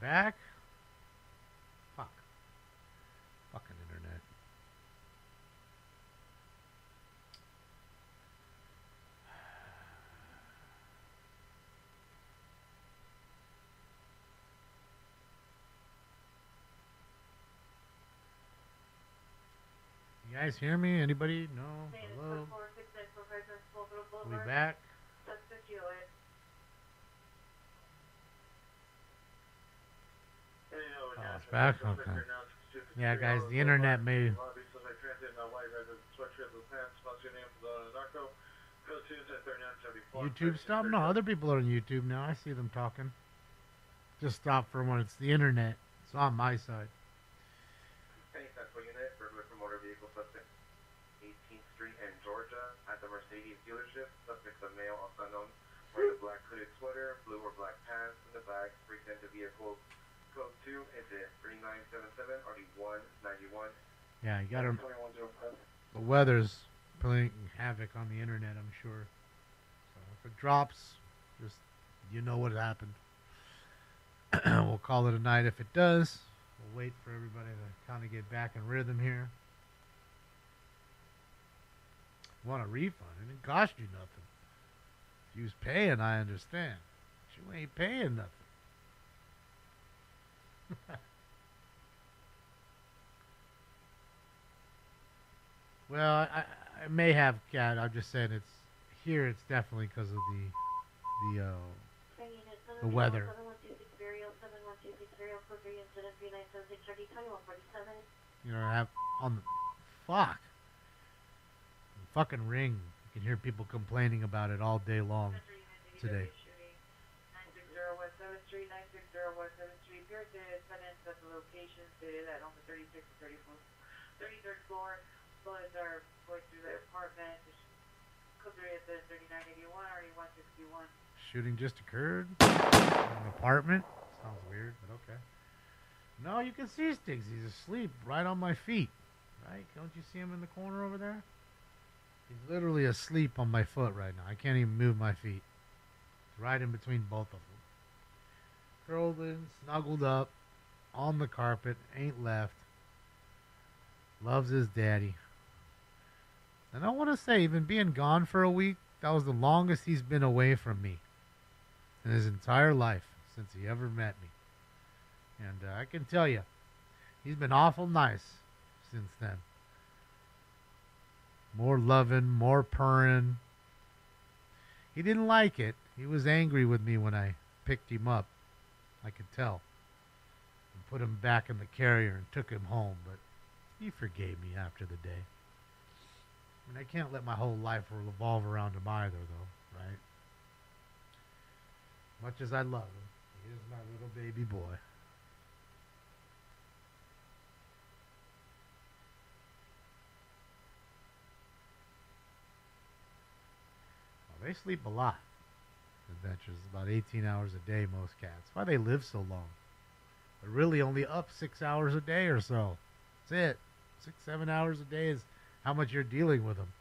Back? Fuck. Fucking internet. You guys hear me? Anybody? No? Hello? We back? Oh, it's back? Okay. Yeah, guys, the internet may... YouTube stop? No, other people are on YouTube now. I see them talking. Just stop for when it's the internet. It's on my side. 18th Street in Georgia at the Mercedes dealership. Suspects a male, also unknown, wearing a black hooded sweater, blue or black pants in the back. Present the vehicle. Code 2 is it 3977 RD191. Yeah, you gotta... The weather's playing havoc on the internet, I'm sure. So if it drops, just, you know what happened. We'll call it a night if it does. We'll wait for everybody to kind of get back in rhythm here. Want a refund? It didn't cost you nothing. If you was paying, I understand. But you ain't paying nothing. Well, I may have, Cat. I'm just saying it's here. It's definitely because of the weather. You know, I have on the fuck. Fucking ring. You can hear people complaining about it all day long today. 960 West 7th Street, 960 West 7th Street. Appears the tenants at the location stated at on the 36th and 33rd floor. Bullets are going through the apartment. Code 3 is 3981, RD161. Shooting just occurred in an apartment. Sounds weird, but okay. No, you can see Stiggs. He's asleep right on my feet. Right? Don't you see him in the corner over there? He's literally asleep on my foot right now. I can't even move my feet. It's right in between both of them. Curled in, snuggled up, on the carpet, ain't left. Loves his daddy. And I want to say, even being gone for a week, that was the longest he's been away from me in his entire life since he ever met me. And I can tell you, he's been awful nice since then. More loving, more purring. He didn't like it. He was angry with me when I picked him up. I could tell. And put him back in the carrier and took him home. But he forgave me after the day. I mean, I can't let my whole life revolve around him either, though, right? Much as I love him, he is my little baby boy. They sleep a lot. Adventures, about 18 hours a day, most cats. That's why they live so long. They're really only up 6 hours a day or so. That's it. 6, 7 hours a day is how much you're dealing with them.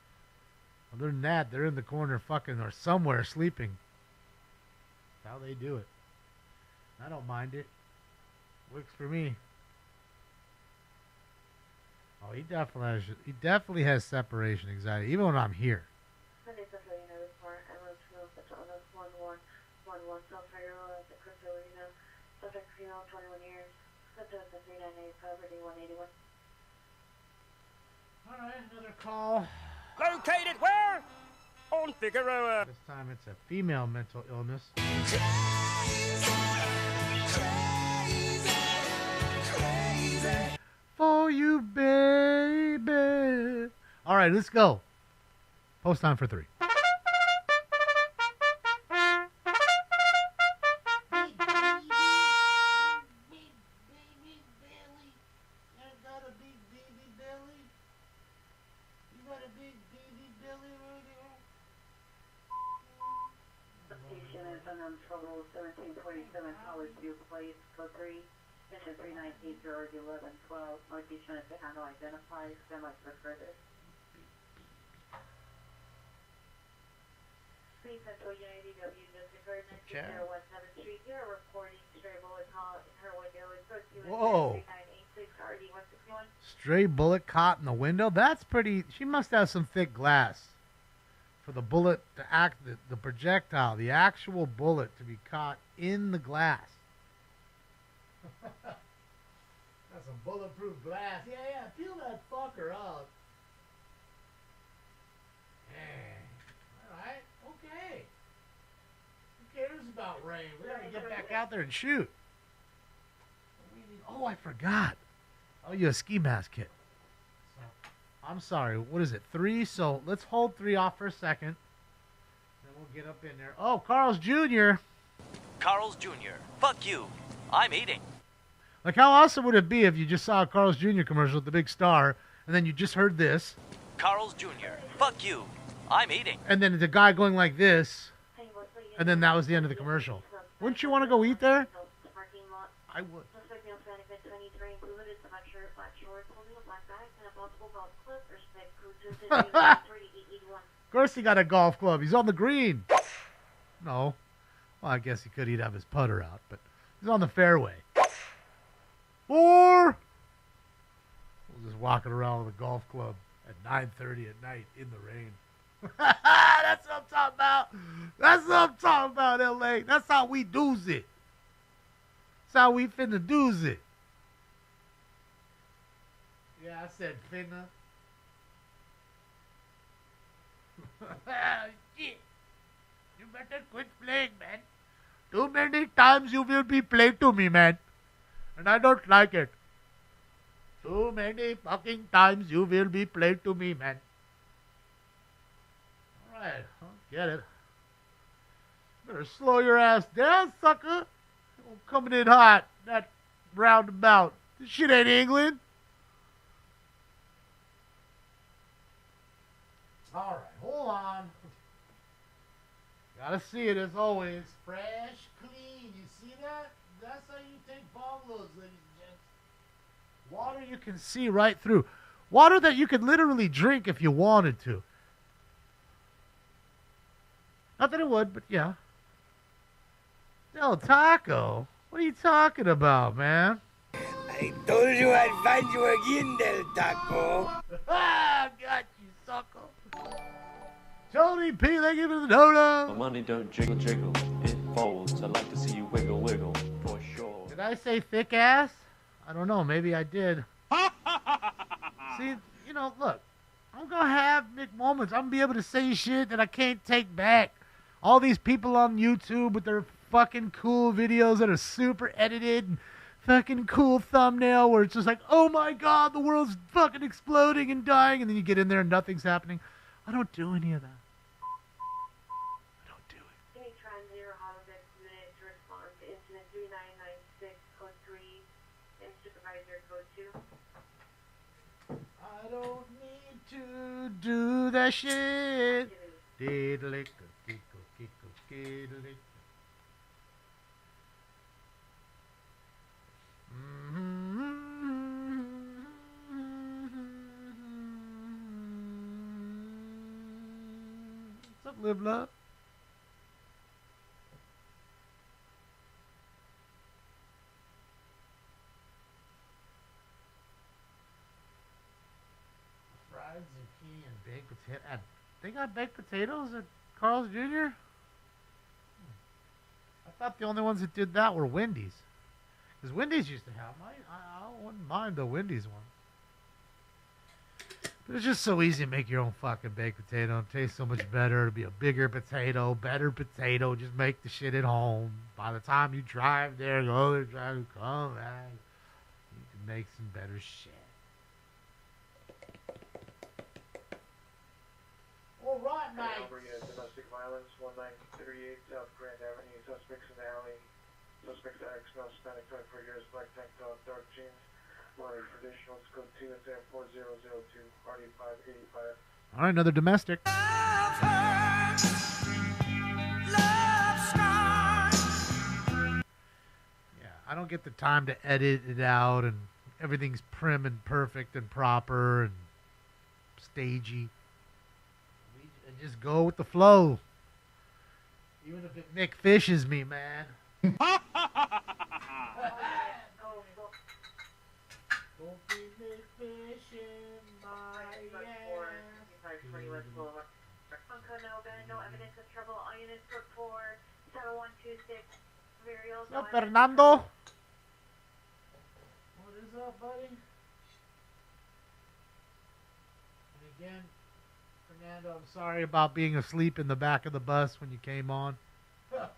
Other than that, they're in the corner fucking or somewhere sleeping. That's how they do it. I don't mind it. Works for me. Oh, he definitely has separation anxiety, even when I'm here. Subject female, 21 years. Subject the 398 property, 181. All right, another call. Located where? On Figueroa. This time it's a female mental illness. Crazy for you, baby. All right, let's go. Post time for 3. Trouble 1747 College View Place, code 3, mission 398 1112, Northeast unit to handle identify, semi for further. Please Central Unit EW, just for 96017 Street. You're reporting stray bullet caught in her window. It's code 2 Whoa. 3986 RD 161. Stray bullet caught in the window? That's pretty... She must have some thick glass for the bullet to act... The projectile, the actual bullet to be caught in the glass. That's some bulletproof glass. Yeah, peel that fucker out. Alright, okay. Who cares about rain? We gotta get back out there and shoot. Oh, I forgot. Oh, you a ski mask kit. So, I'm sorry. What is it? 3? So let's hold 3 off for a second. Then we'll get up in there. Oh, Carl's Jr. Carl's Jr. Fuck you. I'm eating. Like, how awesome would it be if you just saw a Carl's Jr. commercial with the big star, and then you just heard this. Carl's Jr. Fuck you. I'm eating. And then the guy going like this, and then that was the end of the commercial. Wouldn't you want to go eat there? I would. Of course he got a golf club. He's on the green. No. Well, I guess he could. He'd have his putter out, but he's on the fairway. Or we'll just walking around with a golf club at 9:30 at night in the rain. That's what I'm talking about. That's what I'm talking about, LA. That's how we do's it. That's how we finna do's it. Yeah, I said finna. Shit. You better quit playing, man. Too many times you will be played to me, man. And I don't like it. Too many fucking times you will be played to me, man. Alright, get it. Better slow your ass down, sucker. Coming in hot, that roundabout. This shit ain't England. Alright, hold on. Gotta see it as always. Fresh, clean. You see that? That's how you take bong loads, ladies and gents. Water you can see right through. Water that you could literally drink if you wanted to. Not that it would, but yeah. Del Taco? What are you talking about, man? I told you I'd find you again, Del Taco. Ah, got you, sucker. Tony P, thank you for the dono. My money don't jiggle jiggle, it folds. I'd like to see you wiggle wiggle, for sure. Did I say thick ass? I don't know, maybe I did. See, you know, look, I'm gonna have big moments. I'm gonna be able to say shit that I can't take back. All these people on YouTube with their fucking cool videos that are super edited and fucking cool thumbnail where it's just like, oh my god, the world's fucking exploding and dying, and then you get in there and nothing's happening. I don't do any of that. I don't do it. Tron 0 holodeck unit to respond to incident 3996 code 3 and supervisor code 2. I don't need to do that shit. What's up, Live Love? Fried zucchini and baked potato. They got baked potatoes at Carl's Jr.? I thought the only ones that did that were Wendy's. Because Wendy's used to have them. I wouldn't mind the Wendy's one. But it's just so easy to make your own fucking baked potato. It tastes so much better. It'll be a bigger potato, better potato. Just make the shit at home. By the time you drive there, go there, drive, come back, you can make some better shit. All right, mate. Domestic violence, 1938 South Grand Avenue. Suspects in the alley. Suspects are ex-male, Hispanic, 24 years, black tank top, dark jeans. Lorry traditionals, code 2 and 4002, party 585. All right, another domestic. Yeah, I don't get the time to edit it out and everything's prim and perfect and proper and stagey. I just go with the flow. Even if it McFishes me, man. Go, go. Don't be McFishing my ass. 20 West Boulevard. No evidence of trouble. All units put 47126. What's up, Fernando? What is up, buddy? And again, Fernando, I'm sorry about being asleep in the back of the bus when you came on. But,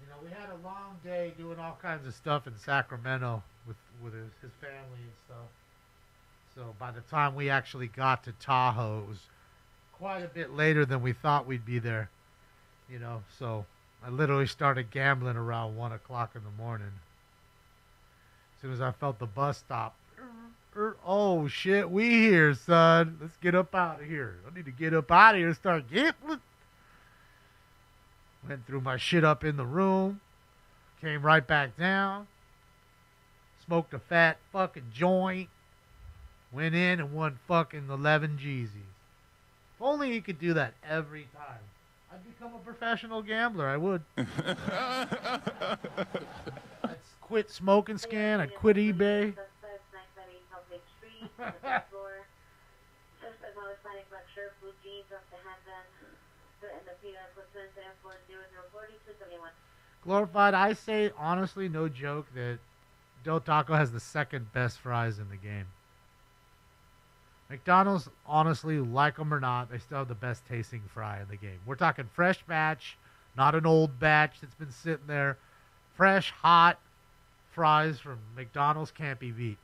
you know, we had a long day doing all kinds of stuff in Sacramento with his family and stuff. So by the time we actually got to Tahoe, it was quite a bit later than we thought we'd be there. You know, so I literally started gambling around 1 o'clock in the morning. As soon as I felt the bus stop, oh shit, we here, son. Let's get up out of here. I need to get up out of here and start gambling. Went through my shit up in the room, came right back down, smoked a fat fucking joint, went in and won fucking 11 Jeezys. If only you could do that every time. I'd become a professional gambler. I would. I'd quit smoking scan. I'd quit eBay. Glorified, I say honestly, no joke, that Del Taco has the second best fries in the game. McDonald's, honestly, like them or not, they still have the best tasting fry in the game. We're talking fresh batch, not an old batch that's been sitting there. Fresh, hot fries from McDonald's can't be beat.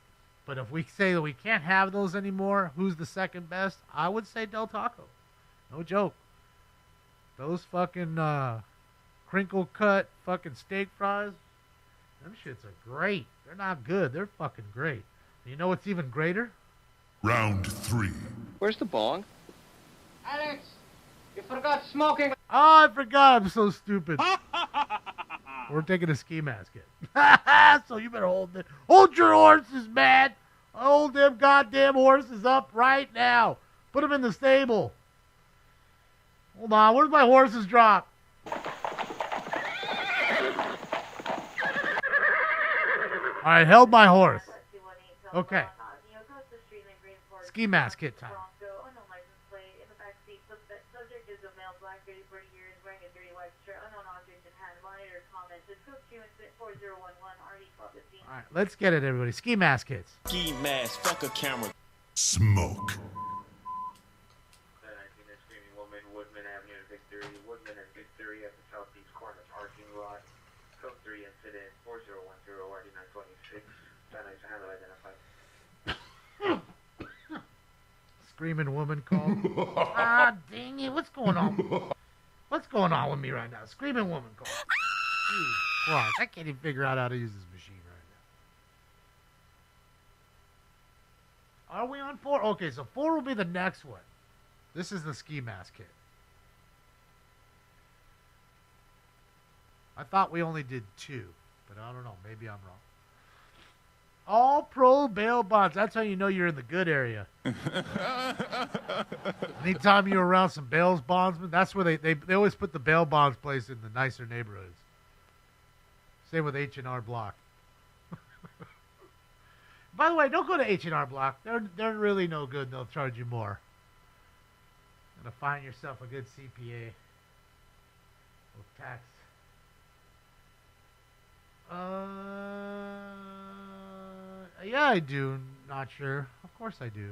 But if we say that we can't have those anymore, who's the second best? I would say Del Taco. No joke. Those fucking crinkle cut fucking steak fries, them shits are great. They're not good. They're fucking great. And you know what's even greater? Round 3. Where's the bong? Alex, you forgot smoking. Oh, I forgot. I'm so stupid. We're taking a ski mask in. So you better hold it. Hold your horses, man. Hold them goddamn horses up right now. Put them in the stable. Hold on. Where's my horses drop? All right, held my horse. Okay. Ski mask hit time. Alright, let's get it, everybody. Ski mask hits. Ski mask, fuck a camera. Smoke. Woodman Avenue and Victory. Woodman and Victory at the southeast corner parking lot. Code 3 incident 4010 RD926. San handle identified. Screaming woman call. Ah, dang it. What's going on? What's going on with me right now? Screaming woman call. Jeez Christ, I can't even figure out how to use this machine right now. Are we on 4? Okay, so 4 will be the next one. This is the ski mask kit. I thought we only did 2, but I don't know. Maybe I'm wrong. All pro bail bonds. That's how you know you're in the good area. Anytime you're around some bail bondsmen, that's where they always put the bail bonds place in the nicer neighborhoods. Same with H&R Block. By the way, don't go to H&R Block. They're really no good. They'll charge you more. Gonna find yourself a good CPA with tax. Yeah, I do. Not sure. Of course I do.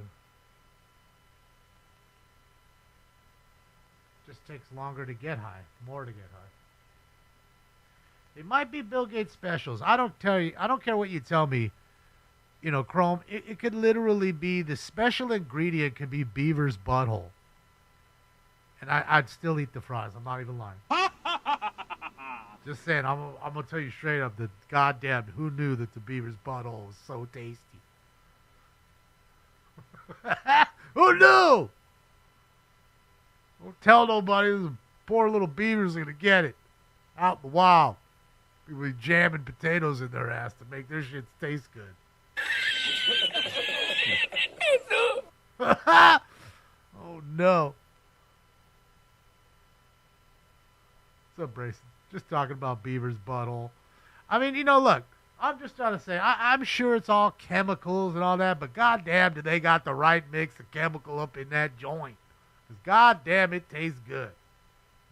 Just takes longer to get high. More to get high. It might be Bill Gates specials. I don't care what you tell me. You know, Chrome. It could literally be the special ingredient could be Beaver's butthole. And I'd still eat the fries. I'm not even lying. Just saying, I'm going to tell you straight up that goddamn, who knew that the Beaver's butthole was so tasty? Who knew? Don't tell nobody. Those poor little beavers are going to get it. Out in the wild. People be jamming potatoes in their ass to make their shit taste good. Oh, no. What's up, Brayson? Just talking about Beaver's butthole. I mean, you know, look, I'm just trying to say, I'm sure it's all chemicals and all that, but goddamn, do they got the right mix of chemical up in that joint? Because goddamn, it tastes good.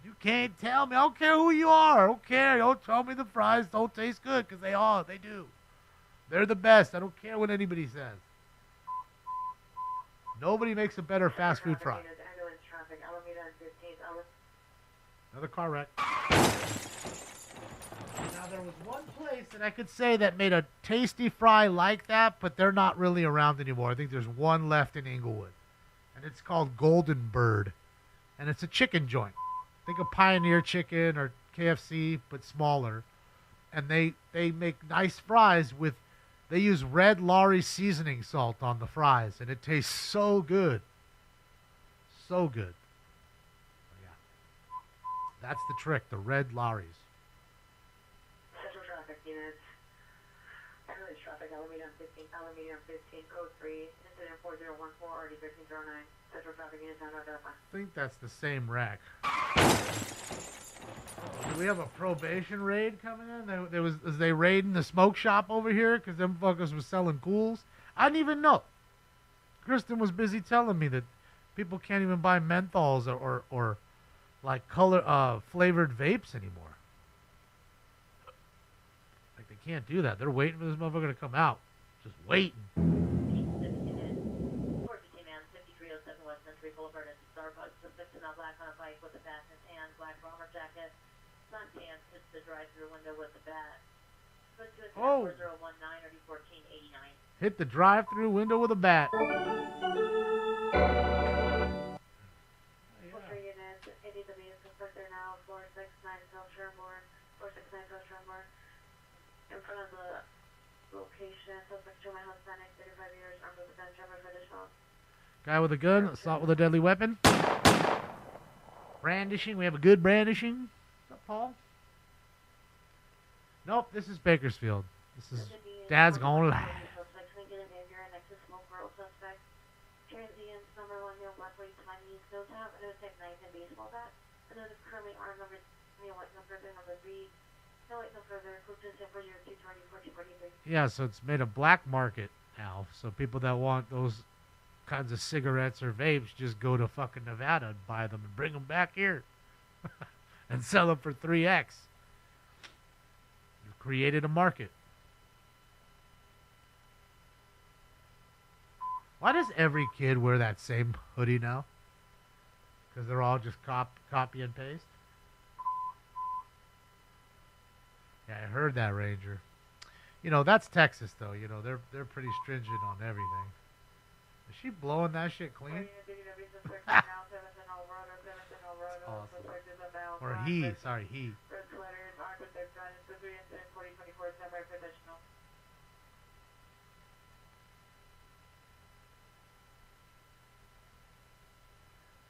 You can't tell me. I don't care who you are. I don't care. Don't tell me the fries don't taste good, because they do. They're the best. I don't care what anybody says. Nobody makes a better fast food fry. Another car wreck. Now, there was one place that I could say that made a tasty fry like that, but they're not really around anymore. I think there's one left in Inglewood. And it's called Golden Bird. And it's a chicken joint. Think of Pioneer Chicken or KFC, but smaller. And they make nice fries with... They use red Lawry seasoning salt on the fries, and it tastes so good. So good. Yeah. That's the trick, the red Lawry's. Central traffic units. Ambulance traffic, Alameda 15, code 3, incident 4014, RD 1309. Central traffic units not identified. I think that's the same wreck. Do we have a probation raid coming in? Was they raiding the smoke shop over here because them fuckers was selling cools? I didn't even know. Kristen was busy telling me that people can't even buy menthols or like color flavored vapes anymore. Like they can't do that. They're waiting for this motherfucker to come out. Just waiting. 415 man, 5307 West Century Boulevard at the Starbucks. Suspect in a black on a bike with a bat in his hand, black bomber jacket. Suntan hits the drive-through window with the bat. Oh. 4019 or D1489. Hit the drive-through window with a bat. Full 3 units, ADW suspect there now, 469 South Sherborne, 469 South Sherborne. In front of the location, suspect showing Hispanic, 35 years, armed with a gun, driver for additional. Guy with a gun, assault with a deadly weapon. Brandishing, we have a good brandishing. What's up, Paul? Nope, this is Bakersfield. This is Dad's Gonna Lie. Transient number 1 male black weight to my knees, no tap, and a tech knife and baseball bat. Another currently armed number white no further, number 3. No wait no further, close to 1040 220 1443. Yeah, so it's made a black market now. So people that want those kinds of cigarettes or vapes just go to fucking Nevada and buy them and bring them back here and sell them for 3x. You've created a market. Why does every kid wear that same hoodie now? Because they're all just copy and paste? Yeah, I heard that, Ranger. You know, that's Texas, though. You know, they're pretty stringent on everything. Is she blowing that shit clean? Awesome. Or he, sorry, he.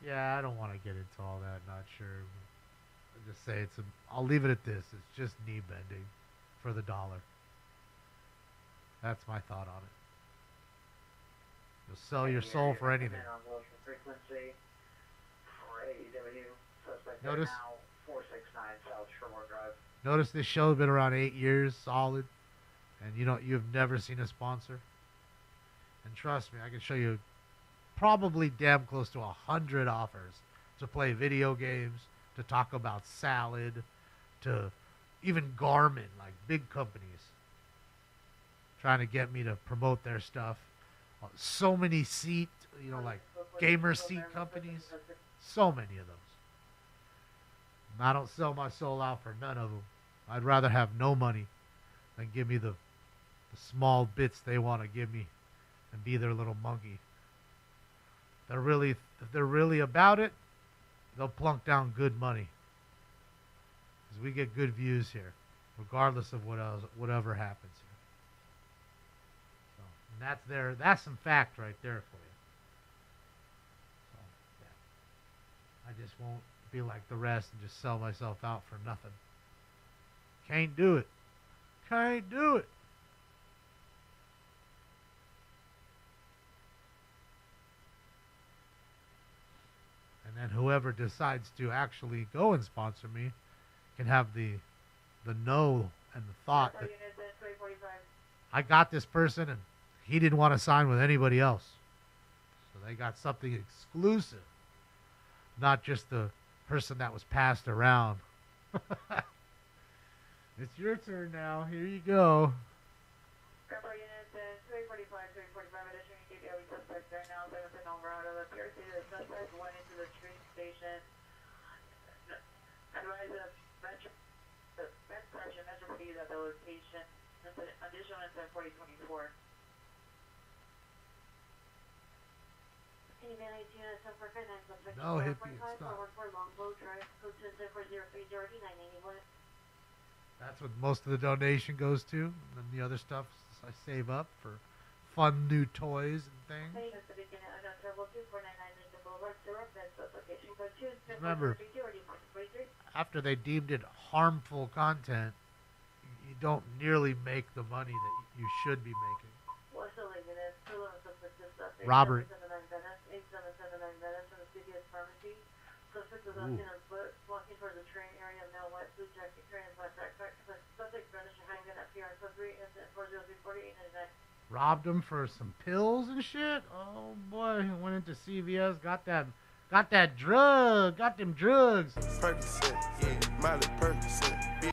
Yeah, I don't want to get into all that. Not sure. I'll just say I'll leave it at this. It's just knee bending for the dollar. That's my thought on it. You'll sell your soul for anything. Notice. 469 South Sherborne Drive. Notice this show's been around 8 years, solid, and you've never seen a sponsor. And trust me, I can show you probably damn close to 100 offers to play video games, to talk about salad, to even Garmin, like big companies, trying to get me to promote their stuff. So many seat, like gamer seat companies, so many of those. And I don't sell my soul out for none of them. I'd rather have no money than give me the small bits they want to give me and be their little monkey. If they're really about it, they'll plunk down good money. Because we get good views here, regardless of whatever happens here. So, and that's some fact right there for you. So, yeah. I just won't be like the rest and just sell myself out for nothing. Can't do it. Can't do it. And then whoever decides to actually go and sponsor me, can have the know and the thought Alpha that unit 345. I got this person and he didn't want to sign with anybody else. So they got something exclusive, not just the person that was passed around. It's your turn now. Here you go. Alpha unit 345, 345. Additional DPW suspect there now. 7 Alvarado. The PRC, the suspect went into the train station. Advise the Metro Police at the location. Additional incident 4024. No, hippie, it's not. That's what most of the donation goes to. And then the other stuff I save up for fun new toys and things. Remember, after they deemed it harmful content, you don't nearly make the money that you should be making. Robert. Ooh. Robbed him for some pills and shit. Oh boy, went into CVS, got that drug, got them drugs. Percocet, yeah, Miley Percocet.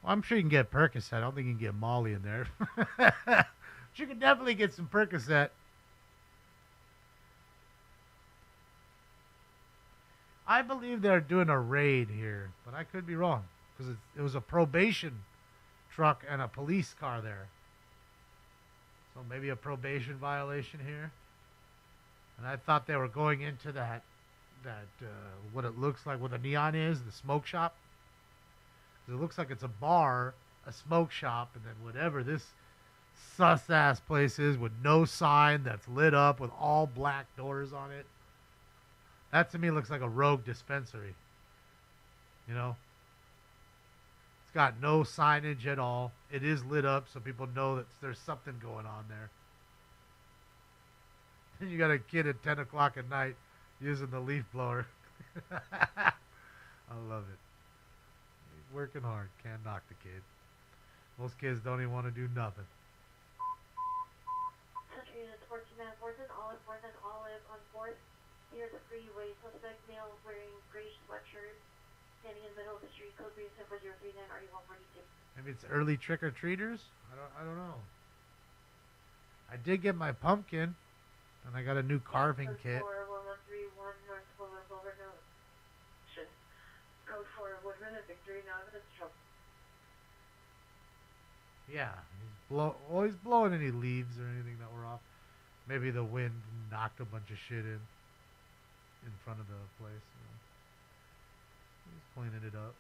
Well, I'm sure you can get Percocet. I don't think you can get Molly in there. But you can definitely get some Percocet. I believe they're doing a raid here, but I could be wrong because it was a probation truck and a police car there. So maybe a probation violation here. And I thought they were going into that what it looks like, what the neon is, the smoke shop. It looks like it's a bar, a smoke shop, and then whatever this sus-ass place is with no sign that's lit up with all black doors on it. That to me looks like a rogue dispensary. You know? It's got no signage at all. It is lit up so people know that there's something going on there. Then you got a kid at 10 o'clock at night using the leaf blower. I love it. He's working hard. Can't knock the kid. Most kids don't even want to do nothing. Central Unit 14 Olive, Olive on 4th. Near the freeway, suspect male wearing gray sweatshirt, standing in the middle of the street, code 37039, RD142. Maybe it's early trick-or-treaters? I don't know. I did get my pumpkin, and I got a new carving kit. Code 41131 North Boulevard, no. Shit. Code 4 Woodman and Victory, now evidence trouble. Yeah, he's blowing any leaves or anything that were off. Maybe the wind knocked a bunch of shit in front of the place. You know. He's cleaning it up.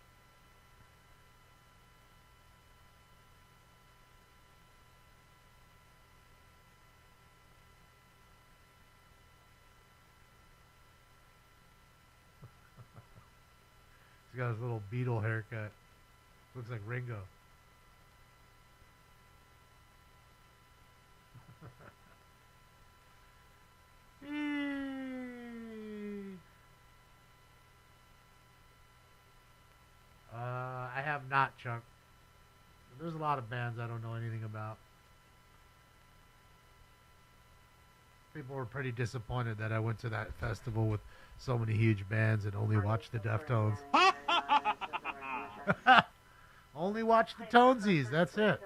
He's got his little beetle haircut. Looks like Ringo. I have not, Chuck. There's a lot of bands I don't know anything about. People were pretty disappointed that I went to that festival with so many huge bands and only watched the Deftones. Only watched the Tonesies, that's it.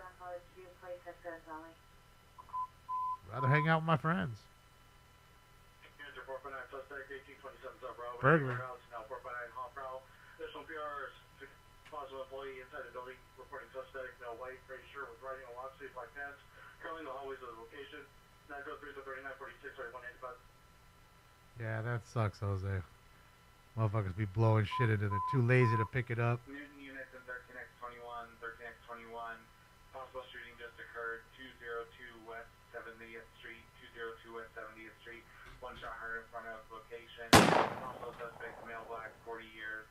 Rather hang out with my friends. Burglary. Additional PRs, possible employee inside the building, reporting suspect, male white, gray shirt with riding a long sleeve black pants, currently in the hallways of the location, 903-3946, 185. Yeah, that sucks, Jose. Motherfuckers be blowing shit into it. Too lazy to pick it up. Newton units in 13X21, 13X21, possible shooting just occurred, 202 West 70th Street, 202 West 70th Street, one shot heard in front of location, possible suspect, male black, 40 years,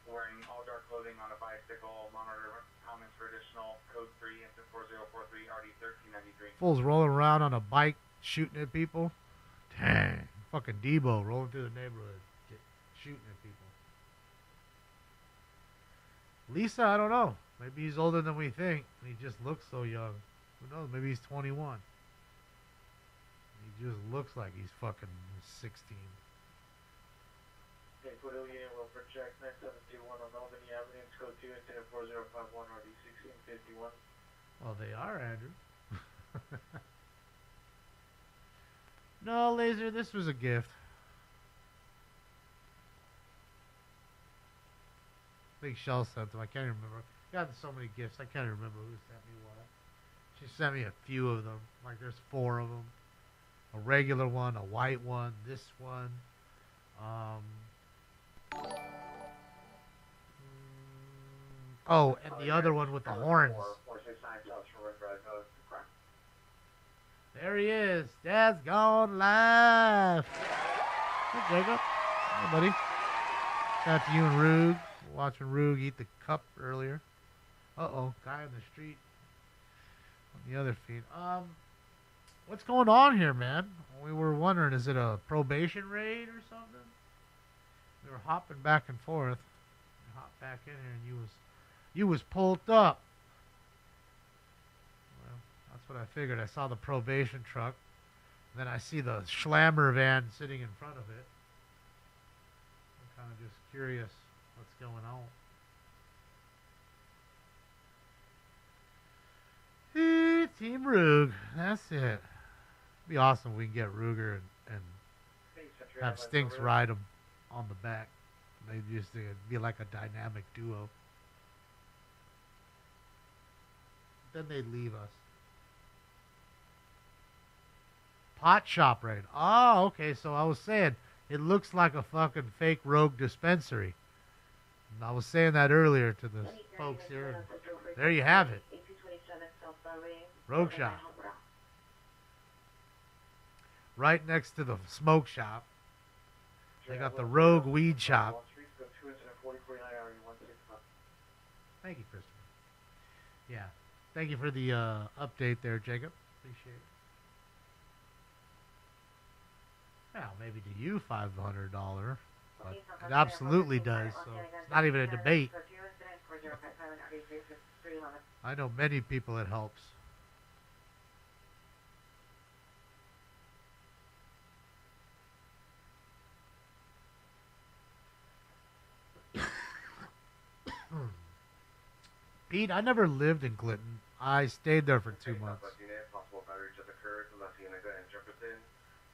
wearing all dark clothing on a bicycle, monitor comments for additional, code 3, incident 4043, RD 1393. Fools rolling around on a bike, shooting at people. Dang. Fucking Debo rolling through the neighborhood, shooting at people. Lisa, I don't know. Maybe he's older than we think, and he just looks so young. Who knows? Maybe he's 21. He just looks like he's fucking 16. Okay, Cordell Unit, Wilford Jack 9721 on Albany Avenue, code 2, incident 4051, RD 1651. Well, they are, Andrew. No, Laser, this was a gift. I think Shell sent them. I can't remember. Gotten so many gifts. I can't remember who sent me what. She sent me a few of them. Like there's 4 of them. A regular one, a white one, this one. Oh, and the other one with the horns. There he is. Dad's gone live. Hey, Jacob. Hey, buddy. Shout out to you and Rug. Watching Rug eat the cup earlier. Uh-oh. Guy on the street. On the other feed. What's going on here, man? We were wondering, is it a probation raid or something? We were hopping back and forth. We hopped back in here and you was pulled up. Well, that's what I figured. I saw the probation truck. Then I see the Schlammer van sitting in front of it. I'm kind of just curious what's going on. Team Rug. That's it. Be awesome if we can get Ruger and have Stinks ride him on the back. They just it'd be like a dynamic duo. Then they'd leave us. Pot shop raid. Oh, okay. So I was saying it looks like a fucking fake Rogue dispensary. And I was saying that earlier to the folks here. There you have it. Rogue shop. Right next to the smoke shop. They got the Rogue weed shop. Thank you, Christopher. Yeah. Thank you for the update there, Jacob. Appreciate it. Well, maybe to you $500, but it absolutely does. So it's not even a debate. I know many people it helps. Pete, I never lived in Clinton. I stayed there for 2 months. Possible battery just occurred. Latina and Jefferson.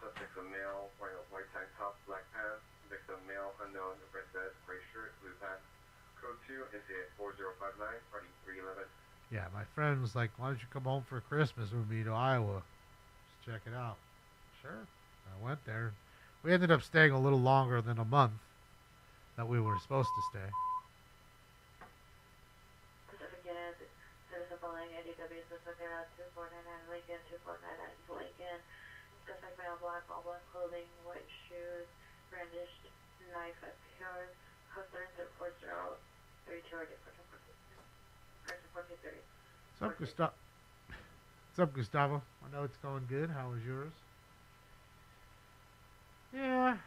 Suspects a male wearing a white tank top, black pants. Victim male unknown, red vest, gray shirt, blue pants. Code 2, incident 4059, party 311. Yeah, my friend was like, why don't you come home for Christmas with me to Iowa? Just check it out. Sure. I went there. We ended up staying a little longer than a month that we were supposed to stay. Lincoln, 2499 Lincoln. Suspect male, black, all black clothing, white shoes, brandished knife appears. Code 304032 or person 1430. What's up, Gustavo? What's up, Gustavo? I know it's going good. How was yours? Yeah.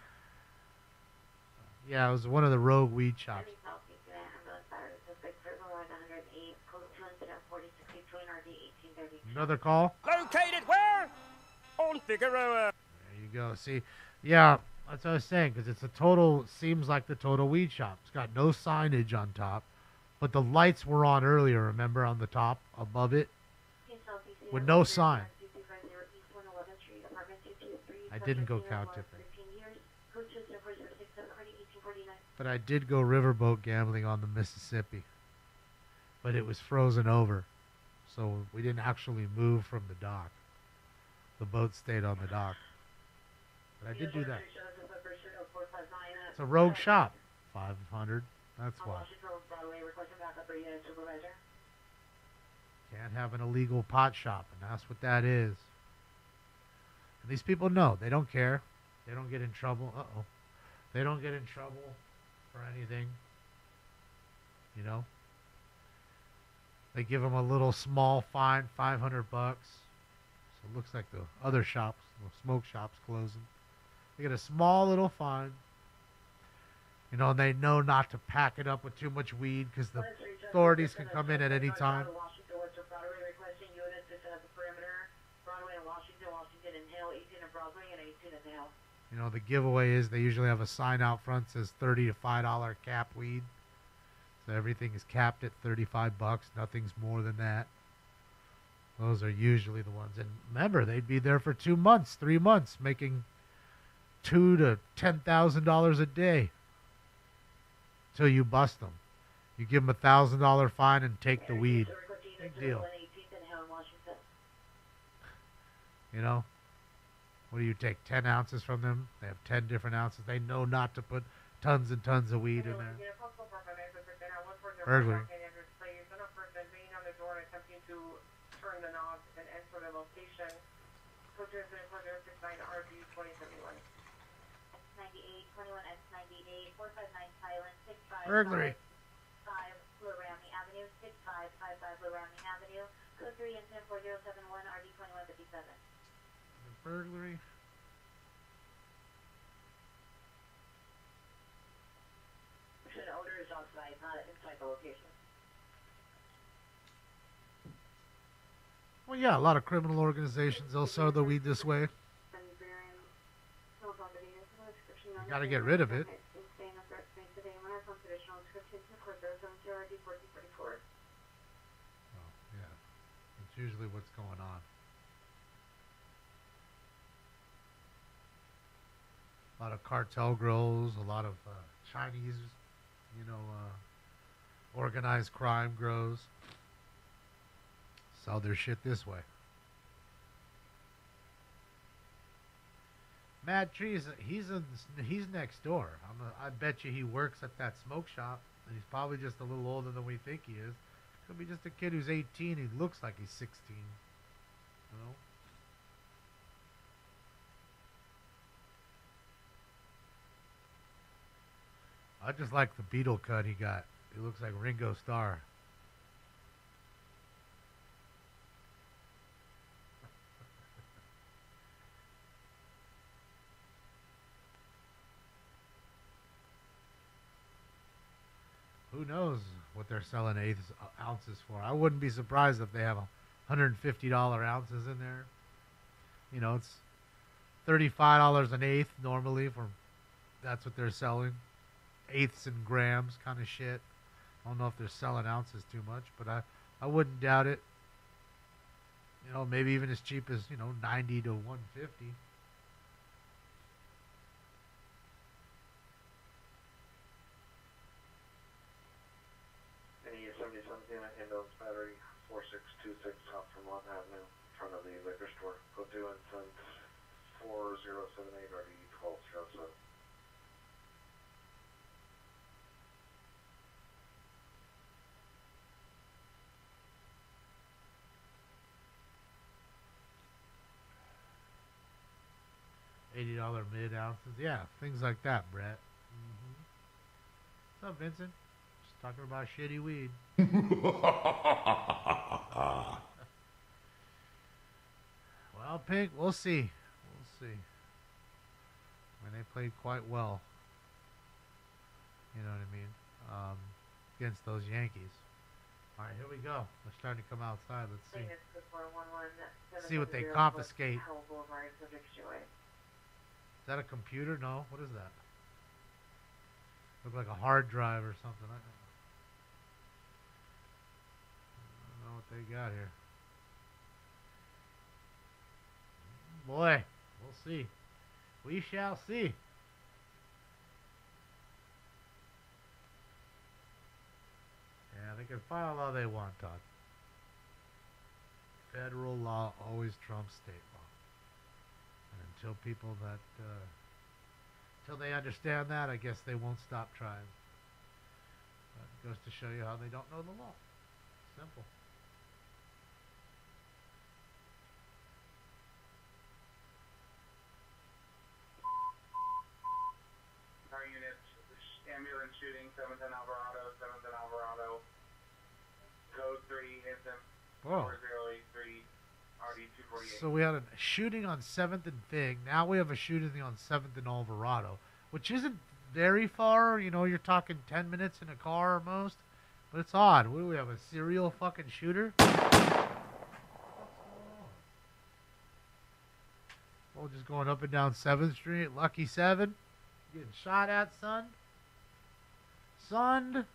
Yeah, it was one of the Rogue weed shops. Another call? Located where? On Figueroa. There you go. See, yeah, that's what I was saying, because it's a total, seems like the total weed shop. It's got no signage on top, but the lights were on earlier, remember, on the top, above it, with no sign. I didn't go cow tipping. But I did go riverboat gambling on the Mississippi. But it was frozen over. So we didn't actually move from the dock. The boat stayed on the dock. But I did do that. It's a Rogue shop. 500. That's why. Can't have an illegal pot shop, and that's what that is. And these people know. They don't care. They don't get in trouble. Uh-oh. They don't get in trouble for anything. You know? They give them a little small fine, $500. So it looks like the other shops, the smoke shops, closing. They get a small little fine. You know, and they know not to pack it up with too much weed because the authorities can come in at any time. Washington, Western Broadway, requesting units to set up a perimeter. Broadway and Washington, Washington and Hill, 18 and Broadway and 18 and Hill. You know, the giveaway is they usually have a sign out front that says $30 to $5 cap weed. So everything is capped at $35. Nothing's more than that. Those are usually the ones. And remember, they'd be there for 2 months, 3 months, making $2,000 to $10,000 a day till you bust them. You give them $1,000 fine and take the weed. Big deal. You know, what do you take? 10 ounces from them? They have 10 different ounces. They know not to put tons and tons of weed in there. Burglary. Turn the knob and enter the location. Code 069 RG 2071. X98, 21 X98, 459 Silent, 65. Burglary. 5 Blue Ramney Avenue, 6555 Blue Ramney Avenue. Code 3 and 10471 RG 2157. Burglary. The odor is outside, not inside the location. Well, yeah, a lot of criminal organizations, they'll sell the weed this way. You got to get rid of it. Oh, yeah. That's usually what's going on. A lot of cartel grows, a lot of Chinese, organized crime grows. Sell their shit this way. Mad Trees, he's next door. I bet you he works at that smoke shop, and he's probably just a little older than we think he is. Could be just a kid who's 18. He looks like he's 16. You know. I just like the Beetle cut he got. He looks like Ringo Starr. Who knows what they're selling ounces for? I wouldn't be surprised if they have $150 ounces in there. You know, it's $35 an eighth normally that's what they're selling. Eighths and grams kind of shit. I don't know if they're selling ounces too much, but I wouldn't doubt it. You know, maybe even as cheap as, 90 to 150. Any 7017 Indos Battery 4626 top from Long Avenue, in front of the liquor store. Go to and send 4078 RD 1207. $80 mid ounces. Yeah, things like that, Brett. What's up, Vincent? Just talking about shitty weed. Well, Pink, we'll see. We'll see. I mean, they played quite well. You know what I mean? Against those Yankees. All right, here we go. They're starting to come outside. Let's see. See what they confiscate. Is that a computer? No. What is that? Look like a hard drive or something. I don't know what they got here. Boy, we'll see. We shall see. Yeah, they can file all they want, Todd. Federal law always trumps state law. And until people until they understand that, I guess they won't stop trying. But it goes to show you how they don't know the law. Simple. Our units, ambulance shooting, 710 Alvarado, 710 Alvarado. Code 3, incident 4083, RD 248. So we had a shooting on 7th and Fig. Now we have a shooting on 7th and Alvarado, which isn't very far. You know, you're talking 10 minutes in a car or most. But it's odd. What do we have? A serial fucking shooter? What's going on? Oh, just going up and down 7th Street. Lucky 7. Getting shot at, son. Son.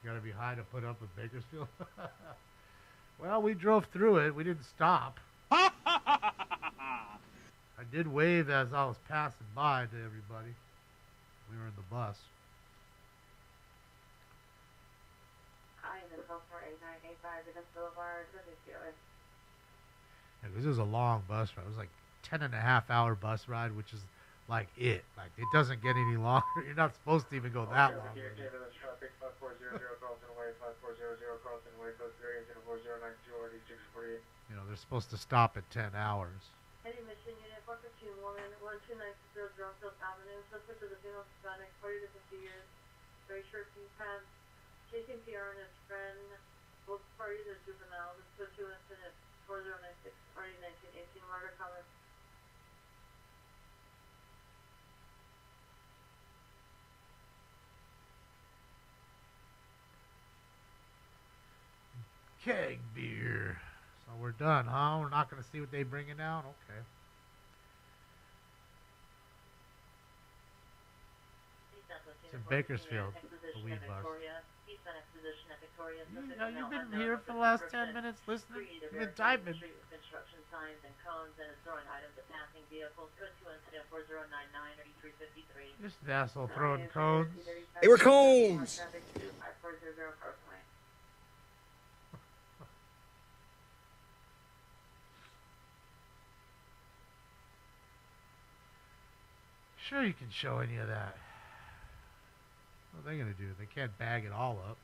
You gotta be high to put up with Bakersfield. Well, we drove through it. We didn't stop. I did wave as I was passing by to everybody. We were in the bus. I am in Baltimore 8985 Venice Boulevard. What is yours? Yeah, this is a long bus ride. It was like 10.5-hour bus ride, which is like it. Like it doesn't get any longer. You're not supposed to even go that long. Here, Canada's traffic 5400 Carlton Way, 5400 Carlton Way, code 384092 RD648. You know, they're supposed to stop at 10 hours. Any mission unit, Walker 2 woman, 12960 Drumfield Avenue, suspect of the female Hispanic, 40 to 50 years, very short pink pants, chasing PR and his friend, both parties are juvenile, this is 2 incident, 4096, RD 1918, murder cover. Keg beer. So we're done, huh? We're not going to see what they bringing out? Okay. It's in Bakersfield, the weed bus. You know, you've been here for the last 10 minutes listening. You've been typing. Construction signs and cones and is throwing items at passing vehicles. Code 2 incident 4099 3353. Just an asshole throwing cones. They were cones! Sure, you can show any of that. What are they going to do? They can't bag it all up.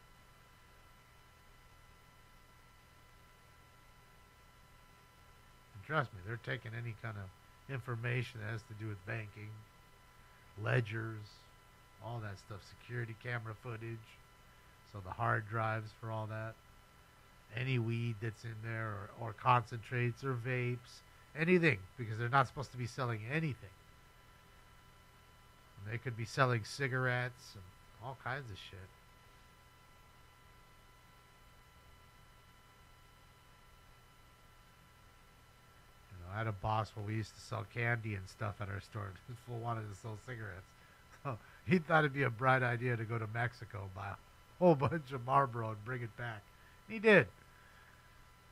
And trust me, they're taking any kind of information that has to do with banking, ledgers, all that stuff, security camera footage, so the hard drives for all that, any weed that's in there, or concentrates or vapes, anything, because they're not supposed to be selling anything. And they could be selling cigarettes and all kinds of shit. You know, I had a boss where we used to sell candy and stuff at our store. This fool wanted to sell cigarettes. So he thought it'd be a bright idea to go to Mexico, buy a whole bunch of Marlboro and bring it back. He did.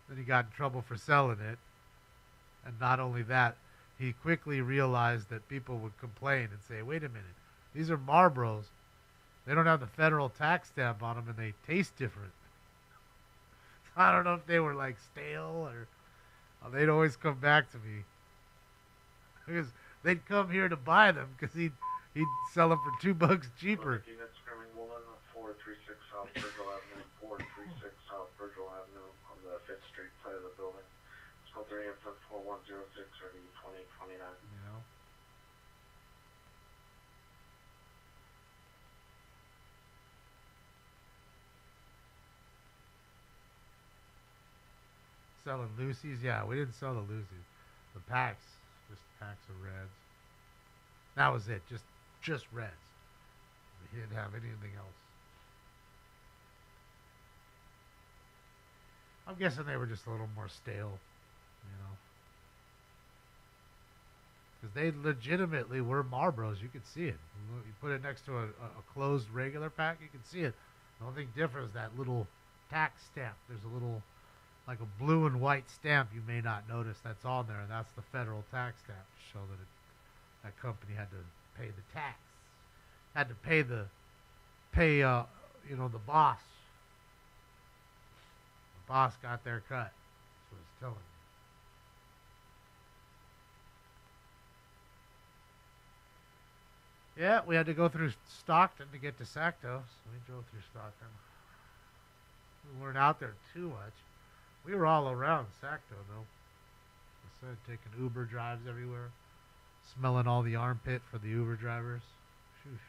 Then he got in trouble for selling it. And not only that, he quickly realized that people would complain and say, wait a minute, these are Marlboros. They don't have the federal tax stamp on them and they taste different. I don't know if they were like stale or they'd always come back to me. Because they'd come here to buy them because he'd sell them for $2 cheaper. Units screaming woman, 436 South Virgil Avenue, 436 South Virgil Avenue on the 5th Street side of the building. It's called 3 infant 4106 or 2029. You know? Selling Lucy's? Yeah, we didn't sell the Lucy's. The packs, just packs of Reds. That was it, just Reds. We didn't have anything else. I'm guessing they were just a little more stale, you know. Because they legitimately were Marlboros. You could see it. You put it next to a closed regular pack, you can see it. The only thing different is that little tax stamp. There's a little, like a blue and white stamp you may not notice that's on there, and that's the federal tax stamp to show that that company had to pay the tax. Had to pay the boss. The boss got their cut. That's what it's telling me. Yeah, we had to go through Stockton to get to Sacto, so we drove through Stockton. We weren't out there too much. We were all around Sacto, though. I said, taking Uber drives everywhere. Smelling all the armpit for the Uber drivers. Shoosh.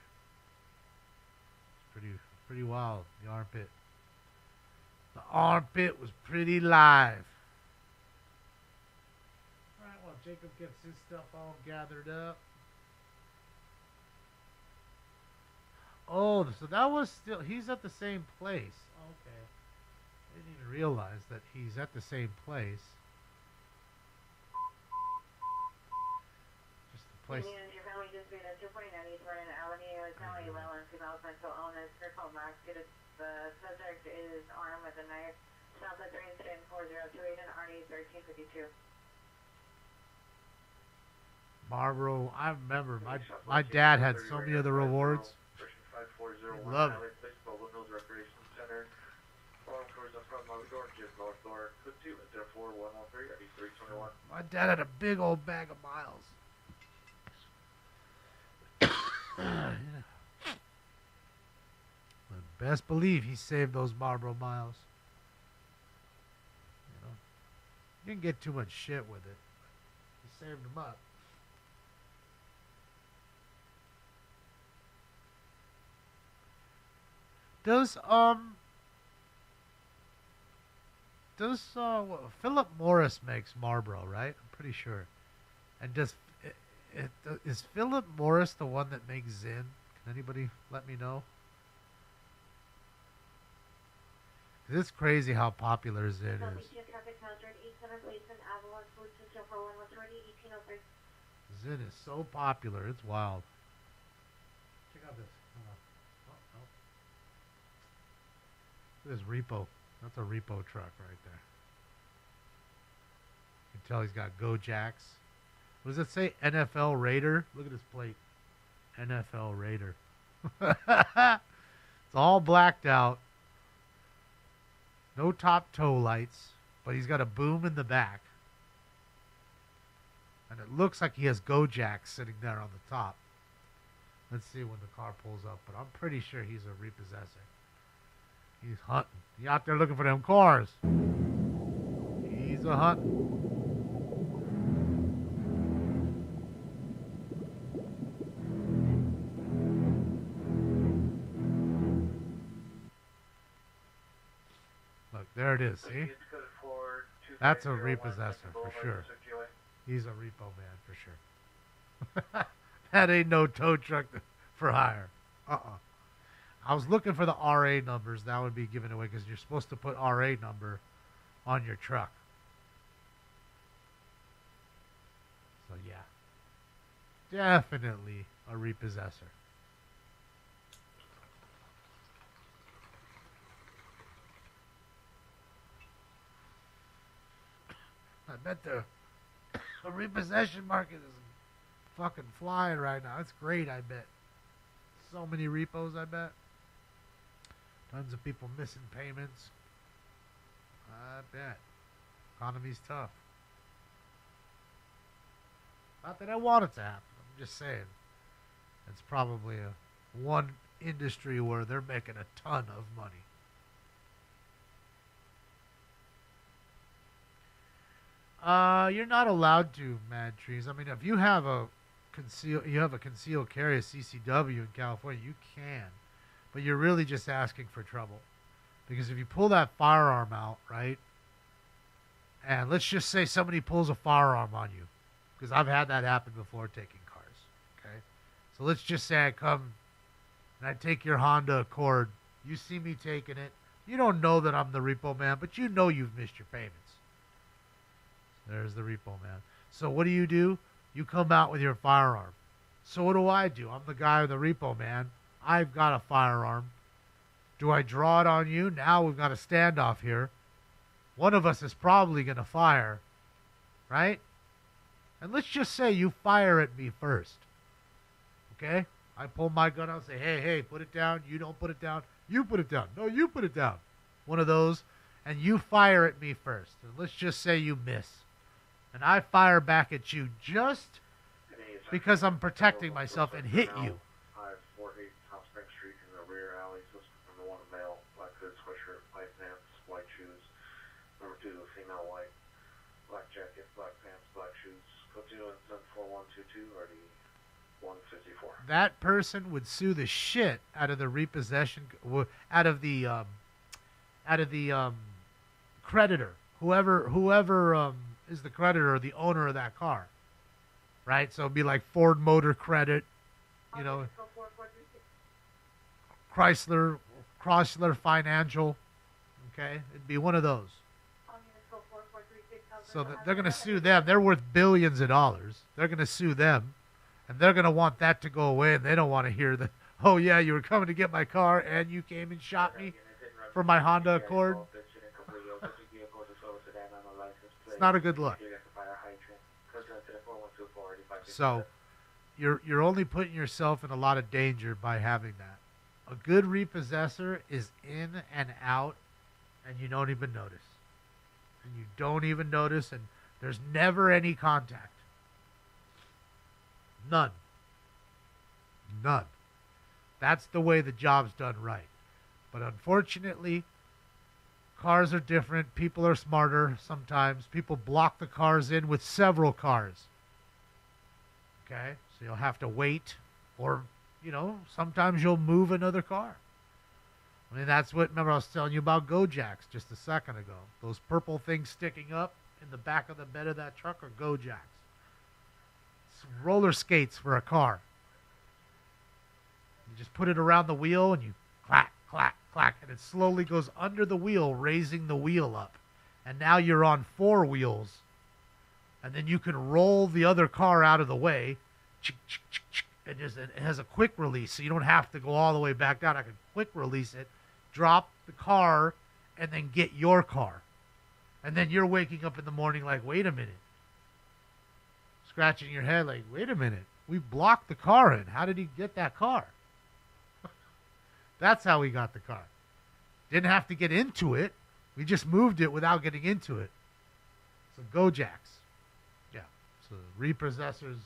It's pretty wild, the armpit. The armpit was pretty live. Alright, well, Jacob gets his stuff all gathered up. Oh, so that was still... He's at the same place. Okay. I didn't even realize that he's at the same place. Just the place... Your family just made a 249 East Vernon Avenue, County 11, female mental illness, critical max. The subject is armed with a knife. Southwest 310-4028 and RD 1352. Marlboro, I remember my dad had so many of the rewards. Love it. My dad had a big old bag of miles. But best believe he saved those Marlboro miles. You know, you didn't get too much shit with it. He saved them up. Does Philip Morris makes Marlboro, right? I'm pretty sure. And is Philip Morris the one that makes Zyn? Can anybody let me know? 'Cause it's crazy how popular Zyn is. Zyn is so popular, it's wild. Check out this. This repo. That's a repo truck right there. You can tell he's got Go-Jacks. What does it say? NFL Raider? Look at his plate. NFL Raider. It's all blacked out. No top toe lights. But he's got a boom in the back. And it looks like he has Go-Jacks sitting there on the top. Let's see when the car pulls up. But I'm pretty sure he's a repossessor. He's hunting. He's out there looking for them cars. He's a hunting. Look, there it is. See? That's a repossessor for sure. He's a repo man for sure. That ain't no tow truck for hire. I was looking for the RA numbers. That would be given away because you're supposed to put RA number on your truck. So, yeah. Definitely a repossessor. I bet the repossession market is fucking flying right now. It's great, I bet. So many repos, I bet. Tons of people missing payments. I bet. Economy's tough. Not that I want it to happen. I'm just saying. It's probably one industry where they're making a ton of money. You're not allowed to, Mad Trees. I mean, if you have a concealed carry, a CCW in California, you can. But you're really just asking for trouble. Because if you pull that firearm out, right, and let's just say somebody pulls a firearm on you, because I've had that happen before taking cars, okay? So let's just say I come and I take your Honda Accord. You see me taking it. You don't know that I'm the repo man, but you know you've missed your payments. There's the repo man. So what do? You come out with your firearm. So what do? I'm the guy with the repo man. I've got a firearm. Do I draw it on you? Now we've got a standoff here. One of us is probably going to fire, right? And let's just say you fire at me first. Okay? I pull my gun out and say, hey, put it down. You don't put it down. You put it down. No, you put it down. One of those. And you fire at me first. And let's just say you miss. And I fire back at you just because I'm protecting myself and hit you. 548 Hot Spring Street in the rear alley. Number 1, male, black hood, sweatshirt, white pants, white shoes. Number 2, female, white, black jacket, black pants, black shoes. Code 2 and 74122 or the 154. That person would sue the shit out of the repossession, out of the creditor, whoever is the creditor or the owner of that car, right? So it'd be like Ford Motor Credit, you know. Chrysler Financial. Okay, it'd be one of those. So they're going to sue them. They're worth billions of dollars. They're going to sue them, and they're going to want that to go away. And they don't want to hear that. Oh yeah, you were coming to get my car, and you came and shot me for my Honda Accord. It's not a good look. So you're only putting yourself in a lot of danger by having that. A good repossessor is in and out, and you don't even notice. And you don't even notice, and there's never any contact. None. None. That's the way the job's done right. But unfortunately, cars are different. People are smarter sometimes. People block the cars in with several cars. Okay? So you'll have to wait, or, sometimes you'll move another car. I mean, that's what, remember I was telling you about Gojacks just a second ago. Those purple things sticking up in the back of the bed of that truck are Gojacks. It's roller skates for a car. You just put it around the wheel and you clack, clack, clack, and it slowly goes under the wheel, raising the wheel up. And now you're on 4 wheels. And then you can roll the other car out of the way. And it has a quick release, so you don't have to go all the way back down. I can quick release it, drop the car, and then get your car. And then you're waking up in the morning like, wait a minute. Scratching your head like, wait a minute. We blocked the car in. How did he get that car? That's how we got the car. Didn't have to get into it. We just moved it without getting into it. So Gojacks. Yeah. So repossessors,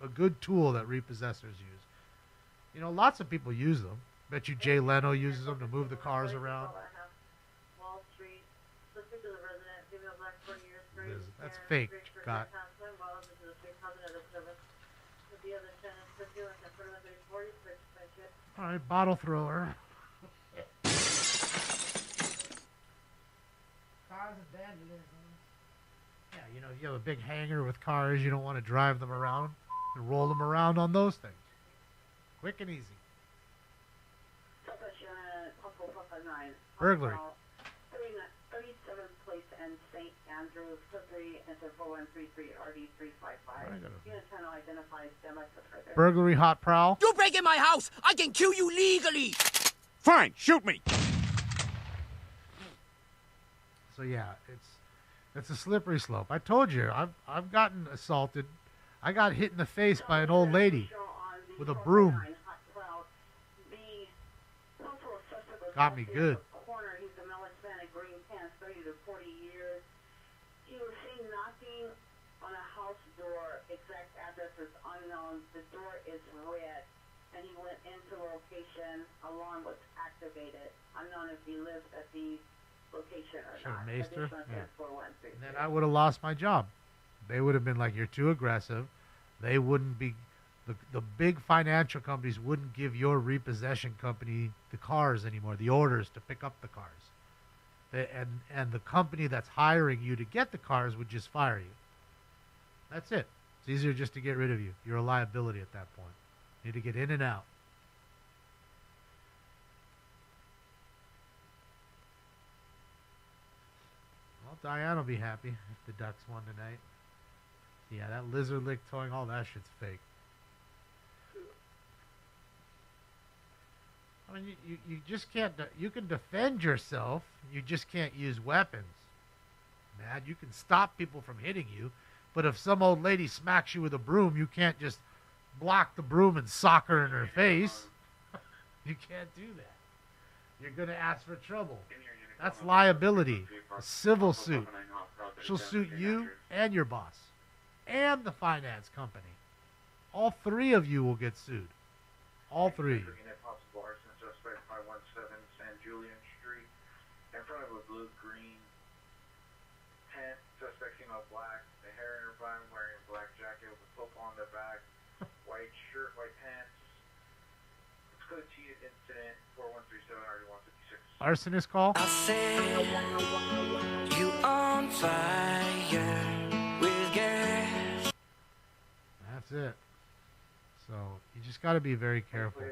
a good tool that repossessors use. Lots of people use them. Bet you Jay Leno uses them to move the cars around. Wall Street, particular resident, female black 40 years, That's fake, Scott. All right, bottle thrower. Cars abandoned. Yeah, you have a big hangar with cars. You don't want to drive them around and roll them around on those things. Quick and easy. Burglary. 37th Place and St. Andrews, Slippery, enter 4133 RD355. Unit 10 identifies semi-suspect. Burglary, hot prowl. You break in my house, I can kill you legally. Fine, shoot me. So yeah, it's a slippery slope. I told you, I've gotten assaulted. I got hit in the face by an old lady with a broom. Got me good. He's a male Hispanic, green pants, 30 to 40 years. He was seen knocking on a house door. Exact address is unknown. The door is red, and he went into location. Alarm was activated. Unknown if he lives at the location or not. Maester? Yeah. And then I would have lost my job. They would have been like, you're too aggressive. They wouldn't be, the big financial companies wouldn't give your repossession company the cars anymore, the orders to pick up the cars. And the company that's hiring you to get the cars would just fire you. That's it. It's easier just to get rid of you. You're a liability at that point. You need to get in and out. Well, Diane will be happy if the Ducks won tonight. Yeah, that lizard lick towing, all that shit's fake. I mean, you just can't, you can defend yourself, you just can't use weapons. Man, you can stop people from hitting you, but if some old lady smacks you with a broom, you can't just block the broom and sock her in her face. You can't do that. You're going to ask for trouble. That's liability. A civil suit. She'll suit you and your boss and the finance company. All 3 of you will get sued. All 3 of you. Possible arson suspect 517 San Julian Street. In front of a blue-green tent. Suspect female black. The hair in her bun, wearing a black jacket with a football on their back. White shirt, white pants. Let's go to incident 4137 RD156. Arsonist call? I said you on fire with gas. That's it. So you just got to be very careful.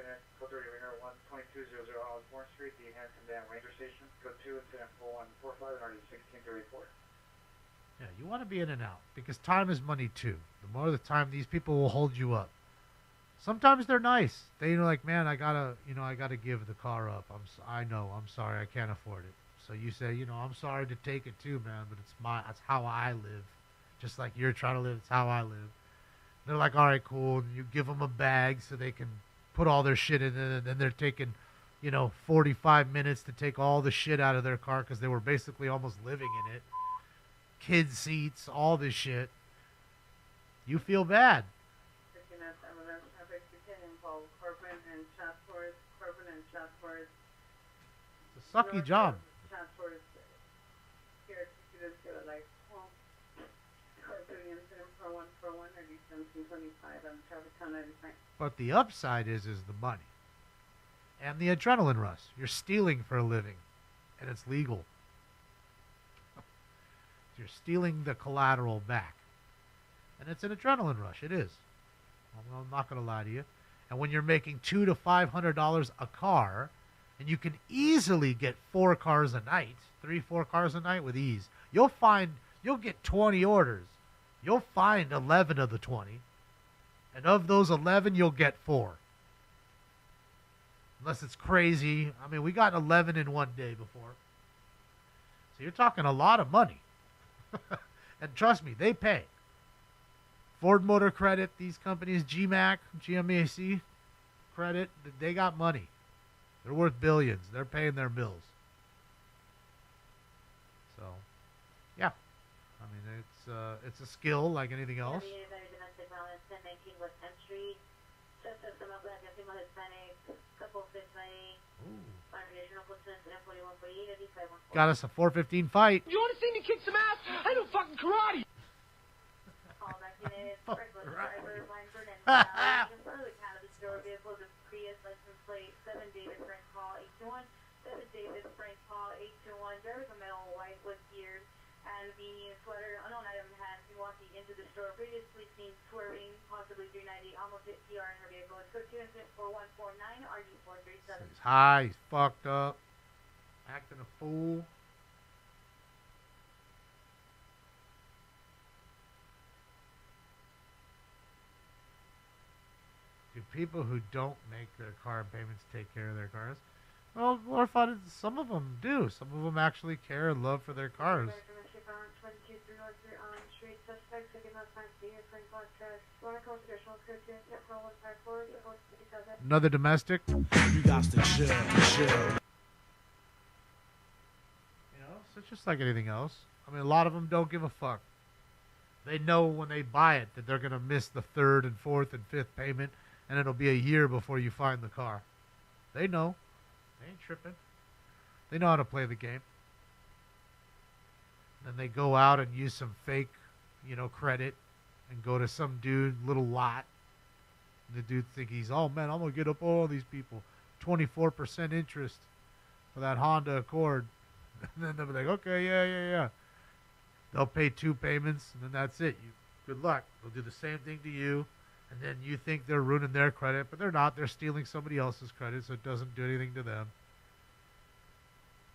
5 and RD 1634. Yeah, you want to be in and out because time is money too. The more the time these people will hold you up. Sometimes they're nice. They're like, man, I gotta give the car up. I know, I'm sorry, I can't afford it. So you say, I'm sorry to take it too, man, but that's how I live. Just like you're trying to live, it's how I live. They're like, all right, cool. And you give them a bag so they can put all their shit in it, and then they're taking, 45 minutes to take all the shit out of their car because they were basically almost living in it. Kids seats, all this shit. You feel bad. It's a sucky job. But the upside is the money. And the adrenaline rush. You're stealing for a living. And it's legal. You're stealing the collateral back. And it's an adrenaline rush. It is. I'm not going to lie to you. And when you're making $200 to $500 a car, and you can easily get 4 cars a night, 3-4 cars a night with ease, you'll get 20 orders. You'll find 11 of the 20. And of those 11, you'll get 4. Unless it's crazy. I mean, we got 11 in one day before. So you're talking a lot of money. And trust me, they pay. Ford Motor Credit, these companies, GMAC, GMAC Credit, they got money. They're worth billions. They're paying their bills. So, yeah. I mean, it's a skill like anything else. Domestic violence, 1019 West 10th Street. Got us a 415 fight. You want to see me kick some ass? I do fucking karate. There was a metal white with gears and the sweater, unknown item had been walking into the store, previously seen swerving, possibly 390, almost hit PR in her vehicle. It's code 24149, RG437. He's high, he's fucked up, acting a fool. Do people who don't make their car payments take care of their cars? Well, glorified, some of them do. Some of them actually care and love for their cars. Another domestic? You got to chill. So it's just like anything else. I mean, a lot of them don't give a fuck. They know when they buy it that they're going to miss the 3rd and 4th and 5th payment, and it'll be a year before you find the car. They know. They ain't tripping. They know how to play the game. Then they go out and use some fake, credit and go to some dude, little lot. And the dude think he's, oh man, I'm going to get up all these people. 24% interest for that Honda Accord. And then they'll be like, okay, yeah. They'll pay 2 payments and then that's it. Good luck. They'll do the same thing to you. And then you think they're ruining their credit, but they're not. They're stealing somebody else's credit, so it doesn't do anything to them.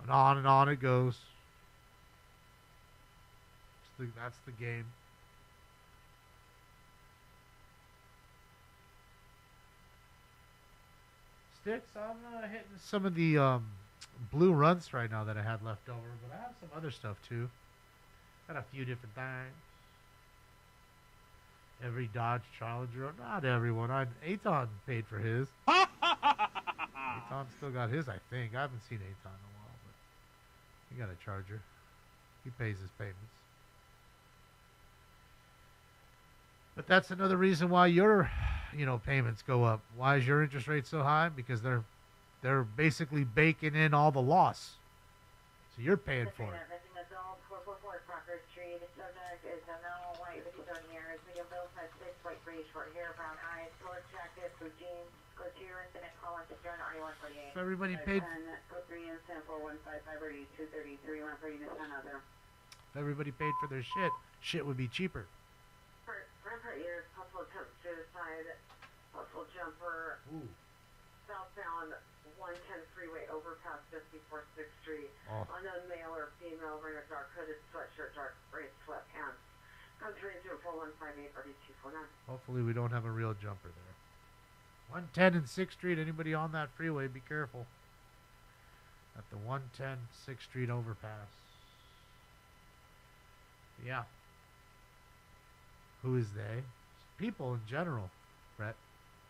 And on it goes. That's the game. Sticks, I'm hitting some of the blue runts right now that I had left over, but I have some other stuff too. Got a few different things. Every Dodge Challenger, not everyone. Aton paid for his. Aton still got his, I think. I haven't seen Aton in a while, but he got a Charger. He pays his payments. But that's another reason why your, payments go up. Why is your interest rate so high? Because they're basically baking in all the loss. So you're paying for it. If everybody paid. If everybody paid for their shit would be cheaper. Rampart ears, possible attempt suicide, possible jumper, southbound 110 freeway overpass just before 6th Street. Unknown male or female, wearing a dark hooded sweatshirt, dark gray sweatpants. Come 324-158-3249. Hopefully we don't have a real jumper there. 110 and 6th Street. Anybody on that freeway, be careful. At the 110 6th Street overpass. Yeah. Who is they? People in general, Brett.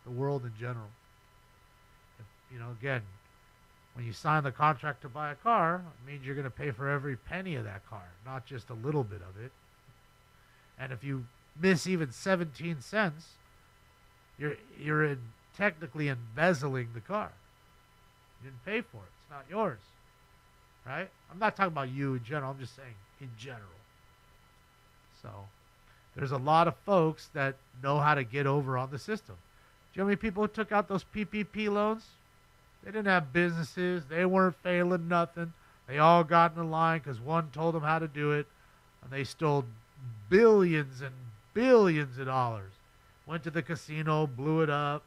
The world in general. You know, again, when you sign the contract to buy a car, it means you're going to pay for every penny of that car, not just a little bit of it. And if you miss even 17 cents, you're technically embezzling the car. You didn't pay for it. It's not yours. Right? I'm not talking about you in general. I'm just saying in general. So there's a lot of folks that know how to get over on the system. Do you know how many people who took out those PPP loans? They didn't have businesses. They weren't failing nothing. They all got in the line because one told them how to do it, and they stole billions and billions of dollars. Went to the casino, blew it up.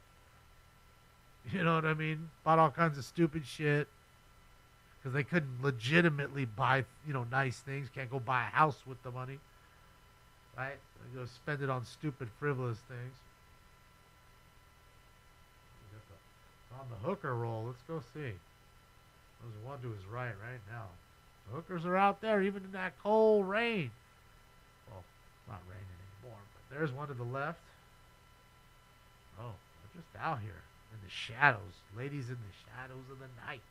You know what I mean? Bought all kinds of stupid shit because they couldn't legitimately buy, nice things. Can't go buy a house with the money, right? They go spend it on stupid, frivolous things. On the hooker roll, let's go see. There's one to his right now. The hookers are out there, even in that cold rain. Well, not raining anymore, but there's one to the left. Oh, they're just out here in the shadows. Ladies in the shadows of the night.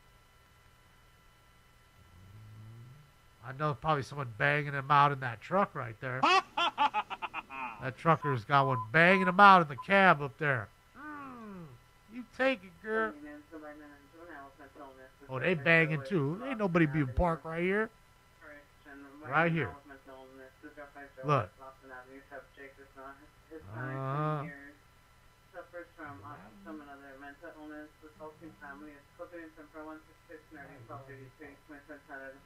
I know probably someone banging him out in that truck right there. That trucker's got one banging him out in the cab up there. You take it, girl. Oh, they banging too. Ain't nobody being parked right here. Right here. Look. Suffers from some other mental illness, resulting family is coping from 166 Nerdy 1233 Smith and Saturday.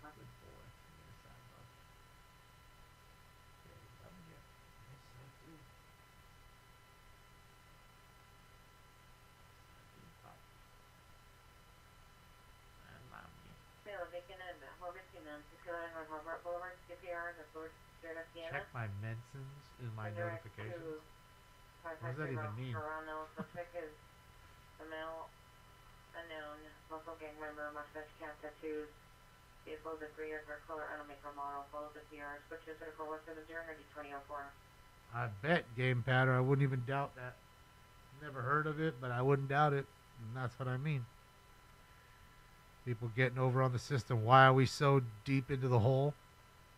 Check my mentions in my notifications. What does that even mean? Suspect is a male, unknown, local gang member, mustache, cat tattoos, vehicles of 3 years, color, and maker model, follow the PR, switches are for 170 or 2004. I bet game pattern. I wouldn't even doubt that. Never heard of it, but I wouldn't doubt it. And that's what I mean. People getting over on the system. Why are we so deep into the hole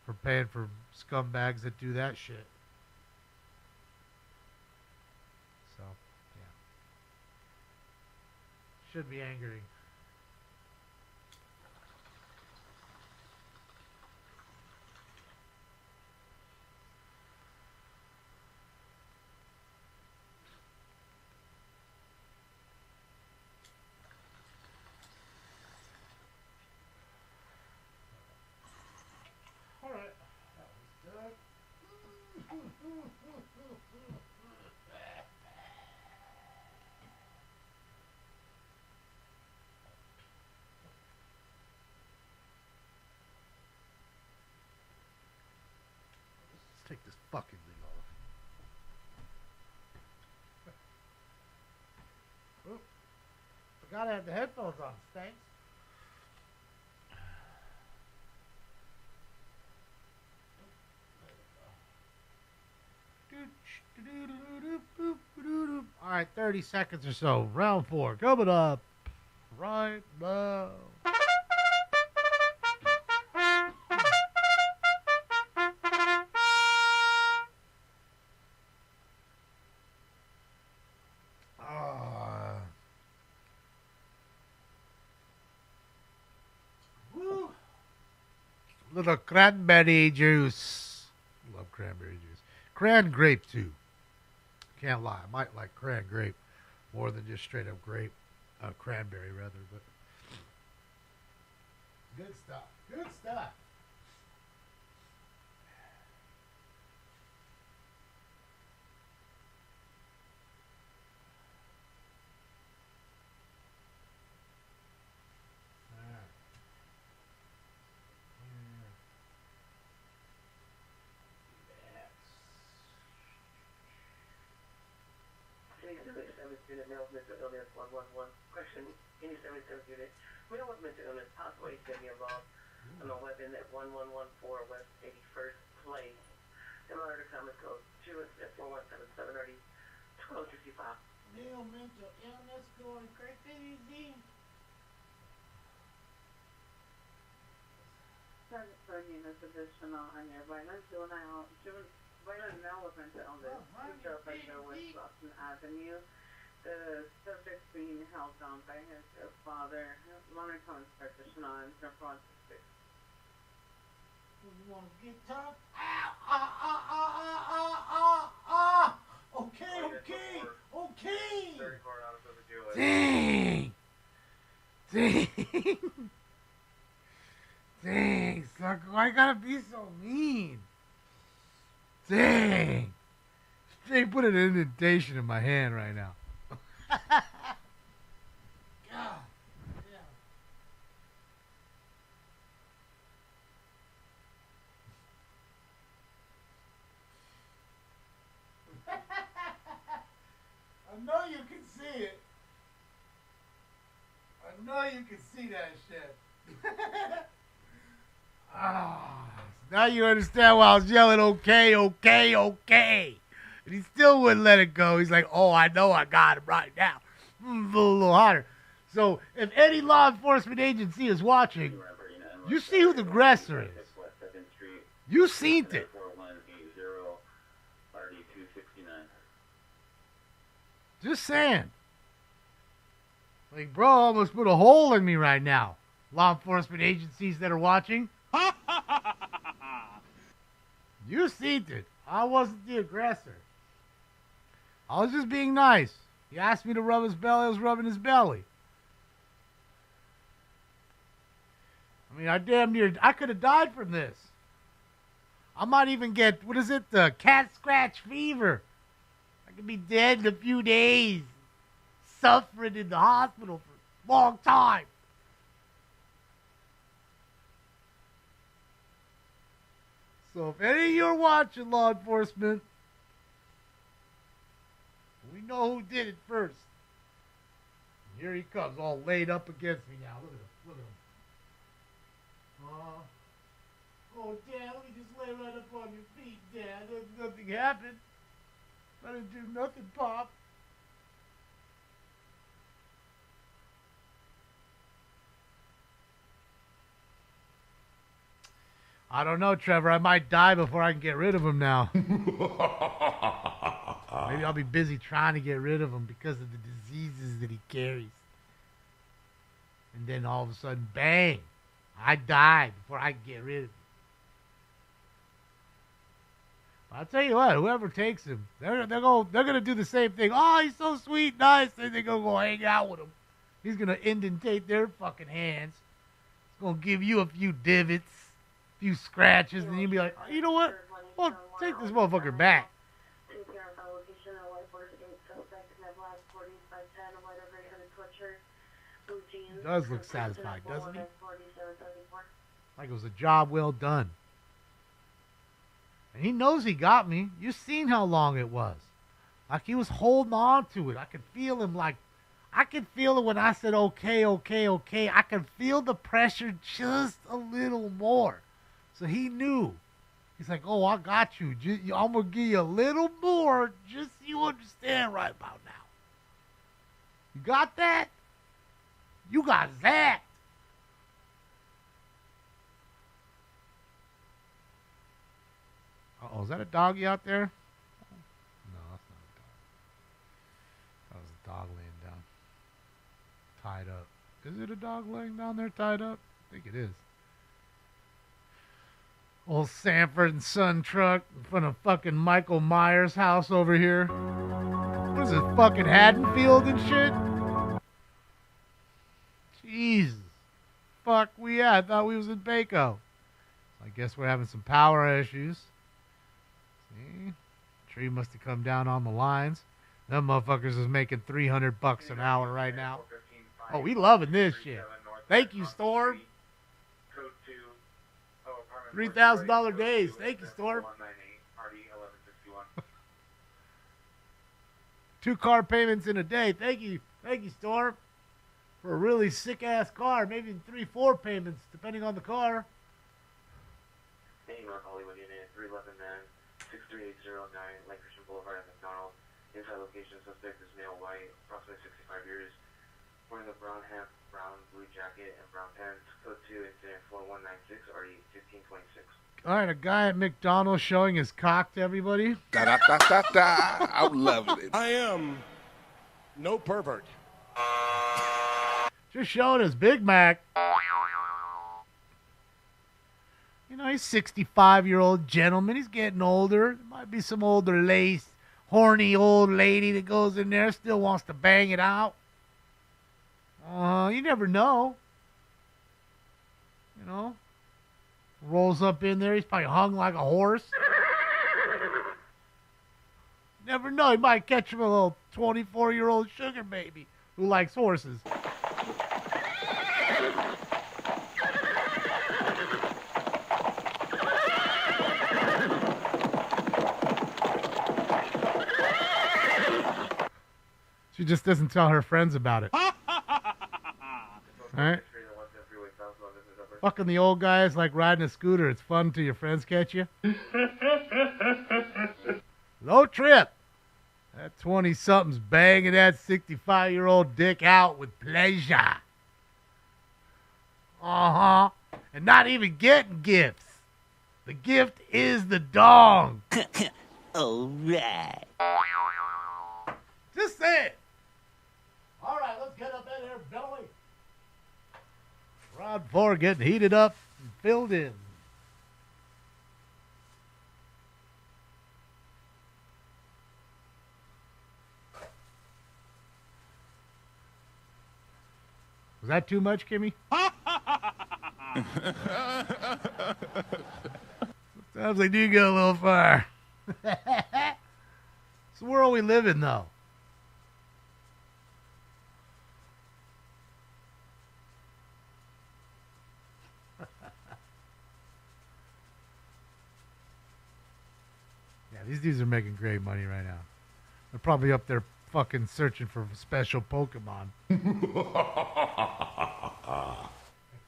for paying for scumbags that do that shit? So, yeah. Should be angering. Take this fucking thing off. Oop. Forgot I had the headphones on, thanks. Alright, 30 seconds or so. Round 4 coming up right now. Little cranberry juice. Love cranberry juice. Cran grape too. Can't lie. I might like cran grape more than just straight up grape. Cranberry rather, but good stuff. Good stuff. question, any 77 unit, we know what mental illness possible is going to be involved on a weapon at 1114 West 81st Place. Similar to comments code 2-417730 1255. New mental illness going crazy. Units additional on your violent juvenile with mental illness. Future pressure West Boston Avenue. The subject being held down by his father. Loner comes partition on the front six. You want to get tough? Okay. Dang. Dang, sucker, why you gotta be so mean? Dang. Straight put an indentation in my hand right now. God. Yeah. I know you can see it. I know you can see that shit. Now you understand why I was yelling, okay. And he still wouldn't let it go. He's like, oh, I know I got him right now. A little hotter. So if any law enforcement agency is watching, you see who the aggressor is. You seen it. Just saying. Like, bro, almost put a hole in me right now. Law enforcement agencies that are watching. You seen it. I wasn't the aggressor. I was just being nice. He asked me to rub his belly. I was rubbing his belly. I mean, I could have died from this. I might even get, the cat scratch fever. I could be dead in a few days. Suffering in the hospital for a long time. So if any of you are watching, law enforcement, we know who did it first. Here he comes, all laid up against me now. Look at him. Oh, Dad, let me just lay right up on your feet, Dad. Nothing happened. I didn't do nothing, Pop. I don't know, Trevor. I might die before I can get rid of him now. Maybe I'll be busy trying to get rid of him because of the diseases that he carries. And then all of a sudden, bang, I die before I can get rid of him. I'll tell you what, whoever takes him, they're gonna do the same thing. Oh, he's so sweet, nice. Then they're gonna go hang out with him. He's gonna indentate their fucking hands. He's gonna give you a few divots. Few scratches, and you'd be like, oh, you know what? Well, take this motherfucker back. He does look satisfied, doesn't he? Like it was a job well done. And he knows he got me. You seen how long it was. Like he was holding on to it. I could feel him I could feel it when I said, okay. I could feel the pressure just a little more. So he knew. He's like, oh, I got you. I'm going to give you a little more just so you understand right about now. You got that? You got that. Uh-oh, is that a doggy out there? No, that's not a dog. That was a dog laying down. Tied up. Is it a dog laying down there tied up? I think it is. Old Sanford and Son truck in front of fucking Michael Myers' house over here. What is this, fucking Haddonfield and shit? Jesus. Fuck we at? I thought we was in Baco. I guess we're having some power issues. See? Tree must have come down on the lines. Them motherfuckers is making $300 an hour right now. Oh, we loving this shit. Thank you, Storm. $3,000 days. Thank you, Storm. 2 car payments in a day. Thank you. Thank you, Storm. for a really sick-ass car. Maybe in 3-4 payments, depending on the car. Hey, North Hollywood Unit, 311 man, 63809, Lake Christian Boulevard and McDonald. Inside location, suspect is male, white, approximately 65 years. Wearing a brown hat, brown blue jacket, and brown pants. Code 2, incident 4196, RE 1526. All right, a guy at McDonald's showing his cock to everybody. Da-da-da-da-da. I'm loving it. I am no pervert. Just showing his Big Mac. You know, he's 65-year-old gentleman. He's getting older. There might be some older lace, horny old lady that goes in there, still wants to bang it out. You never know. You know? Rolls up in there. He's probably hung like a horse. Never know. He might catch him a little 24-year-old sugar baby who likes horses. She just doesn't tell her friends about it. All right? Fucking the old guys like riding a scooter. It's fun till your friends catch you. Low trip. That 20-something's banging that 65-year-old dick out with pleasure. Uh-huh. And not even getting gifts. The gift is the dong. All right. Just say it. All right, let's get up in here, Billy. Rod 4 getting heated up and filled in. Was that too much, Kimmy? Sometimes they do go a little far. It's the world we live in, though. Yeah, these dudes are making great money right now. They're probably up there fucking searching for special Pokemon.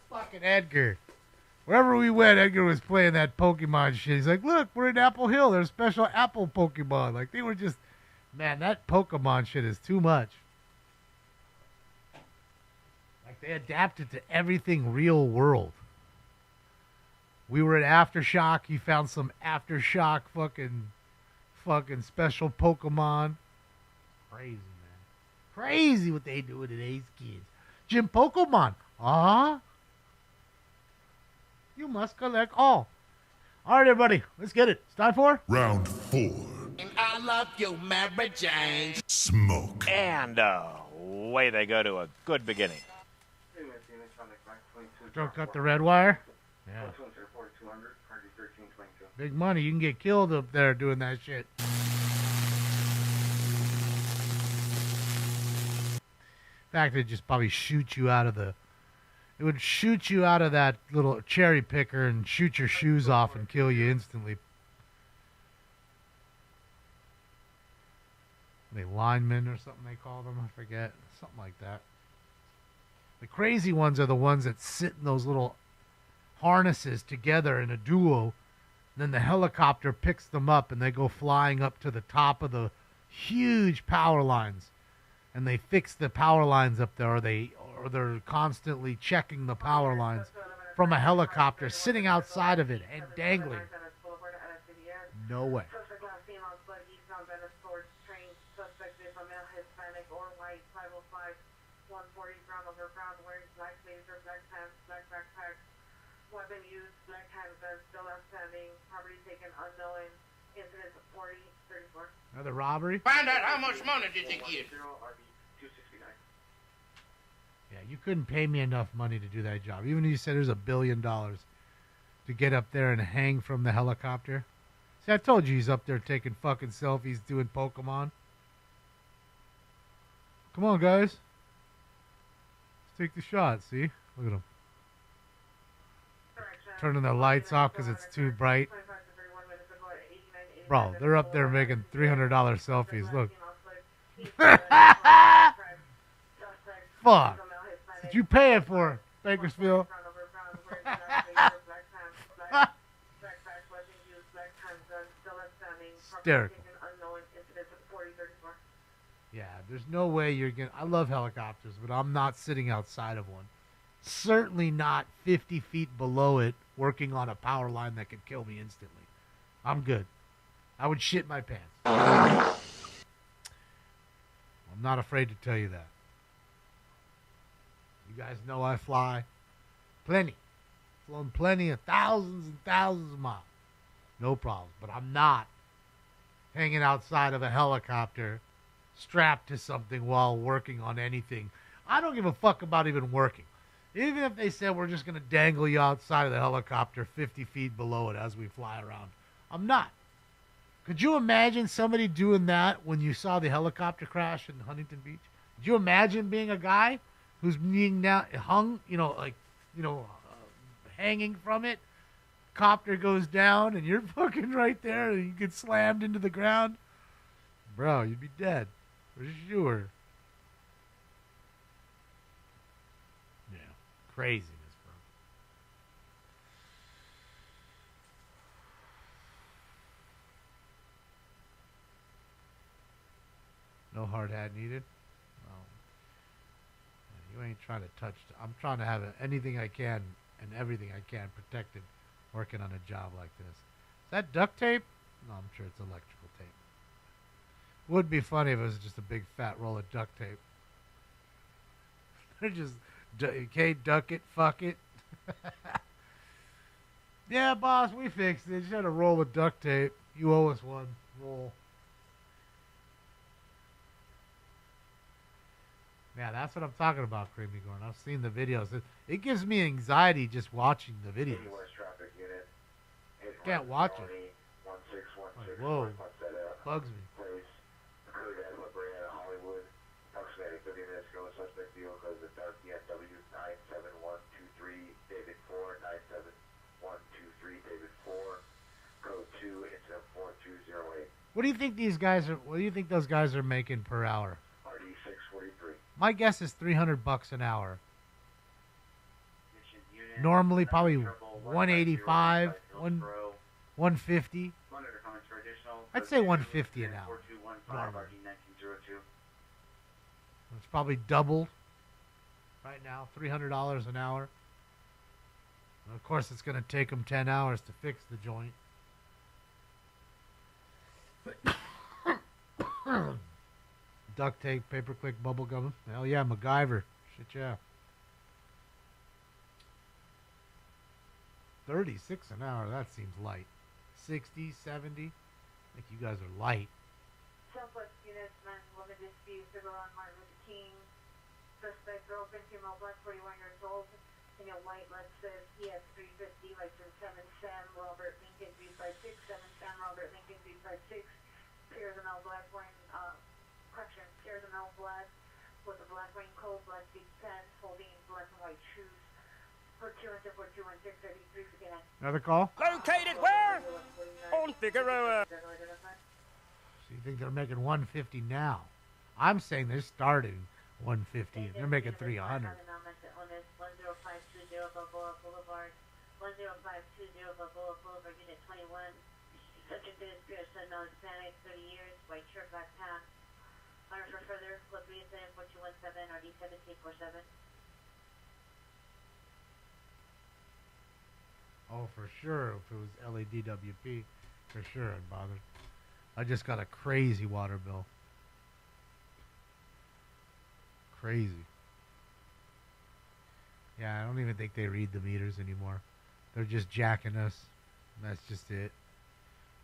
Fucking Edgar. Wherever we went, Edgar was playing that Pokemon shit. He's like, look, we're in Apple Hill. There's special Apple Pokemon. Like, they were just... Man, that Pokemon shit is too much. Like, they adapted to everything real world. We were at Aftershock. He found some Aftershock fucking special Pokemon. Crazy, man. Crazy what they do with today's kids. Gym Pokemon. You must collect all. All right, everybody. Let's get it. It's time for... Round 4. And I love you, Mary Jane. Smoke. And away they go to a good beginning. Don't cut the red wire. Yeah. Big money. You can get killed up there doing that shit. In fact, it'd just probably shoot you out of the... It would shoot you out of that little cherry picker and shoot your shoes off and kill you instantly. They linemen or something they call them. I forget. Something like that. The crazy ones are the ones that sit in those little harnesses together in a duo. Then the helicopter picks them up and they go flying up to the top of the huge power lines. And they fix the power lines up there, or they're constantly checking the power lines from a helicopter sitting outside of it and dangling. No way. Weapon used, black handgun, still outstanding, property taken unknown, incident 4034. Another robbery? Find out how much money did they get. Yeah, you couldn't pay me enough money to do that job. Even if you said there's $1 billion to get up there and hang from the helicopter. See, I told you he's up there taking fucking selfies doing Pokemon. Come on, guys. Let's take the shot, see? Look at him. Turning the lights off because it's too bright. Bro, they're up there making $300 selfies. Look. Fuck. What you paying for, Bakersfield? Hysterical. Yeah, there's no way you're going to... I love helicopters, but I'm not sitting outside of one. Certainly not 50 feet below it working on a power line that could kill me instantly. I'm good. I would shit my pants. I'm not afraid to tell you that. You guys know I fly plenty. Flown plenty of thousands and thousands of miles. No problem. But I'm not hanging outside of a helicopter strapped to something while working on anything. I don't give a fuck about even working. Even if they said we're just going to dangle you outside of the helicopter 50 feet below it as we fly around. I'm not. Could you imagine somebody doing that when you saw the helicopter crash in Huntington Beach? Could you imagine being a guy who's being now hung, hanging from it? Copter goes down and you're fucking right there and you get slammed into the ground? Bro, you'd be dead. For sure. Yeah. Craziness, bro. No hard hat needed? Well, you ain't trying to touch... I'm trying to have anything I can and everything I can protected working on a job like this. Is that duct tape? No, I'm sure it's electrical tape. Would be funny if it was just a big fat roll of duct tape. They're just, okay, duck it, fuck it. Yeah, boss, we fixed it. Just had a roll of duct tape. You owe us one. Roll. Yeah, that's what I'm talking about, Creamy Gorn. I've seen the videos. It gives me anxiety just watching the videos. Can't watch it. Like, whoa. Bugs me. What do you think these guys are? What do you think those guys are making per hour? My guess is $300 an hour. Normally, probably 185, 150. I'd say 150 an hour. Normally. It's probably doubled right now, $300 an hour. And of course, it's going to take them 10 hours to fix the joint. Duct tape, paperclip, bubble gum. Hell yeah, MacGyver. Shit yeah. 36 an hour, that seems light. 60, 70. I think you guys are light. Southwest units, men, women dispute, civil on Martin Luther King. Suspect girl, female, black, 41 years old. In a white, let's says ES 350, license 7 Sam Robert Lincoln 356, 7 Sam Robert Lincoln 356. Appears in all black wearing, appears in all black with a black raincoat, black big pants, holding black and white shoes. 4212 again. Another call? Located where? On Figueroa. So you think they're making 150 now? I'm saying they're starting 150 and they're making 300. 10520 Balboa Boulevard. 10520 Balboa Boulevard, Unit 21. Subject to this period, Sun Mountain Hispanic, 30 years, white shirt, black pants. Honor for further, Club 4217, RD 1747. Oh, for sure. If it was LADWP, for sure I'd bother. I just got a crazy water bill. Crazy. Yeah, I don't even think they read the meters anymore. They're just jacking us. And that's just it.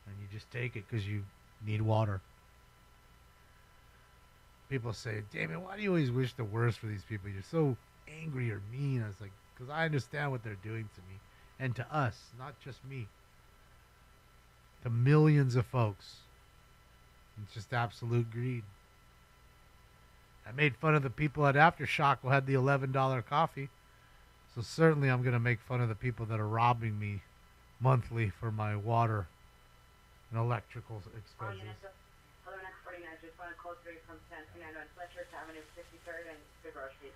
And you just take it because you need water. People say, Damon, why do you always wish the worst for these people? You're so angry or mean. I was like, because I understand what they're doing to me. And to us, not just me. To millions of folks. It's just absolute greed. I made fun of the people at Aftershock who had the $11 coffee. So certainly I'm going to make fun of the people that are robbing me monthly for my water and electrical expenses. Hello, next 49, just want to call 3 from 1029 on Fletcher Avenue, 53rd and Figueroa Street.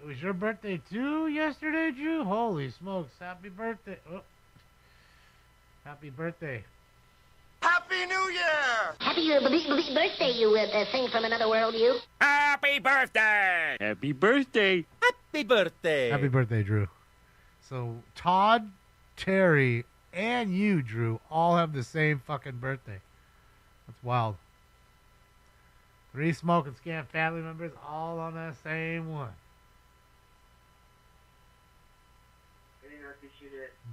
was your birthday too yesterday, Drew? Holy smokes. Happy birthday. Oh. Happy birthday. Happy New Year! Happy birthday, you thing from another world, you. Happy birthday! Happy birthday. Happy birthday! Happy birthday, Drew. So Todd, Terry, and you, Drew, all have the same fucking birthday. That's wild. 3 Smoke and Scam family members all on that same one.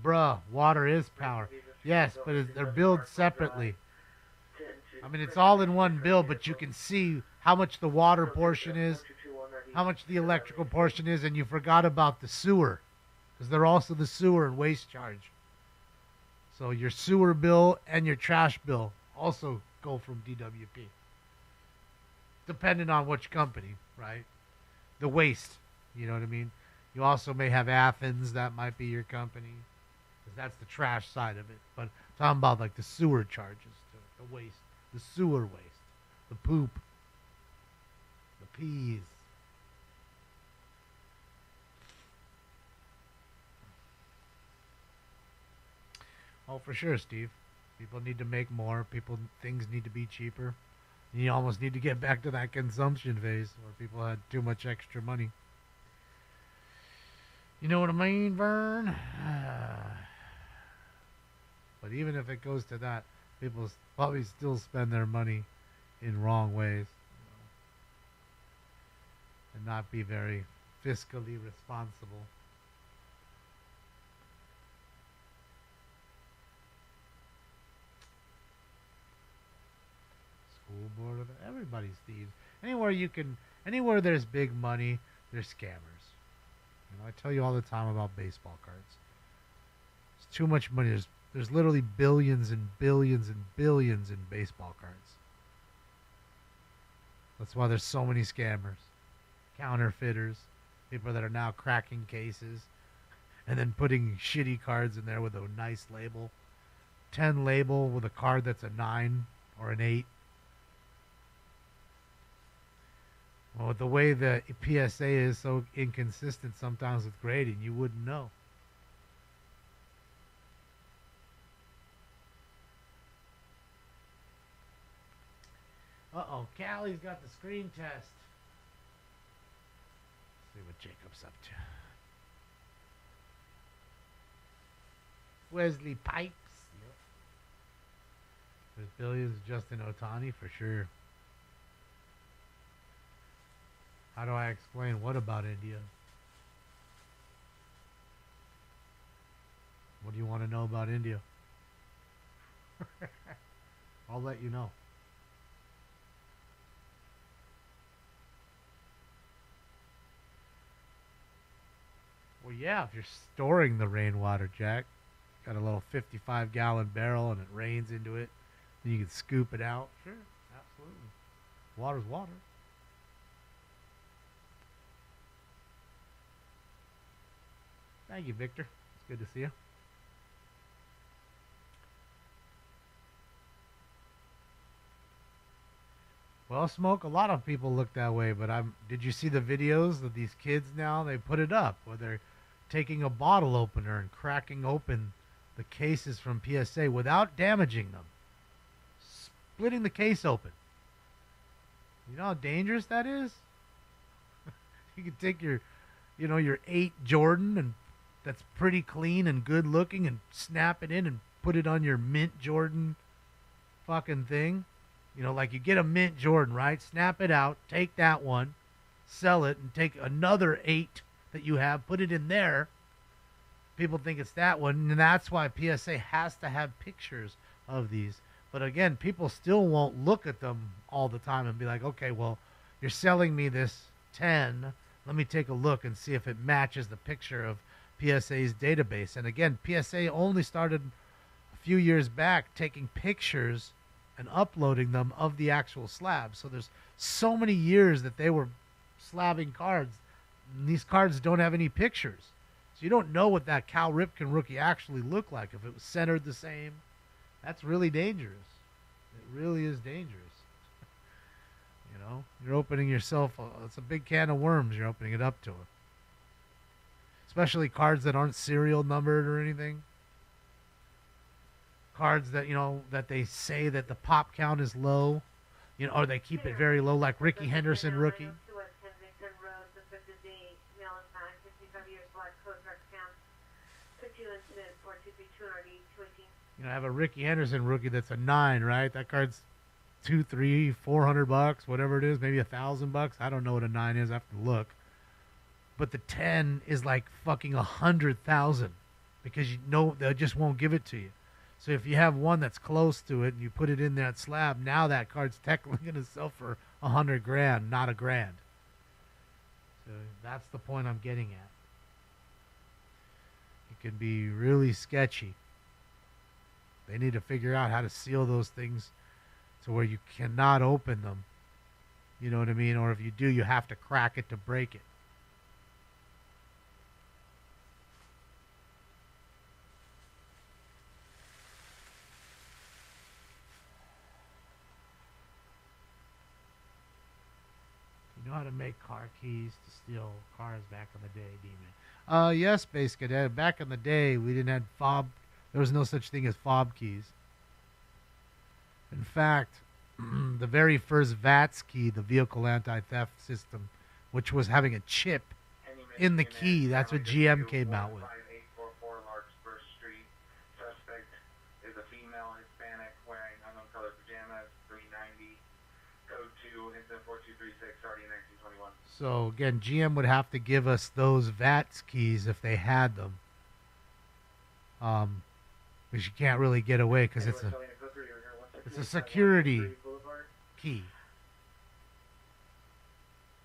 Bruh, water is power. Yes, but they're billed separately. I mean, it's all in one bill, but you can see how much the water portion is, how much the electrical portion is, and you forgot about the sewer, because they're also the sewer and waste charge. So your sewer bill and your trash bill also go from DWP, depending on which company, right? The waste, you know what I mean? You also may have Athens, that might be your company, because that's the trash side of it. But I'm talking about like the sewer charges, the waste, the sewer waste, the poop, the peas. Oh, for sure, Steve. People need to make more. Things need to be cheaper. You almost need to get back to that consumption phase where people had too much extra money. You know what I mean, Vern? But even if it goes to that, people probably still spend their money in wrong ways, and not be very fiscally responsible. School board of everybody's thieves. Anywhere there's big money, there's scammers. I tell you all the time about baseball cards. It's too much money. There's literally billions and billions and billions in baseball cards. That's why there's so many scammers, counterfeiters, people that are now cracking cases and then putting shitty cards in there with a nice label. 10 label with a card that's a 9 or an 8. Well, with the way the PSA is so inconsistent sometimes with grading, you wouldn't know. Uh-oh, Callie's got the screen test. Let's see what Jacob's up to. Wesley Pipes. Yep. There's billions of Justin Otani for sure. How do I explain what about India? What do you want to know about India? I'll let you know. Well, yeah, if you're storing the rainwater, Jack, got a little 55-gallon barrel and it rains into it, then you can scoop it out. Sure, absolutely. Water's water. Thank you, Victor. It's good to see you. Well, Smoke, a lot of people look that way, but did you see the videos of these kids now? They put it up where they're taking a bottle opener and cracking open the cases from PSA without damaging them. Splitting the case open. You know how dangerous that is? You can take your 8 Jordan and that's pretty clean and good looking and snap it in and put it on your mint Jordan fucking thing. Like you get a mint Jordan, right? Snap it out, take that one, sell it, and take another 8 that you have, put it in there. People think it's that one, and that's why PSA has to have pictures of these. But again, people still won't look at them all the time and be like, okay, well, you're selling me this 10. Let me take a look and see if it matches the picture of PSA's database. And again, PSA only started a few years back taking pictures and uploading them of the actual slab. So there's so many years that they were slabbing cards. And these cards don't have any pictures. So you don't know what that Cal Ripken rookie actually looked like. If it was centered the same, that's really dangerous. It really is dangerous. You're opening yourself, it's a big can of worms you're opening it up to. especially cards that aren't serial numbered or anything. Cards that, you know, that they say that the pop count is low, you know, or they keep it very low, like Ricky Henderson rookie. You know, I have a Ricky Henderson rookie that's a 9, right? That card's $200, $300, $400, whatever it is, maybe $1,000. I don't know what a 9 is. I have to look. But the 10 is like fucking 100,000 because you know they just won't give it to you. So if you have one that's close to it and you put it in that slab, now that card's technically going to sell for $100,000, not $1,000. So that's the point I'm getting at. It can be really sketchy. They need to figure out how to seal those things to where you cannot open them. You know what I mean? Or if you do, you have to crack it to break it. You know how to make car keys to steal cars back in the day, Demon? Yes, Space Cadet. Back in the day, we didn't have fob. There was no such thing as fob keys. In fact, the very first VATS key, the vehicle anti-theft system, which was having a chip in the key, that's what GM came out with. 5844 Larkspur Street. Suspect is a female Hispanic wearing unknown colored pajamas. 390. Code 2, incident 4236, RD 1921. So again, GM would have to give us those VATS keys if they had them. Because you can't really get away because it's a security key.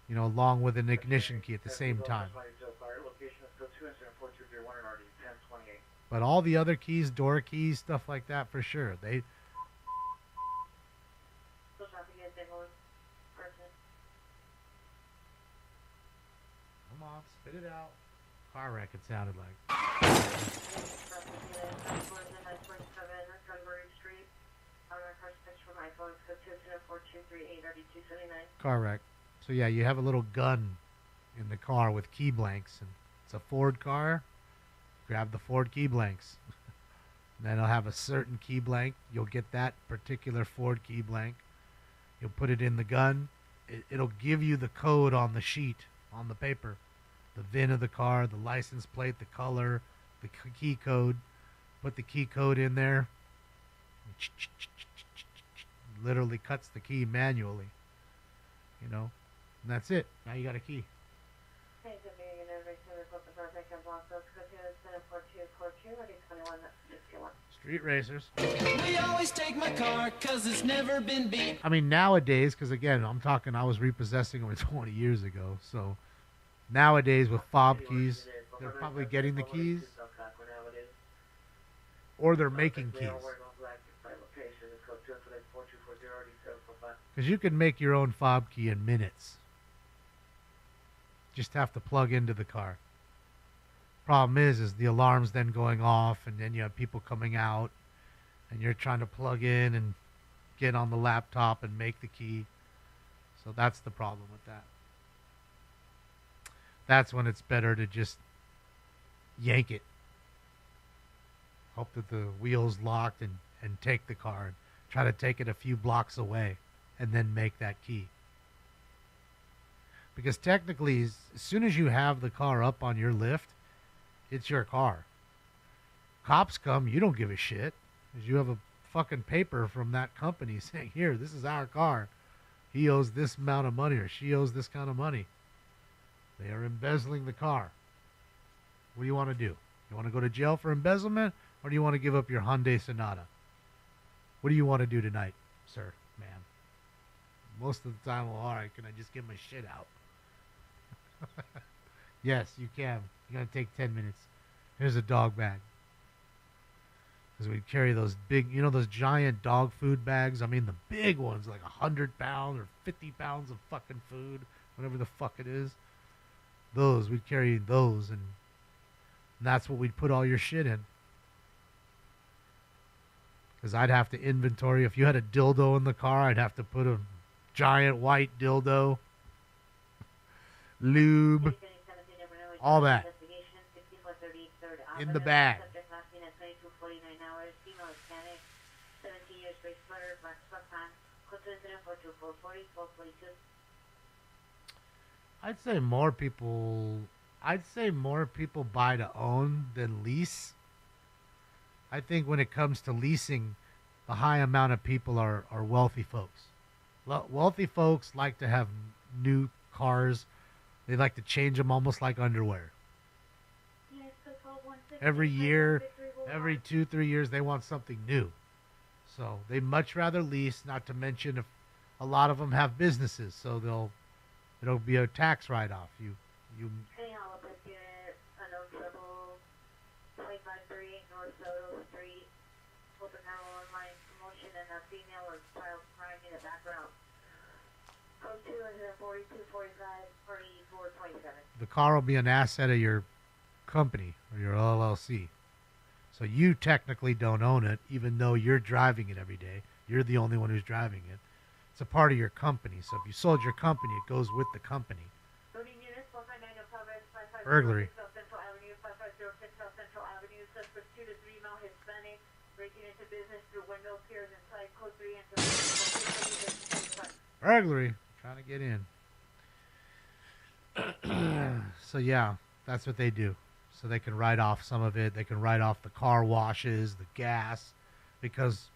You know, along with an ignition key at the same time. But all the other keys, door keys, stuff like that, for sure. Come on, spit it out. Car wreck, it sounded like. Car wreck. So yeah, you have a little gun in the car with key blanks, and it's a Ford car. Grab the Ford key blanks. Then it'll have a certain key blank. You'll get that particular Ford key blank. You'll put it in the gun. It'll give you the code on the sheet, on the paper. The VIN of the car, the license plate, the color, the key code. Put the key code in there. Literally cuts the key manually. You know? And that's it. Now you got a key. Street racers. We always take my car because it's never been beat. I mean, nowadays, because again, I was repossessing them 20 years ago. So nowadays with fob keys, they're probably getting the keys. Or they're making keys. Because you can make your own fob key in minutes. Just have to plug into the car. Problem is the alarm's then going off, and then you have people coming out, and you're trying to plug in and get on the laptop and make the key. So that's the problem with that. That's when it's better to just yank it. Hope that the wheel's locked and take the car and try to take it a few blocks away and then make that key. Because technically, as soon as you have the car up on your lift, it's your car. Cops come, you don't give a shit. Because you have a fucking paper from that company saying, here, this is our car. He owes this amount of money or she owes this kind of money. They are embezzling the car. What do you want to do? You want to go to jail for embezzlement, or do you want to give up your Hyundai Sonata? What do you want to do tonight, sir, ma'am? Most of the time, well, all right, can I just get my shit out? Yes, you can. You're going to take 10 minutes. Here's a dog bag. Because we carry those big, you know, those giant dog food bags? I mean, the big ones, like 100 pounds or 50 pounds of fucking food, whatever the fuck it is. Those, we'd carry those, and that's what we'd put all your shit in. Because I'd have to inventory. If you had a dildo in the car, I'd have to put a giant white dildo, lube, all that. in the bag. Subject last seen at 22:49 hours. Female Hispanic, 17 years, gray sweater, black sweatpants. Code to incident 42440, 442. I'd say more people buy to own than lease. I think when it comes to leasing, the high amount of people are wealthy folks. Wealthy folks like to have new cars. They like to change them almost like underwear. Every year, every 2-3 years, they want something new. So they much rather lease, not to mention if a lot of them have businesses, so it'll be a tax write-off. You Hey, Hollow Biscuit, unknown trouble, 253 North Soto Street, Fulton County online promotion, and a female or child crying in the background. Code 2 is 4245, 4427. the car will be an asset of your company or your LLC. So you technically don't own it, even though you're driving it every day. You're the only one who's driving it. It's a part of your company. So if you sold your company, it goes with the company. Burglary. South Central Avenue, 5506 South Central Avenue, suspect 2 to 3 male Hispanic, breaking into business through window, peers inside, code 3 and Burglary. Trying to get in. So yeah, that's what they do. So they can write off some of it. They can write off the car washes, the gas, because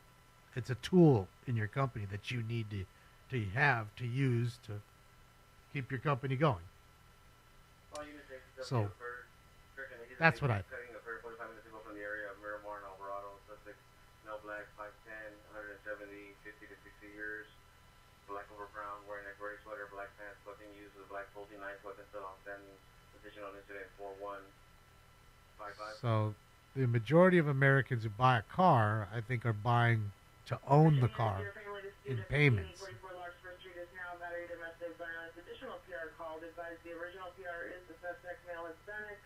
it's a tool in your company that you need to have to use to keep your company going. So that's what I. Black over brown, wearing a gray sweater, black pants, weapon used with black folding knife, weapon still outstanding. Position on incident 4155. So the majority of Americans who buy a car, I think, are buying to own the car in payments. Additional PR called advised the original PR is the suspect male Hispanic,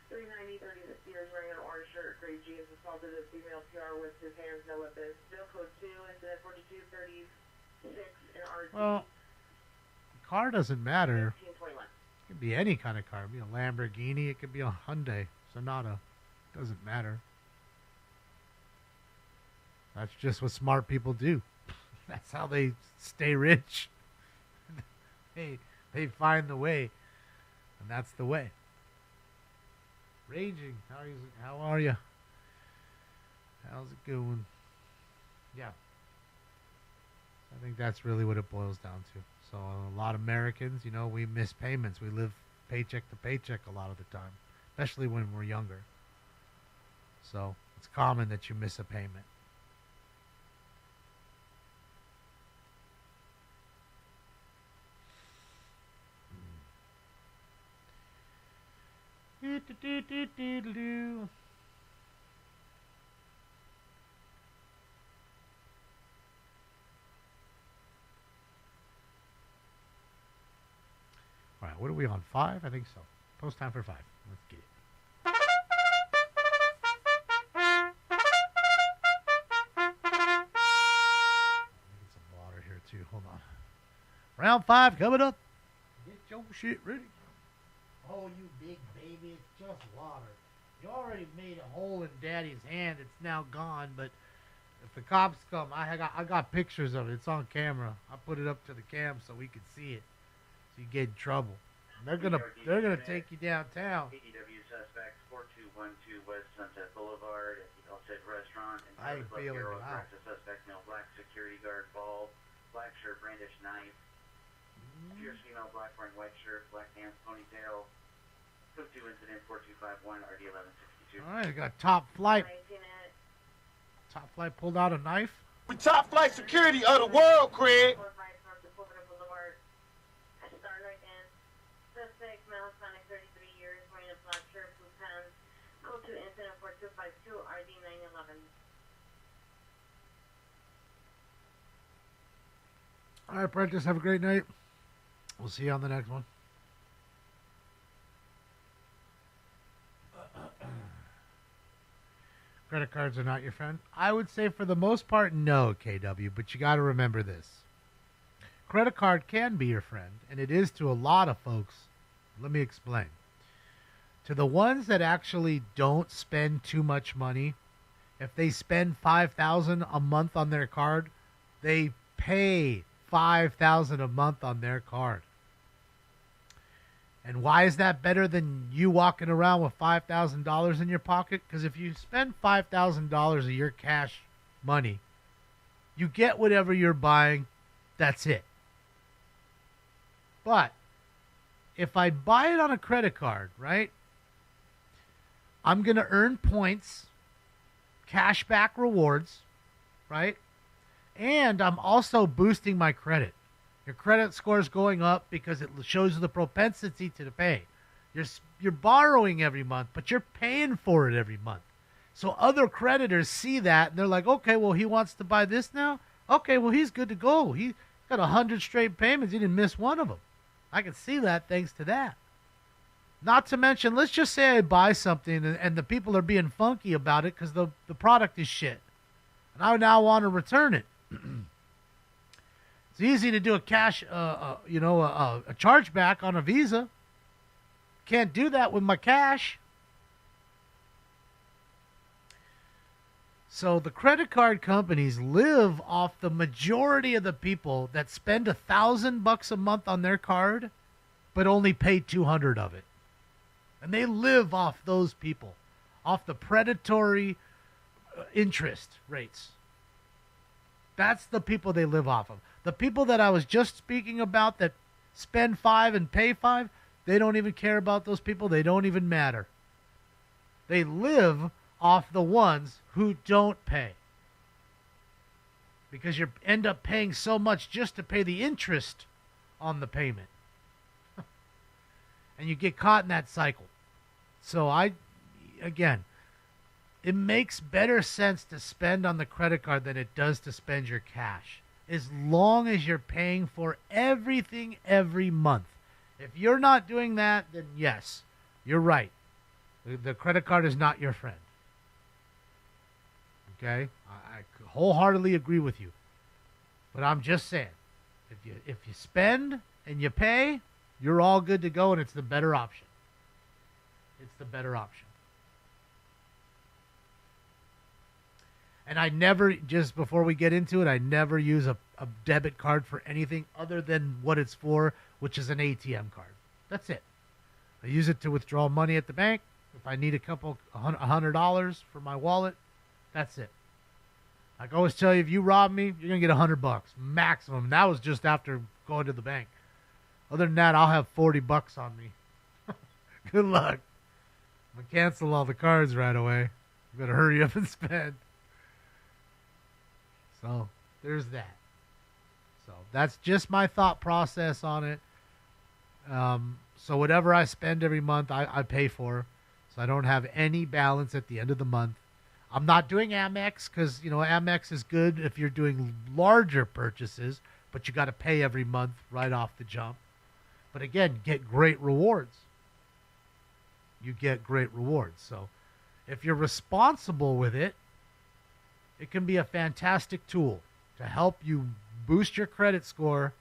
390, 36 years, wearing an orange shirt, gray jeans, assaulted a female PR with his hands, no weapons. Still code 2, incident 4236 in RG. Well, the car doesn't matter. It could be any kind of car. It could be a Lamborghini. It could be a Hyundai Sonata. It doesn't matter. That's just what smart people do. That's how they stay rich. They find the way, and that's the way. Raging, how are you? How's it going? Yeah. I think that's really what it boils down to. So a lot of Americans, we miss payments. We live paycheck to paycheck a lot of the time, especially when we're younger. So it's common that you miss a payment. All right, what are we on? 5? I think so. Post time for 5. Let's get it. Get some water here too. Hold on. Round 5 coming up. Get your shit ready. Oh, you big baby, it's just water. You already made a hole in Daddy's hand. It's now gone, but if the cops come, I got pictures of it. It's on camera. I put it up to the cam so we could see it. So you get in trouble. And they're gonna take you downtown. ADW suspect 4212 West Sunset Boulevard at the Outset Restaurant. And I ain't feeling it out. Suspect male, black security guard, bald, black shirt, brandish knife. Fierce female, black wearing white shirt, black pants, ponytail. Code 2 incident 4251 RD 1162. All right, I got top flight. Top flight pulled out a knife. We top flight security of the world, Craig. Suspect male, Hispanic, 33 years, wearing a black shirt, blue pants. Code 2 incident 4252 RD 911. All right, Prentice, have a great night. We'll see you on the next one. Credit cards are not your friend? I would say for the most part, no, KW, but you got to remember this. Credit card can be your friend, and it is to a lot of folks. Let me explain. To the ones that actually don't spend too much money, if they spend $5,000 a month on their card, they pay $5,000 a month on their card. And why is that better than you walking around with $5,000 in your pocket? Because if you spend $5,000 of your cash money, you get whatever you're buying. That's it. But if I buy it on a credit card, right, I'm going to earn points, cashback rewards, right? And I'm also boosting my credit. Your credit score is going up because it shows you the propensity to pay. You're borrowing every month, but you're paying for it every month. So other creditors see that, and they're like, okay, well, he wants to buy this now? Okay, well, he's good to go. He got 100 straight payments. He didn't miss one of them. I can see that thanks to that. Not to mention, let's just say I buy something, and the people are being funky about it because the product is shit. And I now want to return it. It's easy to do a cash, a chargeback on a Visa. Can't do that with my cash. So the credit card companies live off the majority of the people that spend $1,000 a month on their card, but only pay 200 of it. And they live off those people, off the predatory interest rates. That's the people they live off of. The people that I was just speaking about that spend $5 and pay $5, they don't even care about those people. They don't even matter. They live off the ones who don't pay. Because you end up paying so much just to pay the interest on the payment. And you get caught in that cycle. So again, it makes better sense to spend on the credit card than it does to spend your cash. As long as you're paying for everything every month. If you're not doing that, then yes, you're right. The credit card is not your friend. Okay? I wholeheartedly agree with you. But I'm just saying, if you spend and you pay, you're all good to go, and it's the better option. It's the better option. And I never, just before we get into it, I never use a debit card for anything other than what it's for, which is an ATM card. That's it. I use it to withdraw money at the bank. If I need $100 for my wallet, that's it. I can always tell you, if you rob me, you're going to get $100 maximum. And that was just after going to the bank. Other than that, I'll have $40 on me. Good luck. I'm going to cancel all the cards right away. You better hurry up and spend. So, there's that. So, that's just my thought process on it. So, whatever I spend every month, I pay for. So, I don't have any balance at the end of the month. I'm not doing Amex because, Amex is good if you're doing larger purchases, but you got to pay every month right off the jump. But again, get great rewards. You get great rewards. So, if you're responsible with it, it can be a fantastic tool to help you boost your credit score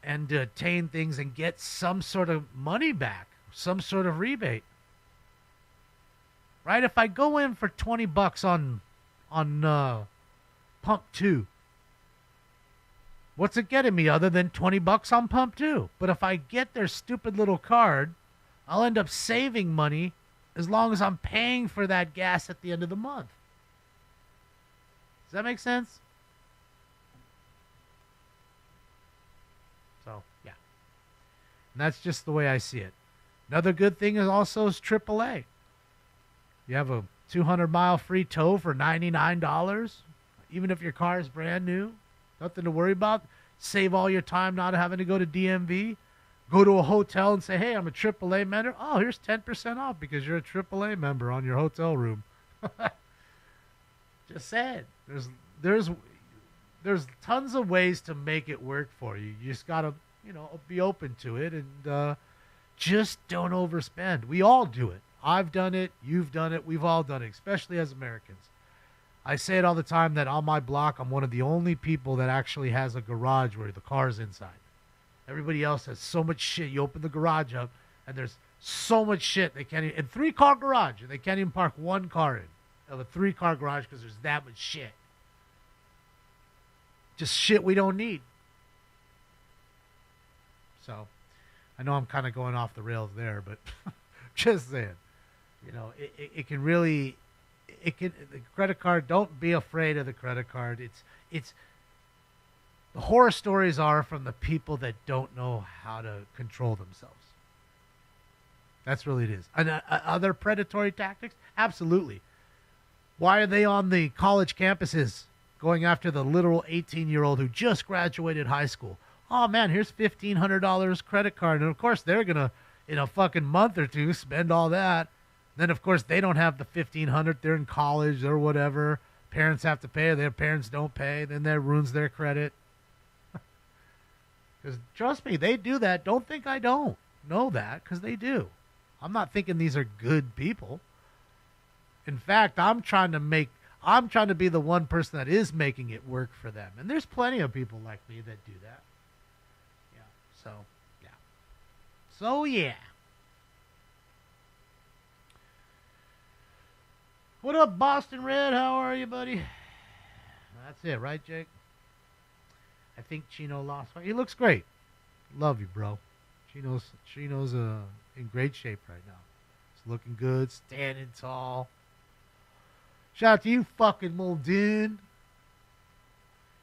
and to attain things and get some sort of money back, some sort of rebate. Right? If I go in for $20 on Pump 2, what's it getting me other than $20 on Pump 2? But if I get their stupid little card, I'll end up saving money as long as I'm paying for that gas at the end of the month. Does that make sense? So, yeah. And that's just the way I see it. Another good thing is also AAA. You have a 200-mile free tow for $99, even if your car is brand new. Nothing to worry about. Save all your time not having to go to DMV. Go to a hotel and say, hey, I'm a AAA member. Oh, here's 10% off because you're a AAA member on your hotel room. Just saying. There's tons of ways to make it work for you. You just got to, be open to it and just don't overspend. We all do it. I've done it. You've done it. We've all done it, especially as Americans. I say it all the time that on my block, I'm one of the only people that actually has a garage where the car's inside. Everybody else has so much shit. You open the garage up, and there's So much shit they can't even, in 3-car garage, and they can't even park one car in of a 3-car garage because there's that much shit. Just shit we don't need. So, I know I'm kind of going off the rails there, but just saying, you know, it can really, the credit card, don't be afraid of the credit card. It's, the horror stories are from the people that don't know how to control themselves. That's really it is. And other predatory tactics? Absolutely. Why are they on the college campuses going after the literal 18-year-old who just graduated high school? Oh, man, here's $1,500 credit card. And, of course, they're going to, in a fucking month or two, spend all that. Then, of course, they don't have the $1,500. They're in college or whatever. Parents have to pay. Their parents don't pay. Then that ruins their credit. Because, trust me, they do that. Don't think I don't know that, because they do. I'm not thinking these are good people. In fact, I'm trying to be the one person that is making it work for them. And there's plenty of people like me that do that. So, yeah. What up, Boston Red? How are you, buddy? That's it, right, Jake? I think Chino lost. He looks great. Love you, bro. Chino's in great shape right now. He's looking good, standing tall. Shout out to you, fucking Muldoon.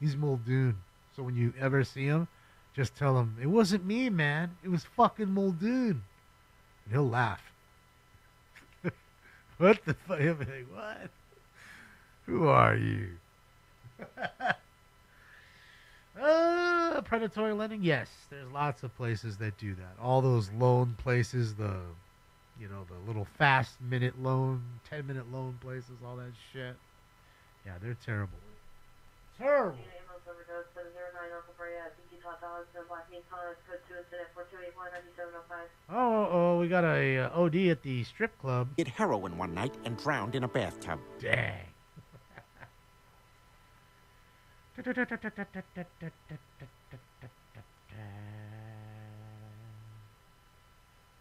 He's Muldoon. So when you ever see him, just tell him, it wasn't me, man. It was fucking Muldoon. And he'll laugh. What the fuck? He'll be like, what? Who are you? Predatory lending? Yes. There's lots of places that do that. All those loan places, the little fast minute loan, 10-minute loan places, all that shit. Yeah, they're terrible. Terrible. Oh, we got a OD at the strip club. Did heroin one night and drowned in a bathtub. Dang. I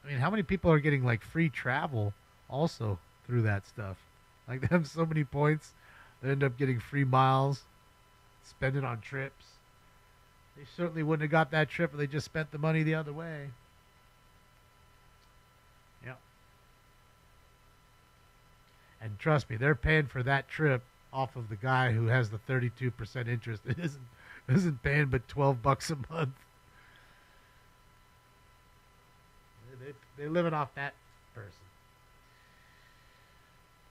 mean, how many people are getting like free travel also through that stuff? Like they have so many points, they end up getting free miles, spend it on trips. They certainly wouldn't have got that trip if they just spent the money the other way. Yep. And trust me, they're paying for that trip off of the guy who has the 32% interest. It isn't paying but $12 a month. They're living off that person.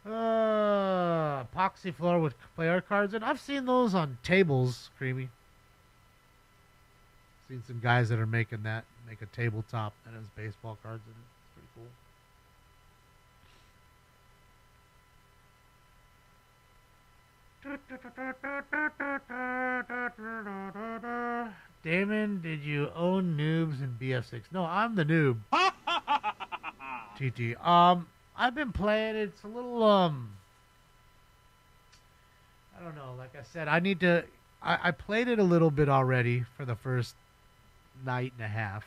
Epoxy floor with player cards, and I've seen those on tables, Creamy. Seen some guys that are making that, make a tabletop that has baseball cards in it. It's pretty cool. Damon, did you own noobs in BF6? No, I'm the noob. TT. I've been playing. It's a little I don't know. Like I said, I played it a little bit already for the first night and a half,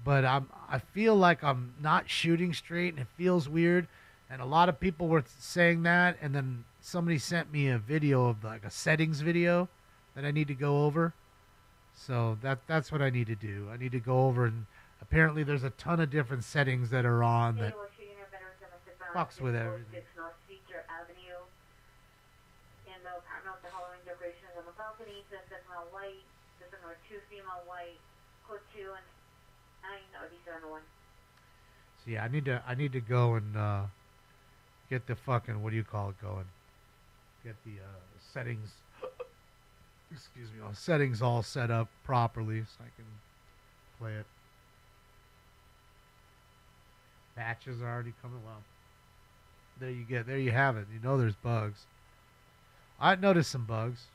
but I feel like I'm not shooting straight, and it feels weird. And a lot of people were saying that, and then somebody sent me a video of like a settings video that I need to go over. So that's what I need to do. I need to go over, and apparently there's a ton of different settings that are on that fucks with everything. So yeah, I need to go and get the fucking, what do you call it, going. Get the settings. Excuse me, settings all set up properly so I can play it. Patches are already coming. Well, there you have it. You know there's bugs. I noticed some bugs.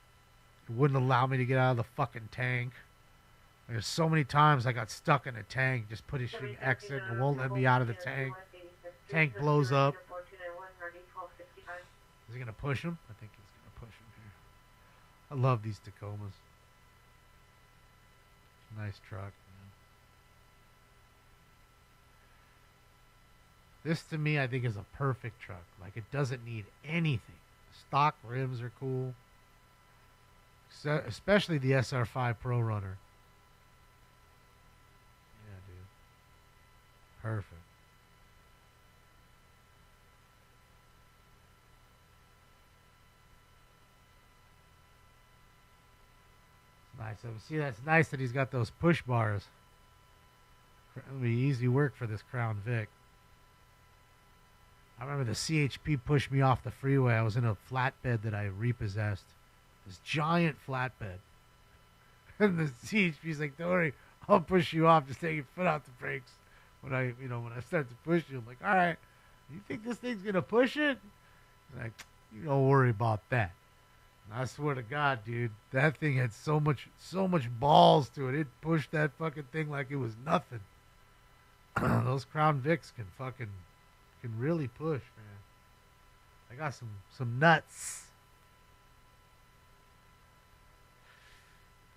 It wouldn't allow me to get out of the fucking tank. There's so many times I got stuck in a tank, just pushing exit and it won't let me out of the tank. Tank blows up. Is he gonna push him? I think he's gonna push him here. I love these Tacomas. Nice truck. This to me, I think, is a perfect truck. Like, it doesn't need anything. Stock rims are cool. Especially the SR5 Pro Runner. Yeah, dude. Perfect. Nice. See, that's nice that he's got those push bars. It'll be easy work for this Crown Vic. I remember the CHP pushed me off the freeway. I was in a flatbed that I repossessed. This giant flatbed. And the CHP's like, don't worry, I'll push you off. Just take your foot off the brakes. When I start to push you, I'm like, all right, you think this thing's going to push it? He's like, you don't worry about that. And I swear to God, dude, that thing had so much balls to it. It pushed that fucking thing like it was nothing. Those Crown Vics can really push, man. I got some nuts.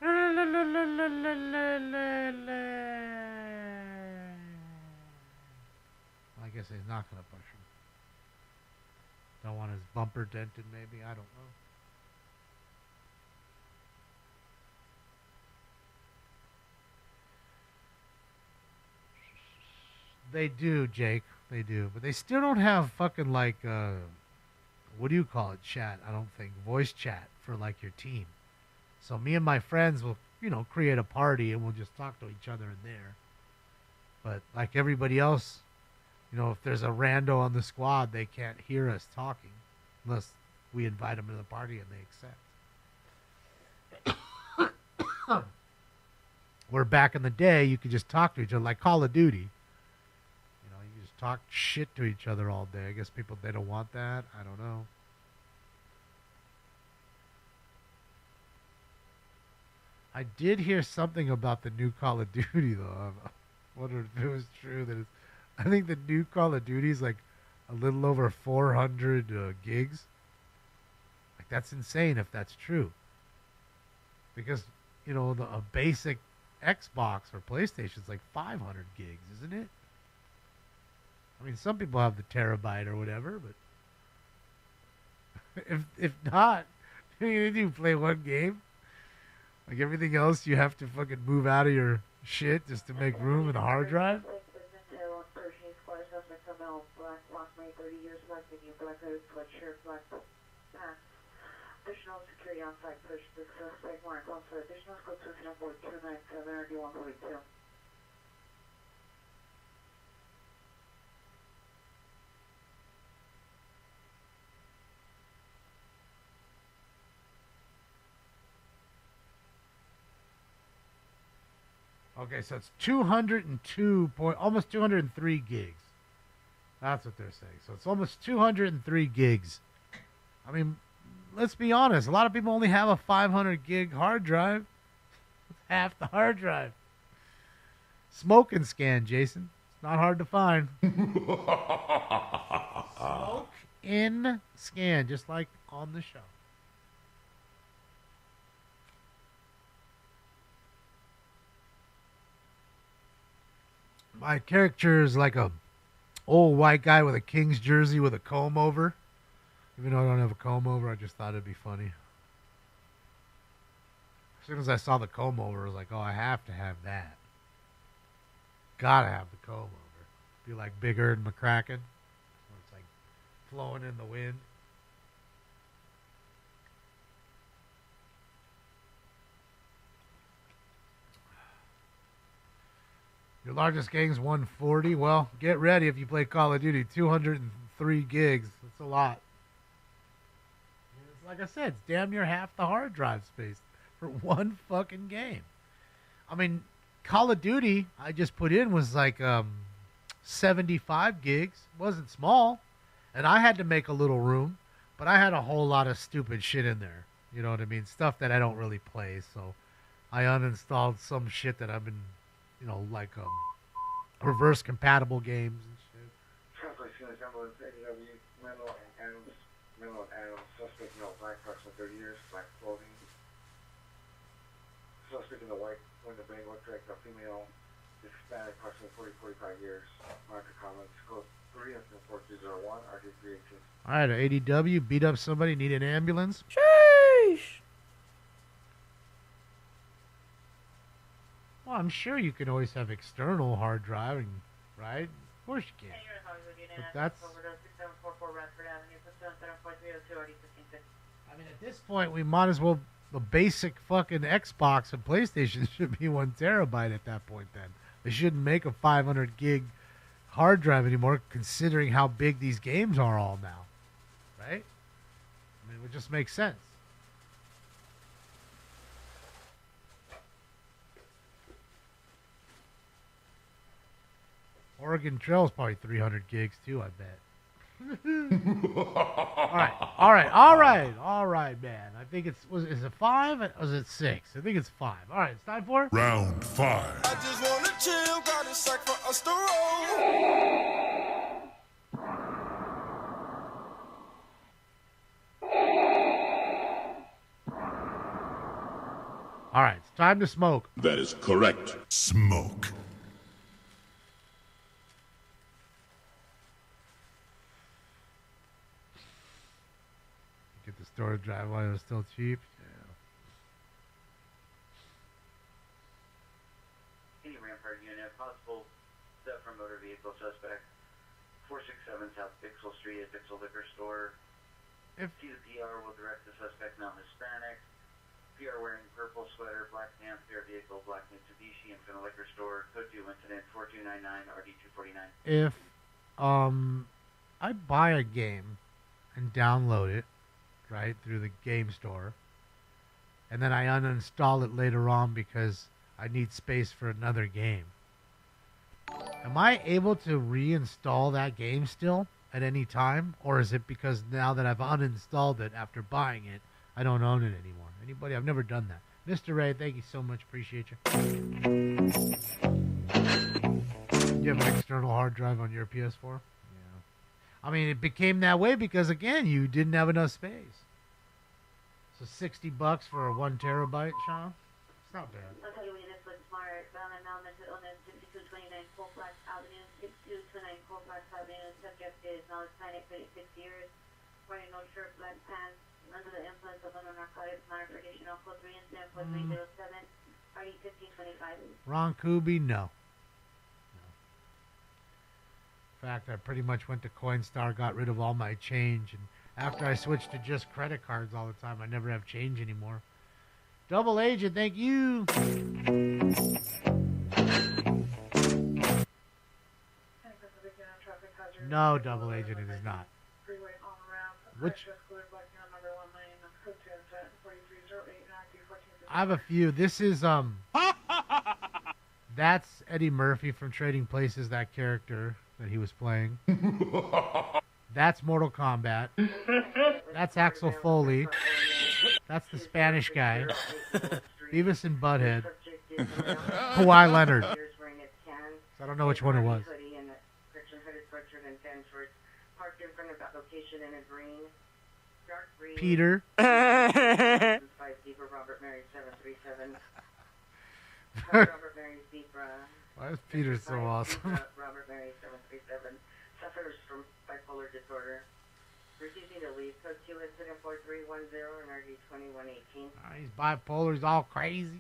I guess he's not gonna push him. Don't want his bumper dented, maybe. I don't know. They do, Jake. They do. But they still don't have fucking, like, what do you call it, chat? I don't think. Voice chat for, like, your team. So me and my friends will, create a party and we'll just talk to each other in there. But like everybody else, if there's a rando on the squad, they can't hear us talking unless we invite them to the party and they accept. Where back in the day, you could just talk to each other, like Call of Duty. You just talk shit to each other all day. I guess they don't want that. I don't know. I did hear something about the new Call of Duty, though. I wonder if it was true. I think the new Call of Duty is like a little over 400 gigs. Like, that's insane if that's true. Because, a basic Xbox or PlayStation is like 500 gigs, isn't it? I mean, some people have the terabyte or whatever, but if not, you play one game. Like everything else, you have to fucking move out of your shit just to make room in a hard drive. Additional security on site push. The suspect warrant calls for additional scope 297 RD142. Okay, so it's almost 203 gigs. That's what they're saying. So it's almost 203 gigs. I mean, let's be honest. A lot of people only have a 500 gig hard drive. It's half the hard drive. Smoke and scan, Jason. It's not hard to find. Smoke in scan, just like on the show. My character is like a old white guy with a King's jersey with a comb over. Even though I don't have a comb over, I just thought it'd be funny. As soon as I saw the comb over, I was like, oh, I have to have that. Gotta have the comb over. Be like Big Erd McCracken. Where it's like flowing in the wind. Your largest gang's 140. Well, get ready if you play Call of Duty. 203 gigs. That's a lot. Like I said, it's damn near half the hard drive space for one fucking game. I mean, Call of Duty I just put in was like 75 gigs. It wasn't small. And I had to make a little room, but I had a whole lot of stupid shit in there. You know what I mean? Stuff that I don't really play. So I uninstalled some shit that I've been, like reverse compatible games and shit. Mental and Adams, suspect male, black, approximately 30 years, black clothing. Suspect in the white window bank, look like a female, Hispanic, approximately 40, 45 years. Marker comments, code 4201, RD318. All right, a ADW beat up somebody, need an ambulance. Sheesh. Well, I'm sure you can always have external hard driving, right? Of course you can. But that's... I mean, at this point, we might as well... The basic fucking Xbox and PlayStation should be 1 terabyte at that point then. They shouldn't make a 500 gig hard drive anymore, considering how big these games are all now. Right? I mean, it would just make sense. Oregon Trail is probably 300 gigs too, I bet. all right, man. I think is it 5 or is it 6? I think it's 5. All right, it's time for Round 5. I just wanna chill, got a sack for us to roll. All right, it's time to smoke. That is correct. Smoke. Get the store to drive while it was still cheap. Any Rampart unit, possible set from motor vehicle suspect. 467 South Pixel Street at Pixel Liquor Store. If See the PR will direct the suspect not Hispanic. PR wearing purple sweater, black pants, PR vehicle, black Mitsubishi in front of liquor store. Code 2 incident 4299 RD249. If I buy a game and download it, right, through the game store, and then I uninstall it later on because I need space for another game, am I able to reinstall that game still at any time? Or is it because now that I've uninstalled it after buying it, I don't own it anymore? Anybody? I've never done that. Mr. Ray, thank you so much. Appreciate you. You have an external hard drive on your PS4? Yeah. I mean, it became that way because, again, you didn't have enough space. So $60 for a 1 terabyte, Sean? It's not bad. I'll tell you when this was smart. Violent now mental illness, 6229 Colfax Avenue, 6229 Colfax Avenue. Subject is now Hispanic, 36 years. Wearing no shirt, black pants. Under the influence of other narcotics, minor traditional code 3 incident 4307, RE 1525. Ron Kubi, no. In fact, I pretty much went to Coinstar, got rid of all my change, and after I switched to just credit cards all the time, I never have change anymore. Double Agent, thank you. No, Double Agent, it is not. Which? I have a few. This is that's Eddie Murphy from Trading Places, that character that he was playing. That's Mortal Kombat. That's Axel Foley. That's the Spanish guy. Beavis and Butthead. Kawhi Leonard. So I don't know which one it was. Peter. Why is Peter so awesome? Robert Mary 737 suffers from bipolar disorder. Refusing to leave. Code 2 incident 4310 and RD 2118. He's bipolar. He's all crazy.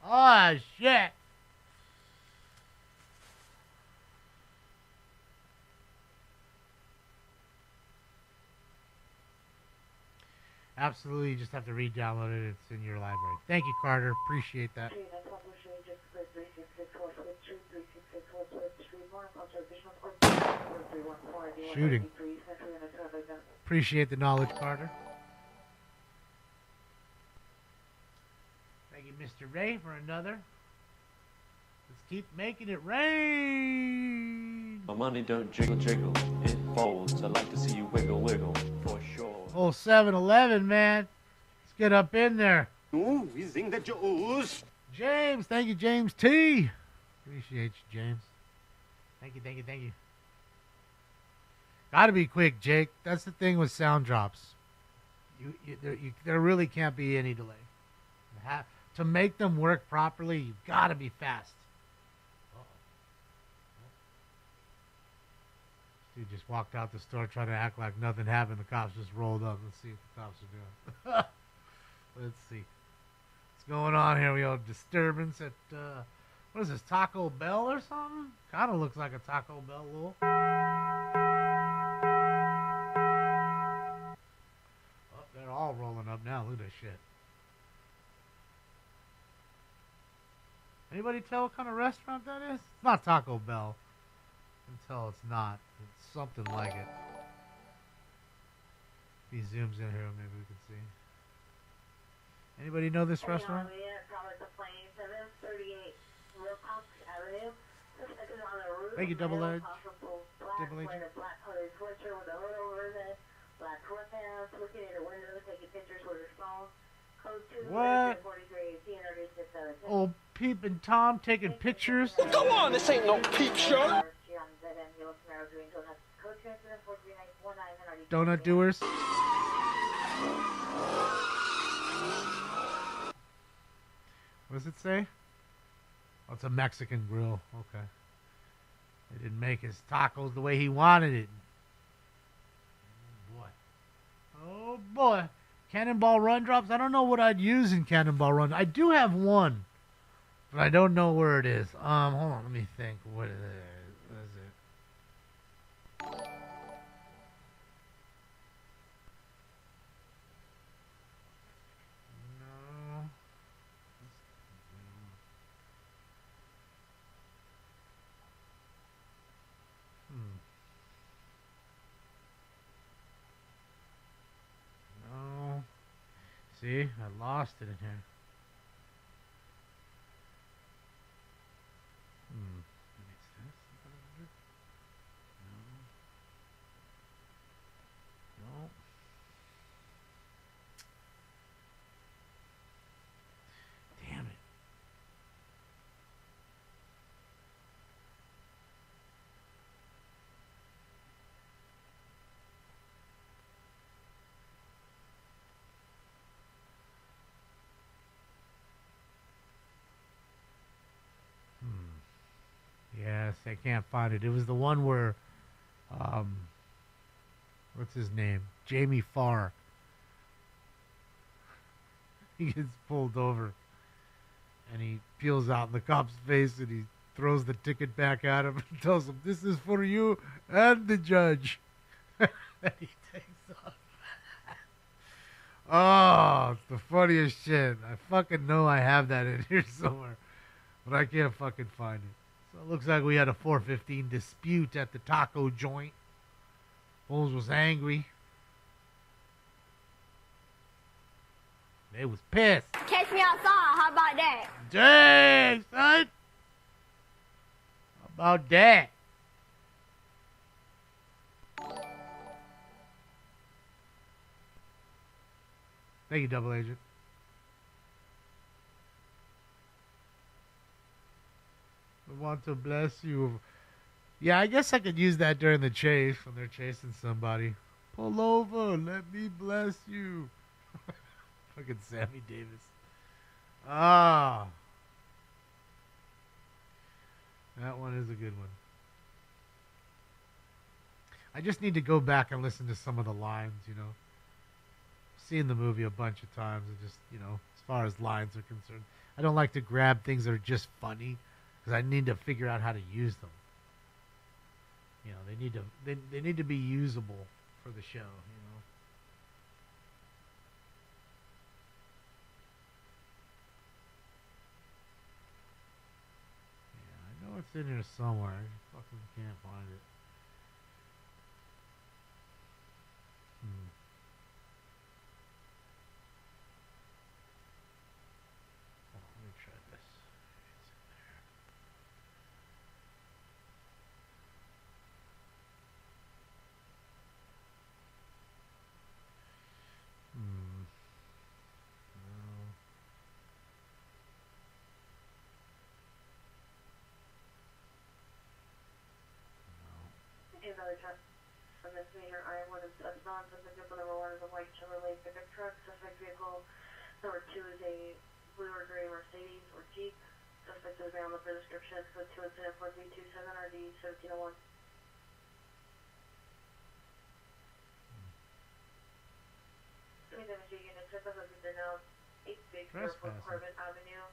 Oh shit. Absolutely, you just have to re-download it. It's in your library. Thank you, Carter. Appreciate that. Shooting. Appreciate the knowledge, Carter. Thank you, Mr. Ray, for another. Let's keep making it rain. My money don't jiggle jiggle, it folds. I like to see you wiggle wiggle, for sure. Oh, 7-Eleven, man. Let's get up in there. Ooh, we sing the Jews. James, thank you, James T. Appreciate you, James. Thank you, thank you, thank you. Gotta be quick, Jake. That's the thing with sound drops. There really can't be any delay. to make them work properly, you've got to be fast. Dude just walked out the store trying to act like nothing happened. The cops just rolled up. Let's see what the cops are doing. Let's see. What's going on here? We have a disturbance at, what is this, Taco Bell or something? Kind of looks like a Taco Bell little. Oh, they're all rolling up now. Look at this shit. Anybody tell what kind of restaurant that is? It's not Taco Bell. I can tell it's not. It's something like it. If he zooms in here, maybe we can see. Anybody know this restaurant? Thank you, Double Edge. Double Edge. What? Oh, Peep and Tom taking pictures? Come on, this ain't no peep show. Donut doers? What does it say? Oh, it's a Mexican grill. Okay. They didn't make his tacos the way he wanted it. Oh, boy. Oh, boy. Cannonball Run drops? I don't know what I'd use in Cannonball Run. I do have one, but I don't know where it is. Hold on. Let me think. What is it? No. No. See, I lost it in here. No. Damn it. Yes, I can't find it. It was the one where, what's his name? Jamie Farr. He gets pulled over, and he peels out in the cop's face, and he throws the ticket back at him and tells him, "This is for you and the judge." And he takes off. Oh, it's the funniest shit. I fucking know I have that in here somewhere, but I can't fucking find it. So it looks like we had a 415 dispute at the taco joint. Foles was angry. They was pissed. Catch me outside. How about that? Dang, son. How about that? Thank you, Double Agent. I want to bless you. Yeah, I guess I could use that during the chase when they're chasing somebody. Pull over, let me bless you. Fucking Sammy Davis. Ah. That one is a good one. I just need to go back and listen to some of the lines, you know. Seen the movie a bunch of times, and just, you know, as far as lines are concerned, I don't like to grab things that are just funny, because I need to figure out how to use them. You know, they need to be usable for the show, you know. Yeah, I know it's in here somewhere. I just fucking can't find it. Let me try this. Another time on this meter, I-1 and Substance, and pickup number 1 is a white Chevrolet pickup truck. Suspect vehicle number 2 is a blue or gray Mercedes or Jeep. Suspect is on the for description. Code 2 incident 4327 RD 1701. Unit trespass is now 8644 Corbin Avenue.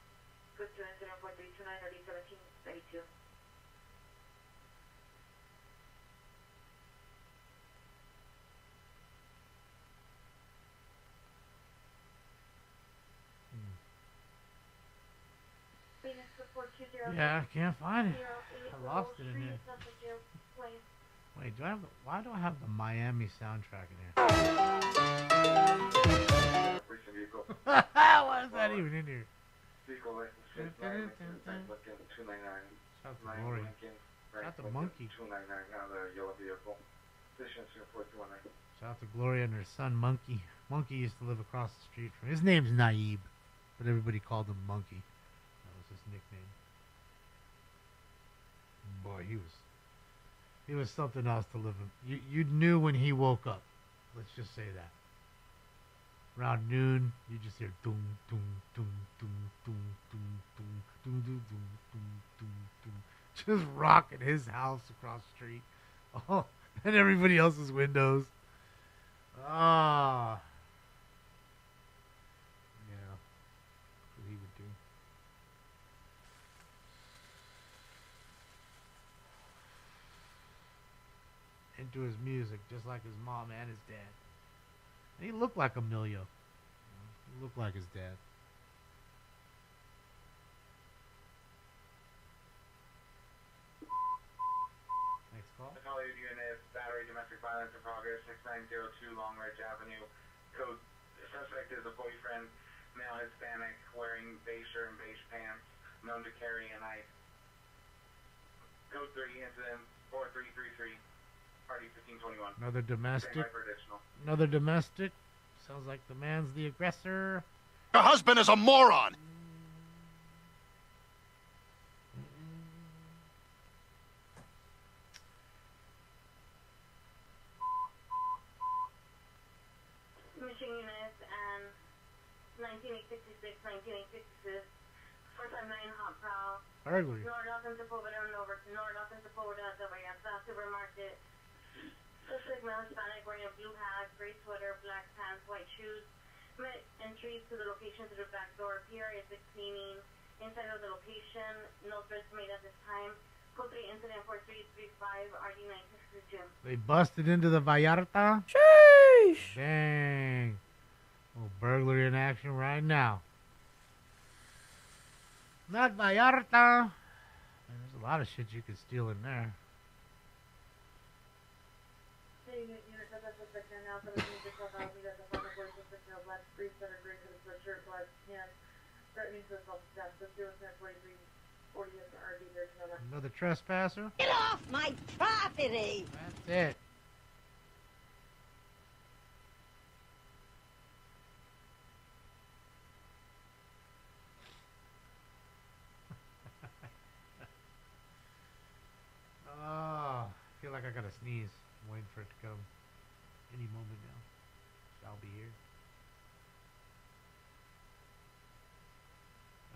Code 2 incident 4329 RD 1792. Yeah, I can't find it. I lost it in here. Wait, why do I have the Miami soundtrack in here? Why is that even in here? Shout to Glory. Shout to Monkey. Shout to Gloria and her son Monkey. Monkey used to live across the street from. His name's Naib, but everybody called him Monkey. That was his nickname. Boy, he was something else to live in. You knew when he woke up. Let's just say that. Around noon, you just hear doom doom doom doom doom doom doom doom doom doom doom doom doom, just rocking his house across the street. Oh, and everybody else's windows. Ah. Yeah. That's what he would do. Into his music, just like his mom and his dad. And he looked like Emilio. He looked like his dad. Next call. Collier unit, battery, domestic violence in progress, 6902 Long Ridge Avenue. Code, the suspect is a boyfriend, male Hispanic, wearing beige shirt and beige pants, known to carry a knife. Code 3, incident 4333. Party 1521. Another domestic. Another domestic. Sounds like the man's the aggressor. Your husband is a moron. Mission units and 1966, 1966, 459 Hot Prowl. Burglary. North to Poveda, north to Poveda, the Vallarta Supermarket. Suspect male Hispanic wearing a blue hat, gray sweater, black pants, white shoes. Met entry to the location through the back door. PR is cleaning inside of the location. No threats made at this time. Code 3 incident 4335 RD 962. They busted into the Vallarta? Sheesh! Dang. Oh, burglary in action right now. Not Vallarta. Man, there's a lot of shit you could steal in there. Another trespasser? Get off my property! That's it. Oh, I feel like I gotta sneeze. I'm waiting for it to come. Any moment now. Shall be here.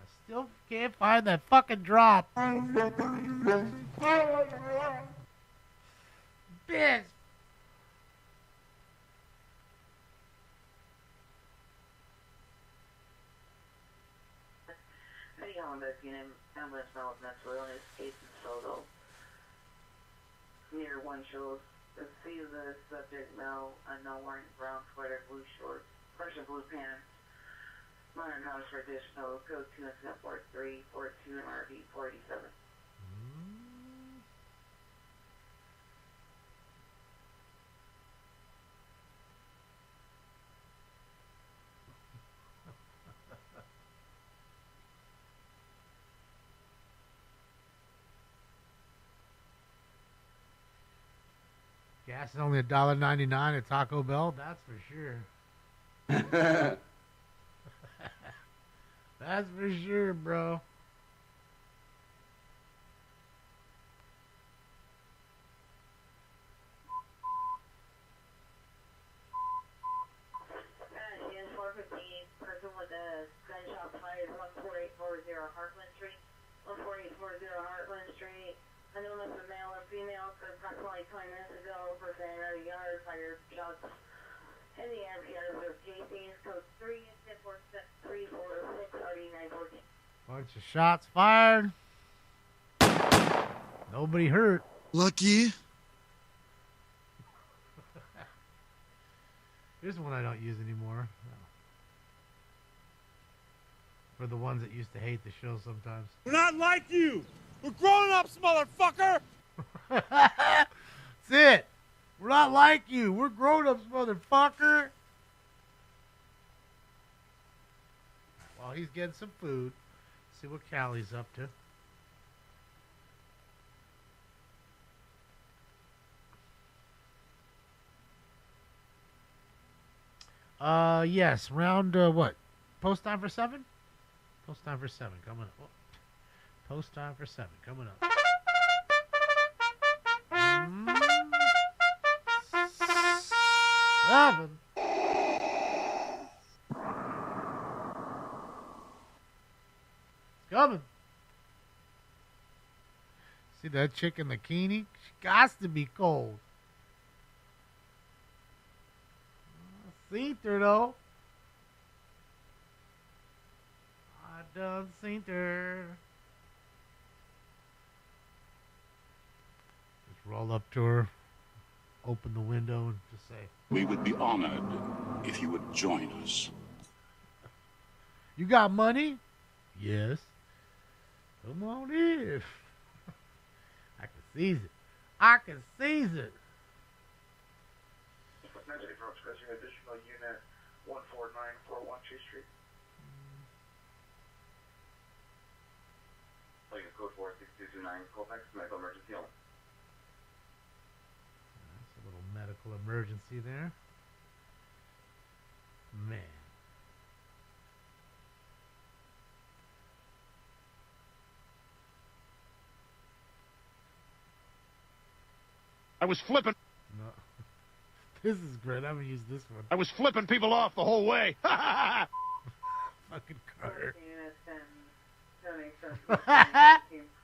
I still can't find that fucking drop. Bitch. City Honda unit, ambulance now with mental illness, case in Soto. Near one shows. See the subject male, unknown, wearing brown sweater, blue shorts, Persian blue pants. Modern house for additional code 2 incident 4342 and RD 487. Gas is only $1.99 at Taco Bell. That's for sure. That's for sure, bro. Yes, 415, person with a gunshot fired Anonymous with male or female, so approximately 20 minutes ago, person entered a yard, fired shots in the area of JC's code 3 and 1046 RD914. Bunch of shots fired. Nobody hurt. Lucky. Here's one I don't use anymore. For the ones that used to hate the show sometimes. We're not like you. We're grown-ups, motherfucker. That's it. We're not like you. We're grown-ups, motherfucker. While he's getting some food, see what Callie's up to. Yes, round, what? Post time for 7? Post time for 7, coming up. Oh. Post time for 7, coming up. 7. It's coming. See that chick in the bikini? She got to be cold. Seen her though. I done seen her. Just roll up to her, open the window, and just say, "We would be honored if you would join us." "You got money?" "Yes." "Come on in." I can seize it. I can seize it. Additional unit 14941 Chase Street. Playing code 46229, Colfax, medical emergency only. That's a little medical emergency there. Man. I was flipping. No. This is great. I'm going to use this one. I was flipping people off the whole way. Fucking Carter.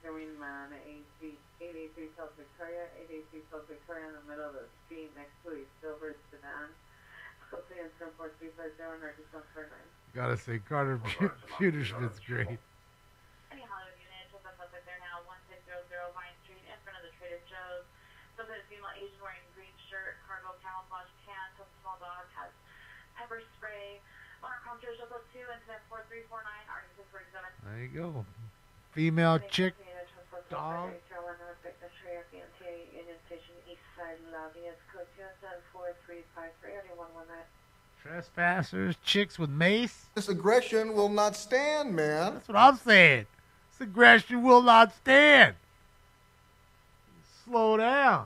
Green man, 883 South Victoria, 883 South Victoria in the middle of the street next to a silver sedan. Closely in 14350, Northeast 149. Gotta say, Carter Pewterschmidt's great. Any Hollywood unit, just up there now, 1600 Vine Street, in front of the Trader Joe's. So that a female Asian wearing green shirt, cargo camouflage pants, a small dog, has pepper spray. On our computer, just up 2 and 4349, RD647. There you go. Female chick dog. Trespassers, chicks with mace. This aggression will not stand, man. That's what I'm saying. This aggression will not stand. Slow down.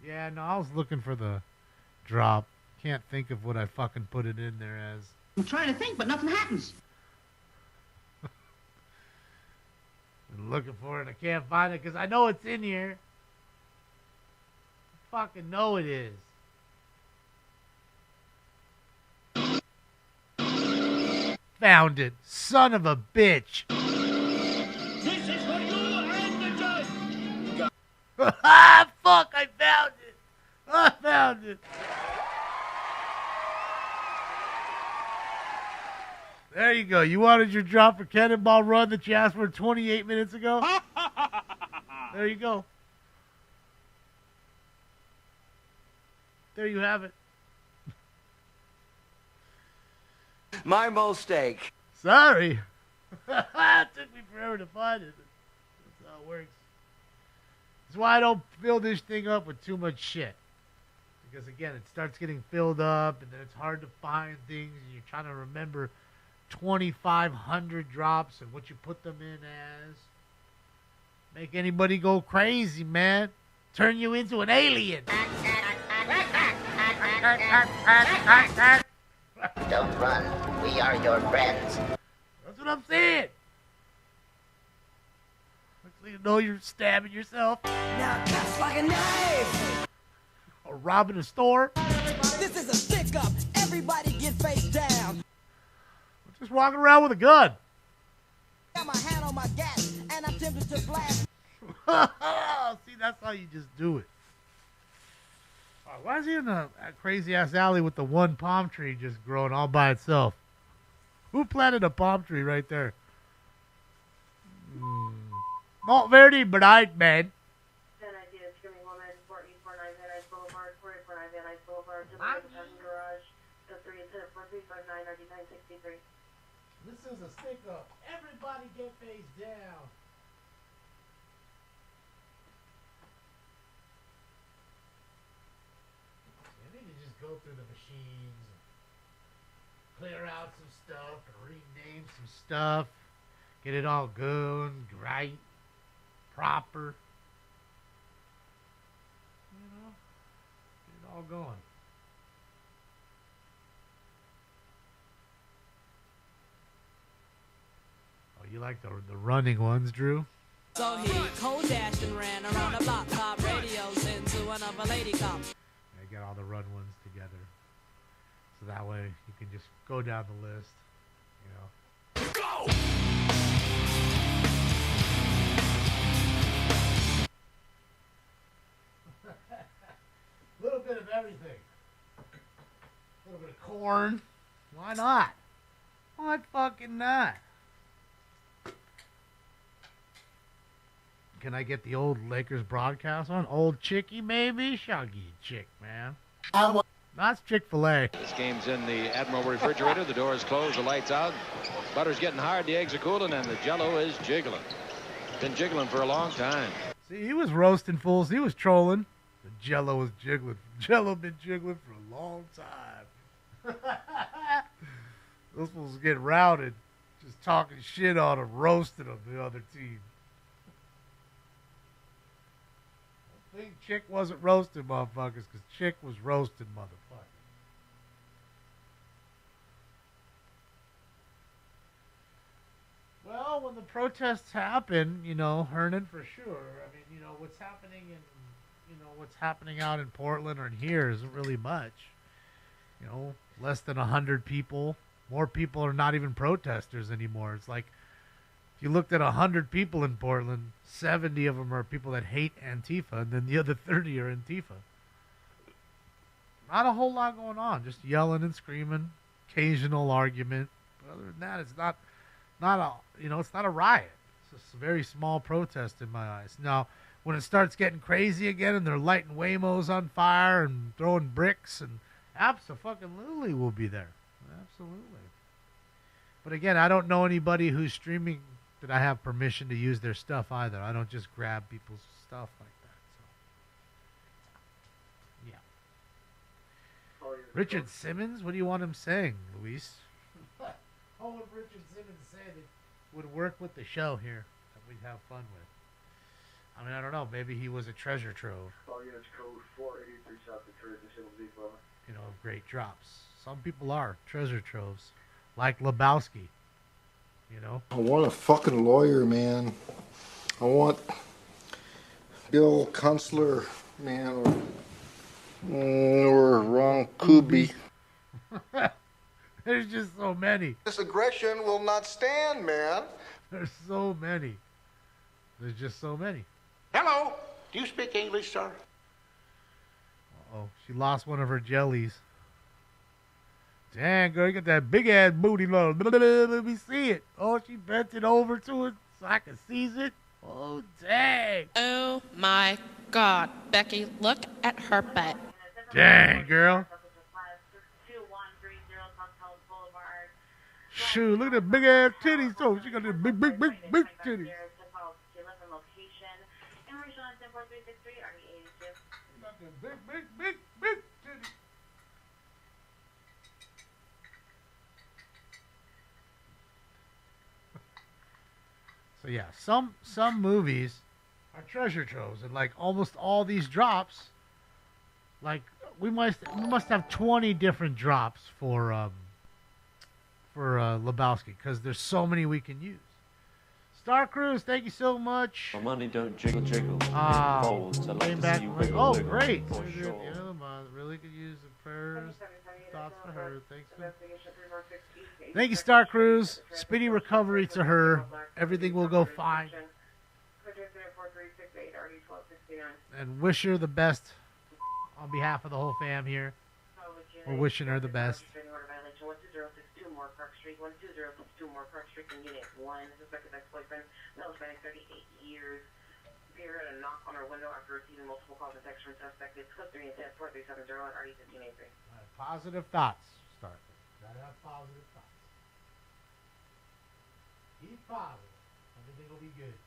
Yeah, no, I was looking for the drop. Can't think of what I fucking put it in there as. I'm trying to think, but nothing happens. Been looking for it, I can't find it because I know it's in here. I fucking know it is. Found it, son of a bitch. This is for you and the judge. Ah, fuck, I found it. I found it. There you go. You wanted your drop for Cannonball Run that you asked for 28 minutes ago? There you go. There you have it. My mistake. Sorry. It took me forever to find it. That's how it works. That's why I don't fill this thing up with too much shit. Because again, it starts getting filled up and then it's hard to find things and you're trying to remember 2,500 drops and what you put them in as. Make anybody go crazy, man. Turn you into an alien. Don't run. We are your friends. That's what I'm saying. Looks So you know you're stabbing yourself. Now cuts like a knife. Or robbing a store. This is a stick up. Everybody get face down. Just walking around with a gun. Got my hand on my gas and I'm tempted to blast. See, that's how you just do it. Why is he in a crazy ass alley with the one palm tree just growing all by itself? Who planted a palm tree right there? Not very bright, man. 10 ideas, Screaming Woman, 4849 Van Nuys Boulevard, 4849 Van Nuys Boulevard, to the Parking Garage, to 4359 RD963. This is a stick up. Everybody get face down. I need to just go through the machines, clear out some stuff, and rename some stuff, get it all going, right, proper. You know, get it all going. Oh, you like the running ones, Drew? So he cold dashed and ran around the block, top radios into another lady cop. I get all the run ones together, so that way you can just go down the list. You know. Go. A little bit of everything. A little bit of corn. Why not? Why fucking not? Can I get the old Lakers broadcast on? Old Chickie, maybe? Shaggy chick, man. That's Chick-fil-A. This game's in the Admiral refrigerator. The door is closed. The light's out. Butter's getting hard. The eggs are cooling. And the Jell-O is jiggling. Been jiggling for a long time. See, he was roasting fools. He was trolling. The Jell-O was jiggling. Jell-O been jiggling for a long time. Those fools get routed. Just talking shit on them, roasting them, the other team. I think Chick wasn't roasting motherfuckers because Chick was roasting motherfuckers. Well, when the protests happen, you know, Hernan for sure. I mean, you know, what's happening what's happening out in Portland or in here isn't really much. You know, less than 100 people. More people are not even protesters anymore. It's like, if you looked at 100 people in Portland, 70 of them are people that hate Antifa, and then the other 30 are Antifa. Not a whole lot going on. Just yelling and screaming, occasional argument. But other than that, it's not it's not a riot. It's just a very small protest in my eyes. Now, when it starts getting crazy again and they're lighting Waymos on fire and throwing bricks, and abso-fucking-lutely will be there. Absolutely. But again, I don't know anybody who's streaming that I have permission to use their stuff either. I don't just grab people's stuff like that. So, yeah. Richard Simmons? What do you want him saying, Luis? What would Richard Simmons say that would work with the show here that we'd have fun with? I mean, I don't know. Maybe he was a treasure trove. All units code 483 South Detroit, disabled vehicle. You know, of great drops. Some people are treasure troves. Like Lebowski. You know? I want a fucking lawyer, man. I want Bill Kunstler, man, or Ron Kuby. There's just so many. This aggression will not stand, man. There's so many. There's just so many. Hello. Do you speak English, sir? Uh-oh. She lost one of her jellies. Dang, girl, you got that big-ass booty. Let me see it. Oh, she bent it over to it so I can seize it. Oh, dang. Oh, my God. Becky, look at her butt. Dang, girl. Shoot, look at that big-ass titties, too. She got this big titties. Big titties. So yeah, some movies are treasure troves, and like almost all these drops, like we must have 20 different drops for Lebowski, because there's so many we can use. Star Cruise, thank you so much. My money don't jiggle jiggle. It Ah, folds. I like came to back. see you Like, wiggle oh, wiggle. great. For This is sure. the end of the month. Really could use the prayers, thoughts for her. Thanks for. Thank you, Star Cruise. Speedy recovery to her. Everything will go fine. And wish her the best on behalf of the whole fam here. We're wishing her the best. 12062 more Park Street, 12062 more Park Street, and Unit 1, suspected ex-boyfriend, male Hispanic, 38 years. Appeared a knock on her window after receiving multiple calls and texts from suspect. It's code 3 and 10 4370 and RD1583. Positive thoughts. Start. Gotta have positive thoughts. Keep positive. Everything will be good.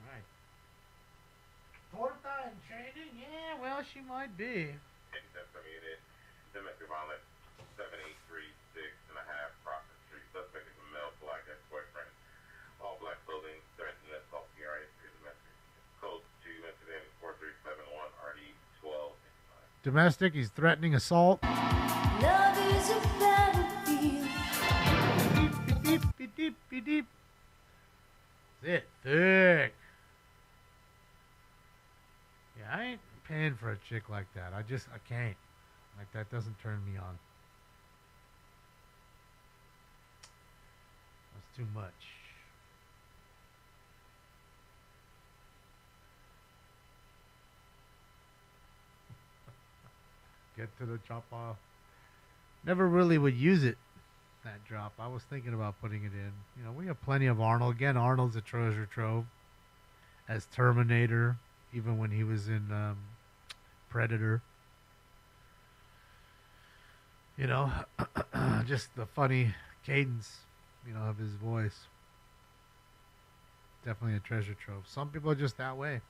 All right. Torta in training? Yeah, well, she might be. Domestic violence, 7836.5 Proctor Street. Suspect is a male black ex-boyfriend. All black clothing, threatening assault, PRA, domestic. Code 2, incident 4371, RD 12. Domestic, he's threatening assault. Love is a battlefield. Beep, beep, beep, beep, beep. That's it. Thick. Yeah, I ain't paying for a chick like that. I can't. Like, that doesn't turn me on. That's too much. Get to the chop off. Never really would use it, that drop. I was thinking about putting it in. You know, we have plenty of Arnold. Again, Arnold's a treasure trove. As Terminator, even when he was in Predator. You know, just the funny cadence, you know, of his voice. Definitely a treasure trove. Some people are just that way.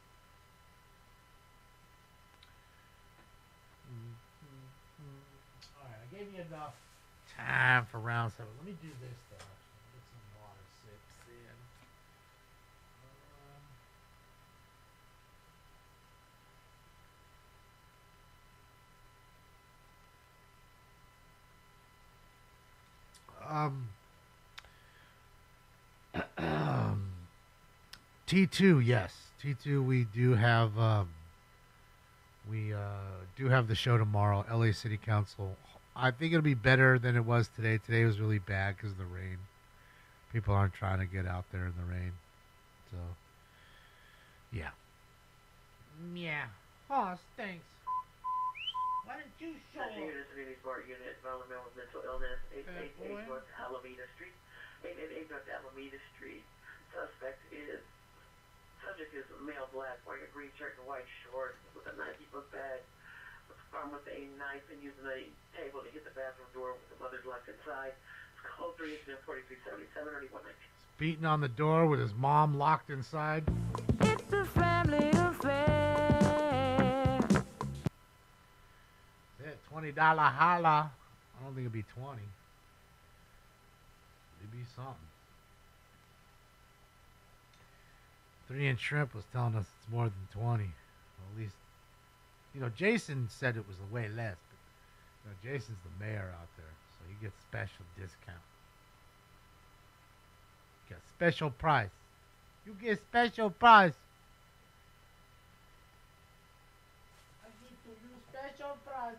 Alright, I gave you enough time for round 7. Let me do this though. Get some water sips in. T2, yes. T2, we do have the show tomorrow, LA City Council. I think it'll be better than it was today. Today was really bad because of the rain. People aren't trying to get out there in the rain. So, yeah. Yeah. Oh, thanks. Why didn't you show up? Unit 74 unit, vulnerable with mental illness, 888 North Alameda Street. 888 North Alameda Street. Subject is a male black, wearing a green shirt and white shorts with a 90-foot bag. Was found with a knife and using a table to hit the bathroom door with the mother's left inside. It's code 3 incident 4377 or 119. Beating on the door with his mom locked inside. It's a family affair. That's it, $20 holla. I don't think it'd be 20. It'd be something. 3-inch Shrimp was telling us it's more than 20. Well, at least, you know, Jason said it was way less, but you know, Jason's the mayor out there, so he gets special discount. Got special price. You get special price. I give to you special price.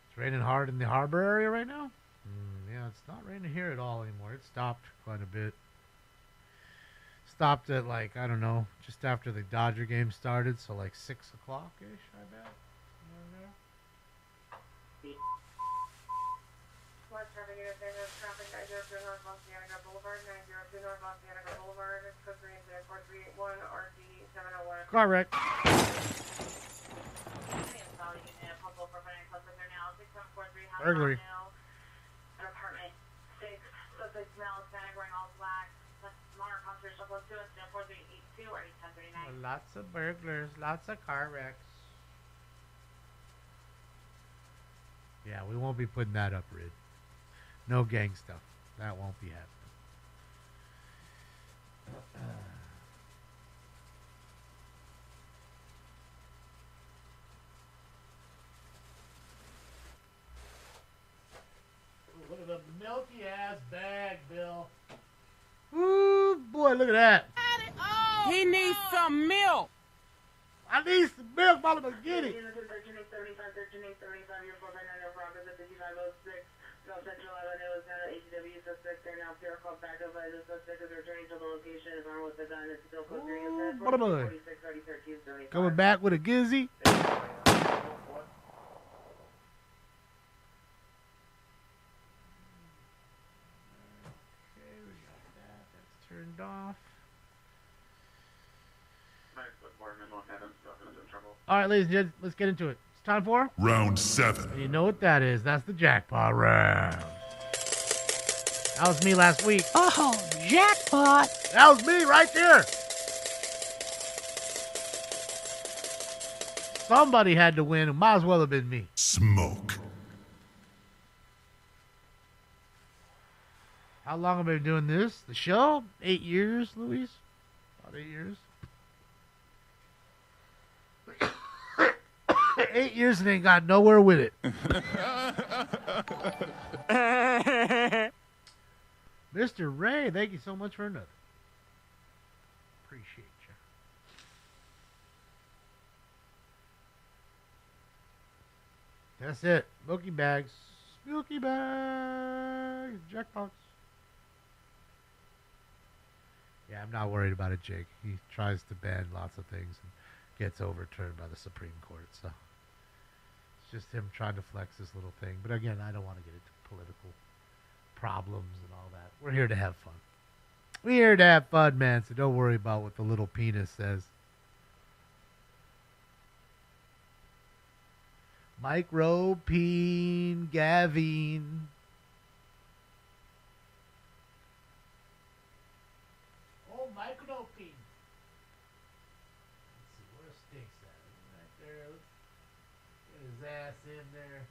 It's raining hard in the harbor area right now? Yeah, it's not raining here at all anymore. It stopped quite a bit. Stopped at, like, I don't know, just after the Dodger game started, so like 6 o'clock-ish, I bet. Somewhere in there. West Traffic Unit 10, traffic 902 North Los Cienega Boulevard, 902 North Los Cienega Boulevard, code 3 incident 4381, RD 701. Correct. Burglary. An apartment 6, suspect male Hispanic wearing all black. Minor concentration of 2 incident 4382, RD 1039. Lots of burglars, lots of car wrecks. Yeah, we won't be putting that up, Rid. No gang stuff. That won't be happening. Nice bag, Bill. Ooh, boy, look at that. He needs some milk. I need some milk, mama, get it. South Central Avenue is now HW suspect. They're now pure called back up by the suspect is returning to the location as armed with a gun. It's still code 3 and 10, 46, 13, 75. Coming back with a gizzy. Okay, we got that. That's turned off. All right, ladies and gents, let's get into it. It's time for Round 7. And you know what that is. That's the jackpot round. That was me last week. Oh, jackpot. That was me right there. Somebody had to win. It might as well have been me. Smoke. How long have I been doing this? The show? 8 years, Luis? About 8 years. 8 years and ain't got nowhere with it. Mr. Ray, thank you so much for another. Appreciate you. That's it. Milky bags. Milky bags. Jackpots. Yeah, I'm not worried about it, Jake. He tries to ban lots of things and gets overturned by the Supreme Court. So it's just him trying to flex this little thing. But again, I don't want to get into political problems and all that. We're here to have fun. We're here to have fun, man. So don't worry about what the little penis says. Micropene Gavin. Oh, micropene. Let's see, where Stinks at? Right there. Get his ass in there.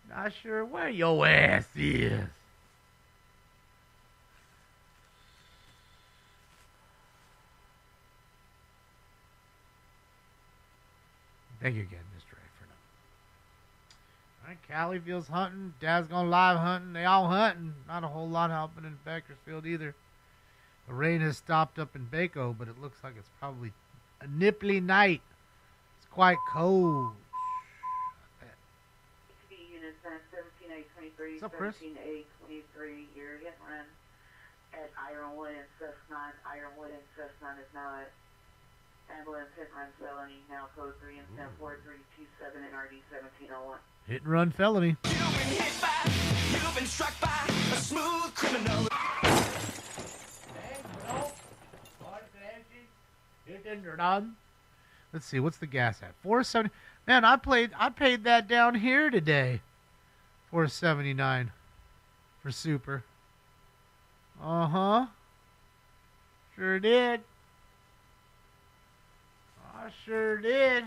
Not sure where your ass is. Thank you again, Mr. A, for now. All right, Callie feels hunting. Dad's going live hunting. They all hunting. Not a whole lot happening in Bakersfield either. The rain has stopped up in Baco, but it looks like it's probably a nipply night. It's quite cold. Unit 17A23, What's up, Chris? 17A23, you're hit and run at Ironwood and Cessna. Ironwood and Cessna is now at ambulance hit and run felony, now code 3 and 104327 and RD 1701. Hit and run felony. You've been struck by a smooth criminal. Let's see, what's the gas at? $4.70. Man, I paid that down here today. $4.79 for super. Uh-huh. Sure did. I sure did.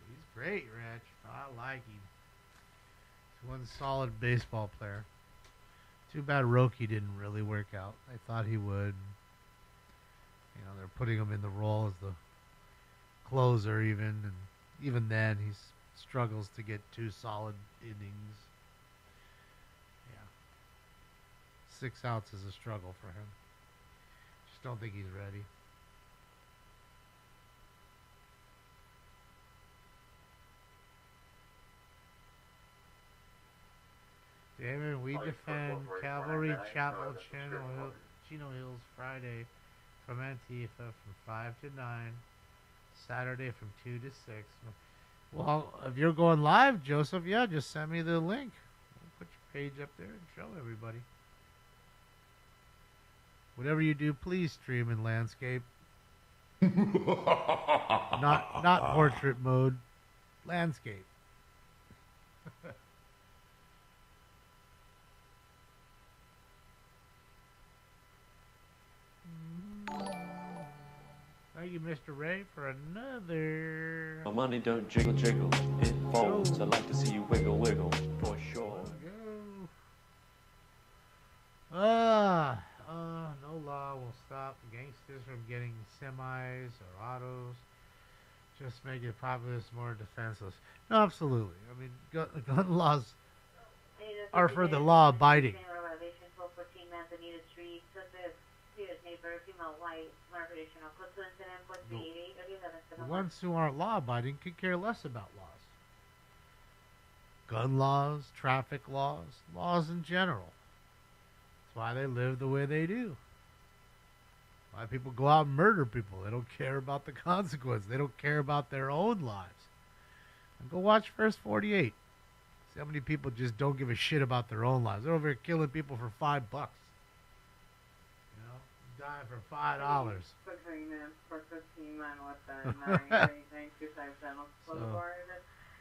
He's great, Rich. I like him. He's one solid baseball player. Too bad Roki didn't really work out. I thought he would. You know, they're putting him in the role as the closer even, and even then he struggles to get 2 solid innings. Yeah. 6 outs is a struggle for him. Just don't think he's ready. Damon, we defend Cavalry Chapel Chino Hills Friday from Antifa from 5 to 9, Saturday from 2 to 6. Well, if you're going live, Joseph, yeah, just send me the link. Put your page up there and show everybody. Whatever you do, please stream in landscape. not portrait mode. Landscape. Thank you, Mr. Ray, for another. My money don't jiggle jiggle, it folds. I'd like to see you wiggle wiggle, for sure. No law will stop gangsters from getting semis or autos. Just make it populace more defenseless. No, absolutely. I mean, gun laws are for the law-abiding. Violation 1214 Manzanita Street. Suspect, previous neighbor, female, white, minor traditional. Code 2 incident 4388 The ones who aren't law-abiding could care less about laws. Gun laws, traffic laws, laws in general. That's why they live the way they do. Why people go out and murder people. They don't care about the consequence. They don't care about their own lives. And go watch First 48. See how many people just don't give a shit about their own lives. They're over here killing people for $5. You know, dying for $5. Between them for 15 man with the 99257 Boulevard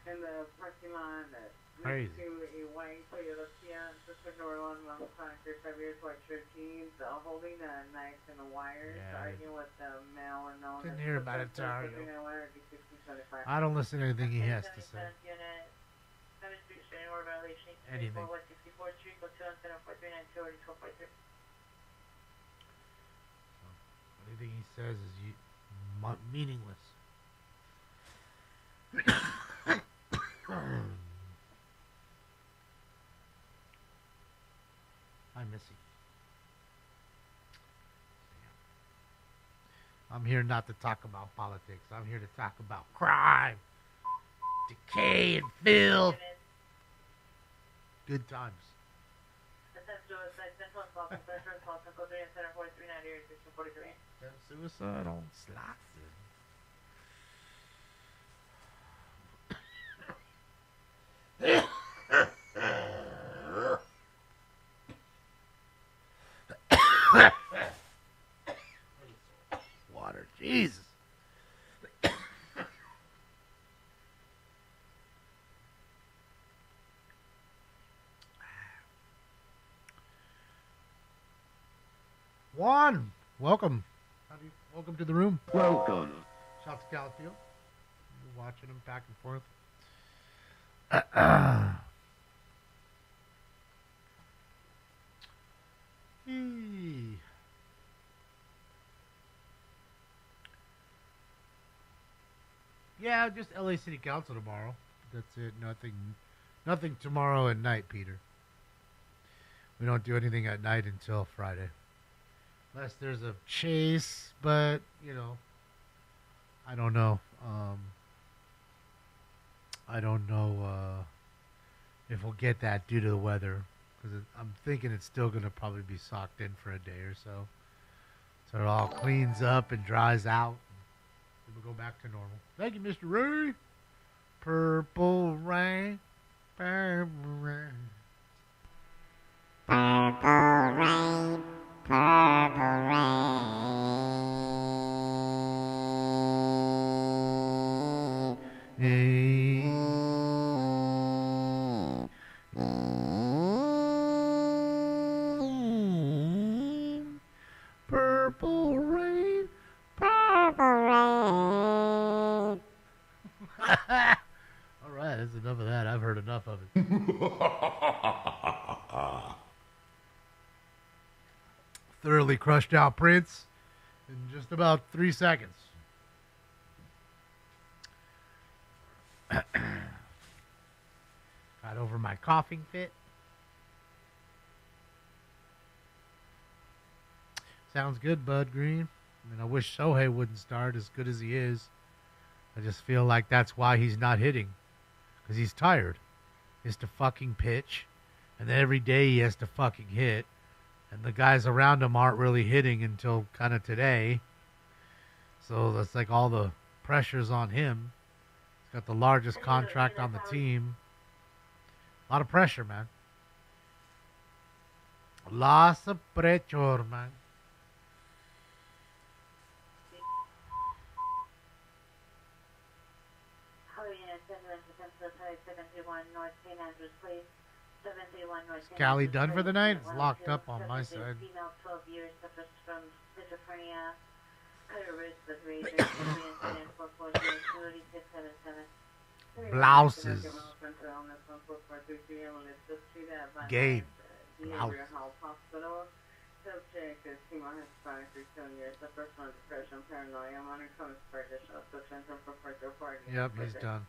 in the parking lot that Crazy. next to a white Toyota Kia, just door on long time, 35 years, white shirt jeans, holding a knife and a wire, arguing with the male and known. Didn't hear about it, Tario. I don't listen to anything he has to say. Anything. Anything he says is meaningless. Hi, Missy. I'm here not to talk about politics. I'm here to talk about crime, decay, and filth. Good times. Suicide on slots. Water, Jesus. Juan, welcome. Welcome to the room. Welcome. Shouts to Califield. You're watching them back and forth. Yeah, just LA City Council tomorrow. That's it. Nothing tomorrow at night, Peter. We don't do anything at night until Friday. Unless there's a chase, but, you know, I don't know. I don't know if we'll get that due to the weather. Because I'm thinking it's still going to probably be socked in for a day or so. So it all cleans up and dries out. And we'll go back to normal. Thank you, Mr. Ray. Purple rain. Purple rain. Purple rain. Purple rain. Hey. Purple rain. Purple rain. All right, that's enough of that. I've heard enough of it. Thoroughly crushed out Prince in just about 3 seconds. Got over my coughing fit. Sounds good, Bud Green. I mean, I wish Shohei wouldn't start as good as he is. I just feel like that's why he's not hitting. Because he's tired. He has to fucking pitch. And then every day he has to fucking hit. And the guys around him aren't really hitting until kind of today. So that's like all the pressure's on him. He's got the largest contract on the team. A lot of pressure, man. Lots of pressure, man. Is Callie done for the night? It's locked up on my side. Female, 12 years, suffers from schizophrenia. Cut her wrist with razor. Blouses. Game. Blouse. Subject is female, has chronic for 2 years, suffers from depression, paranoia, monitoring for additional substance for further party. Yep, he's done.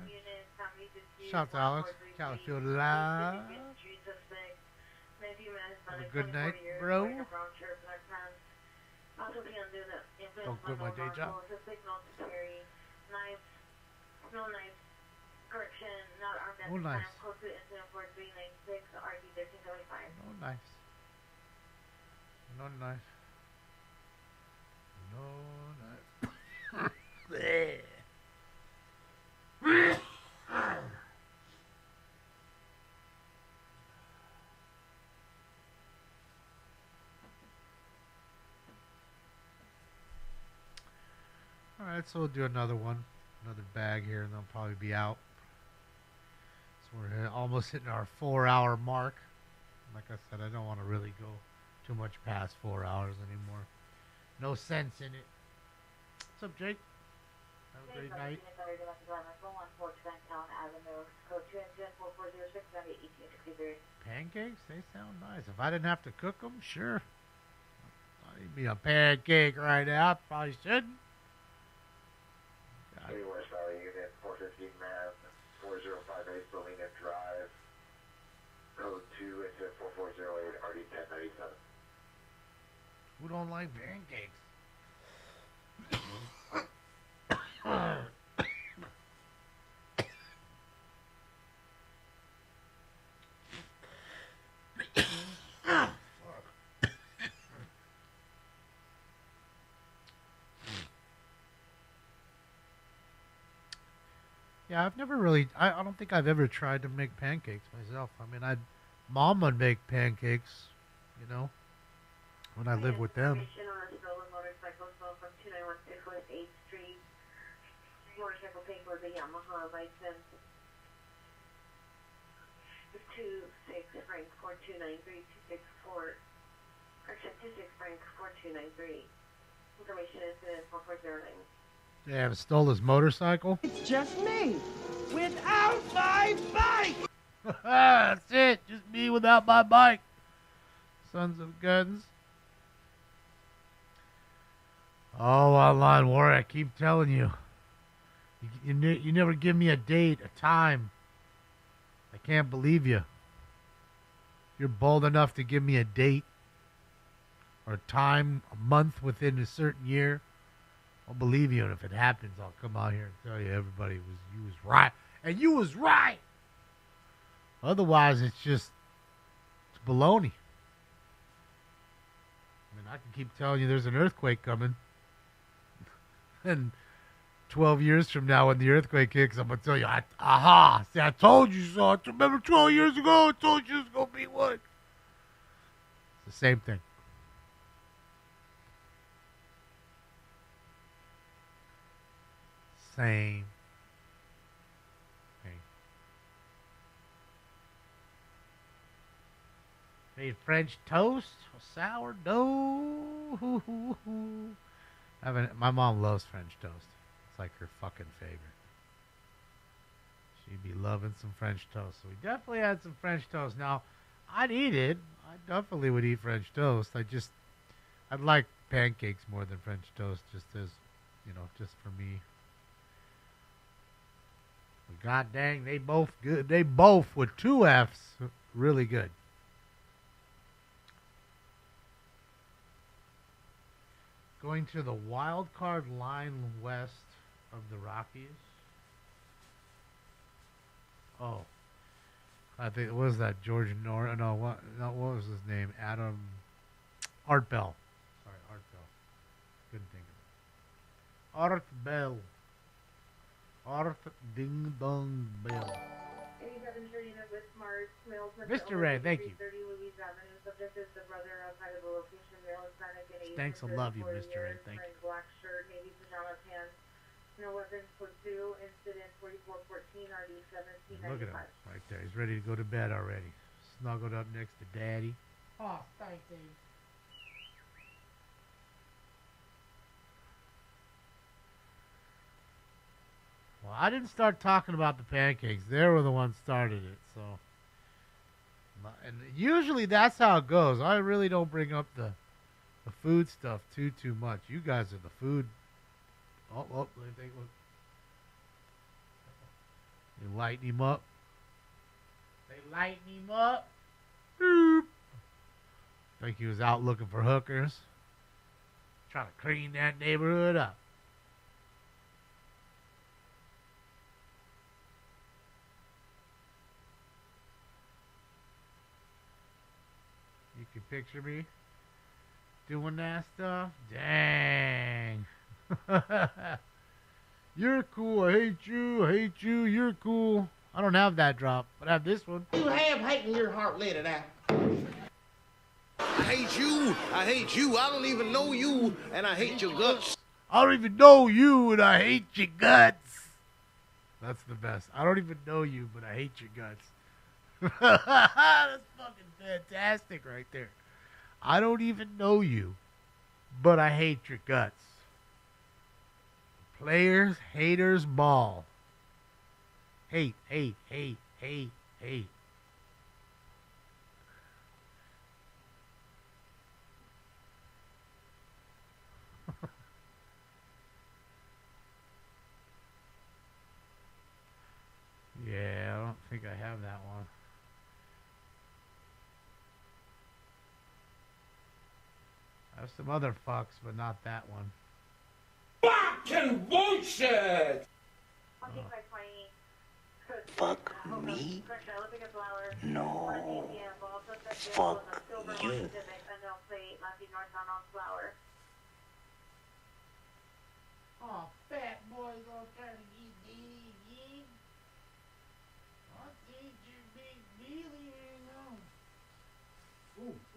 Unit, family Shout out to Alex. Califield Live. Have a good night, bro. Don't quit my day job. No knives. No knives. No knife. No knife. Alright, so we'll do another one. Another bag here, and they'll probably be out. So we're almost hitting our 4-hour mark. Like I said, I don't want to really go too much past 4 hours anymore. No sense in it. What's up, Jake? Have a great night. Pancakes? They sound nice. If I didn't have to cook them, sure. I'd eat me a pancake right now. Probably shouldn't. West Valley Unit 415 Math 4058 Selena Drive. Code 2 into 4408 RD 1097. Who don't like pancakes? Yeah, I've never really, I don't think I've ever tried to make pancakes myself. I mean, Mom would make pancakes, you know, when I lived with them. Motorcycle paid for the Yamaha license. 26 Frank 4293 264. Correction 26 Frank 4293. Information is in 4409. Yeah, stole his motorcycle. It's just me, without my bike! That's it, just me without my bike. Sons of guns. Oh, Online Warrior, I keep telling you. You never give me a date, a time. I can't believe you. You're bold enough to give me a date or a time, a month within a certain year. I'll believe you, and if it happens, I'll come out here and tell you you was right, and you was right. Otherwise, it's baloney. I mean, I can keep telling you there's an earthquake coming, and 12 years from now, when the earthquake kicks, I'm gonna tell you, aha! See, I told you so. I remember 12 years ago, I told you it's gonna be one. It's the same thing. Same thing. Made French toast, sourdough. My mom loves French toast. It's like her fucking favorite. She'd be loving some French toast. So we definitely had some French toast. Now, I'd eat it. I definitely would eat French toast. I'd like pancakes more than French toast, just for me. But god dang, they both good. They both, with 2 F's, really good. Going to the wild card line west of the Rockies. Oh, I think what was that? George Nor? No, what was his name? Art Bell. Sorry, Art Bell. Couldn't think of it. Art Bell. Art Ding Dong Bell. Mr. Ray, thank you. Thanks, I love you, Mr. Ray. Thank you. Black shirt, navy pajama pants. No weapons for 2. Incident 4414 RD 1795. Look at him right there. He's ready to go to bed already. Snuggled up next to Daddy. Oh, thank you. Well, I didn't start talking about the pancakes. They were the ones started it. So, and usually that's how it goes. I really don't bring up the food stuff too much. You guys are the food. Oh, They lighten him up. They lighten him up. Boop. Think he was out looking for hookers. Trying to clean that neighborhood up. You can picture me doing that stuff? Dang. You're cool. I hate you. I hate you. You're cool. I don't have that drop, but I have this one. You have hate in your heart, let it out. I hate you. I hate you. I don't even know you, and I hate your guts. I don't even know you, and I hate your guts. That's the best. I don't even know you, but I hate your guts. That's fucking fantastic right there. I don't even know you, but I hate your guts. Players, haters, ball. Hate, hate, hate, hate, hate. Yeah, I don't think I have that one. I have some other fucks, but not that one. Fucking bullshit! Fuck me? No. Fuck you. Oh, fat boys all trying to eat DDG. I'll teach you big Billy, you know.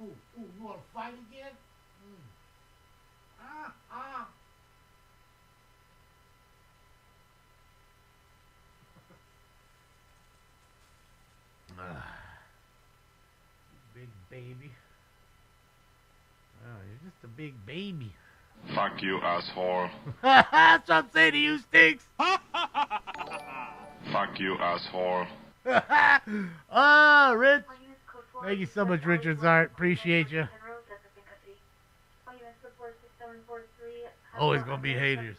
Ooh, you want to fight again? Big baby. Oh, you're just a big baby. Fuck you, asshole. That's what I'm saying to you, Stinks. Fuck you, asshole. Rich. Thank you so much, Richard Zart. Appreciate you. Always gonna be haters.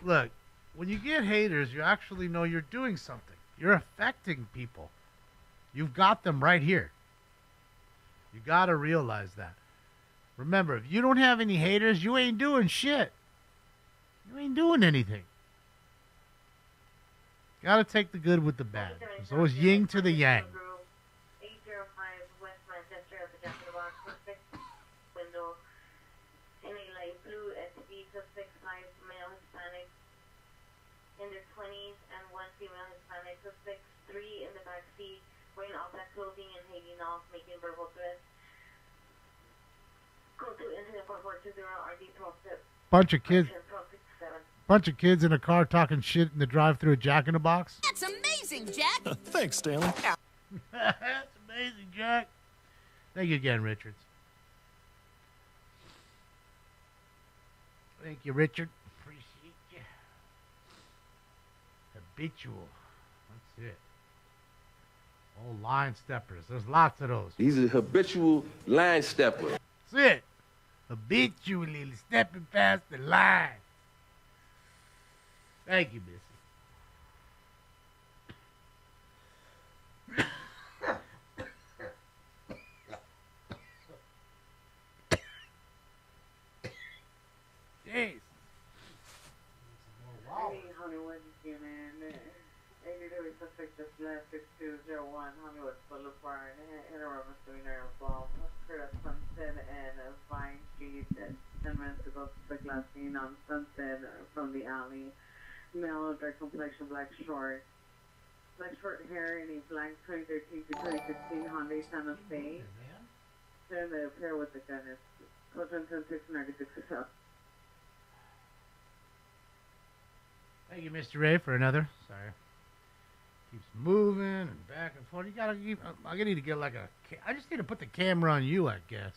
Look, when you get haters, you actually know you're doing something. You're affecting people. You've got them right here. You gotta realize that. Remember, if you don't have any haters, you ain't doing shit. You ain't doing anything. Gotta take the good with the bad. There's always yin to the yang. 805 West Manchester at the Jack in the Box, suspect window, in a light blue SUV, suspect 5 male Hispanic in their 20s and 1 female Hispanic, suspect 3 in the back seat, wearing all black clothing and hanging off, making verbal threats. Go to incident 4420 RD 12 Bunch of kids in a car talking shit in the drive-thru at Jack in the Box. That's amazing, Jack. Thanks, Stanley. That's amazing, Jack. Thank you again, Richards. Thank you, Richard. Appreciate you. Habitual. That's it. Oh, line steppers. There's lots of those. He's a habitual line stepper. That's it. Habitually stepping past the line. Thank you, Missy. Jeez. Hollywood unit. 82 suspect just left 6201 Hollywood Boulevard. Interim misdemeanor involved. Occurred at Sunset and Vine Street. 10 minutes ago, suspect last seen on Sunset from the alley. Male, dark complexion, black short hair, and a black 2013 to 2015 Hyundai Santa Fe. Then the pair with the gun is code 10696 up. Thank you, Mr. Ray, for another. Sorry. Keeps moving and back and forth. You gotta keep. I need to get like a. I just need to put the camera on you, I guess.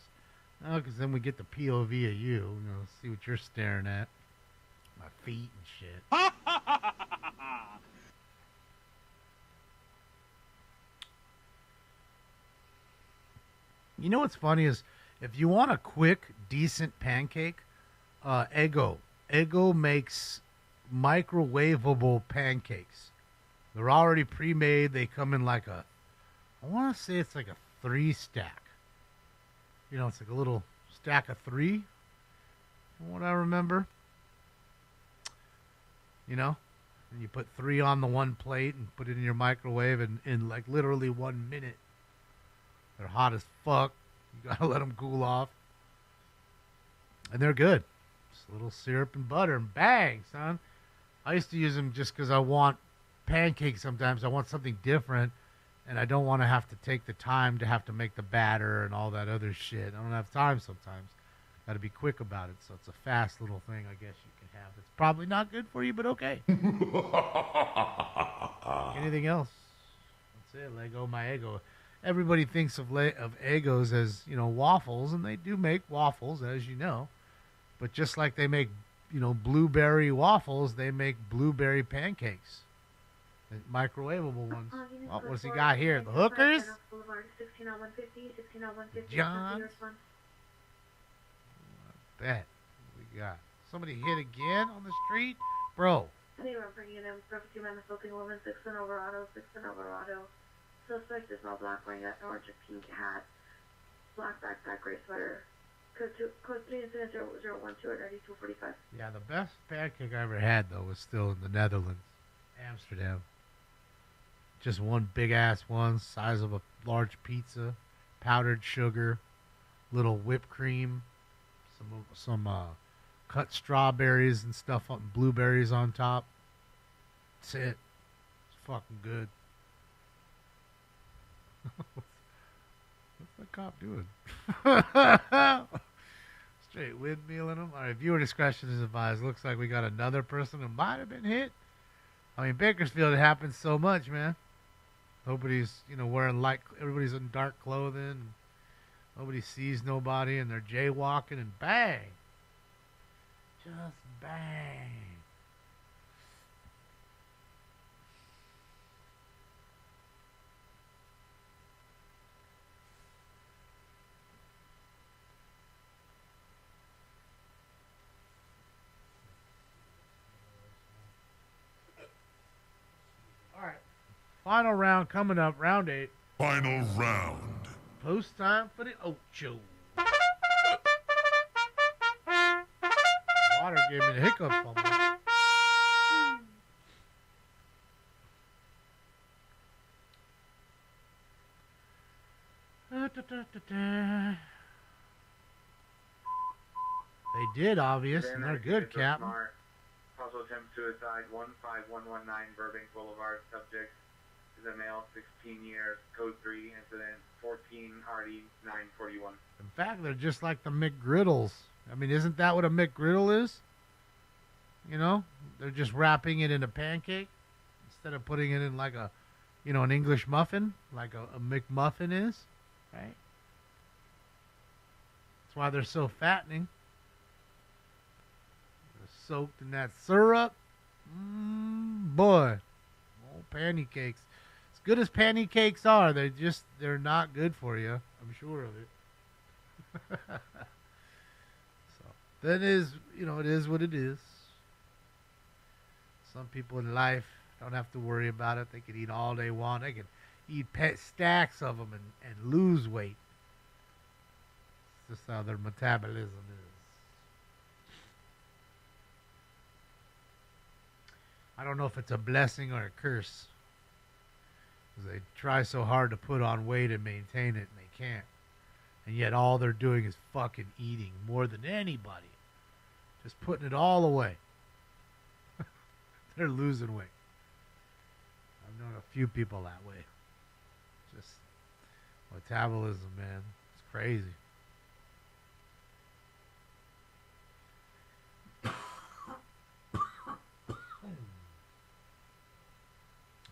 No, because then we get the POV of you. You know, see what you're staring at. My feet and shit. You know what's funny is if you want a quick, decent pancake, Eggo makes microwavable pancakes. They're already pre-made. They come in like I want to say it's like a 3-stack. You know, it's like a little stack of 3, from what I remember. You know, and you put 3 on the one plate and put it in your microwave, and in like literally 1 minute, they're hot as fuck. You gotta let them cool off, and they're good. Just a little syrup and butter, and bang, son. I used to use them just because I want pancakes sometimes. I want something different, and I don't want to have to take the time to have to make the batter and all that other shit. I don't have time sometimes. Got to be quick about it, so it's a fast little thing I guess you can have. It's probably not good for you, but okay. Anything else? That's it. Lego my Eggo. Everybody thinks of Eggos as, you know, waffles, and they do make waffles, as you know. But just like they make, you know, blueberry waffles, they make blueberry pancakes. The microwavable ones. Oh, what's he got here? The hookers? John? Bet. We got somebody hit again on the street? Bro. They were bringing in for 2 men assaulting a woman, 6 in Alvarado, 6 in Alvarado. Suspect is all black, wearing an orange and pink hat, black backpack, gray sweater. Code 3 incident 0012 at 9245. Yeah, the best pancake I ever had, though, was still in the Netherlands, Amsterdam. Just one big-ass one, size of a large pizza, powdered sugar, little whipped cream, some cut strawberries and stuff, blueberries on top. That's it. It's fucking good. What's the cop doing? Straight windmilling them. All right, viewer discretion is advised. Looks like we got another person who might have been hit. I mean, Bakersfield, it happens so much, man. Nobody's, you know, wearing light. Everybody's in dark clothing. And nobody sees nobody, and they're jaywalking, and bang, just bang. All right. Final round coming up, round 8. Final round. Post time for the Ocho. Water gave me the hiccups almost. They did, obvious, and they're good, Captain. Also attempt suicide, 15119 Burbank Boulevard. Subject is a male, 16 years, code 3, incident 14 RD 941. In fact, they're just like the McGriddles. I mean, isn't that what a McGriddle is? You know, they're just wrapping it in a pancake instead of putting it in like a, you know, an English muffin, like a McMuffin is, right? That's why they're so fattening. They're soaked in that syrup. Boy, old pancakes. As good as pancakes are, they're not good for you. I'm sure of it. So that is, you know, it is what it is. Some people in life don't have to worry about it. They can eat all they want. They can eat stacks of them and lose weight. It's just how their metabolism is. I don't know if it's a blessing or a curse. Because they try so hard to put on weight and maintain it, and they can't. And yet all they're doing is fucking eating more than anybody. Just putting it all away. They're losing weight. I've known a few people that way. Just metabolism, man. It's crazy.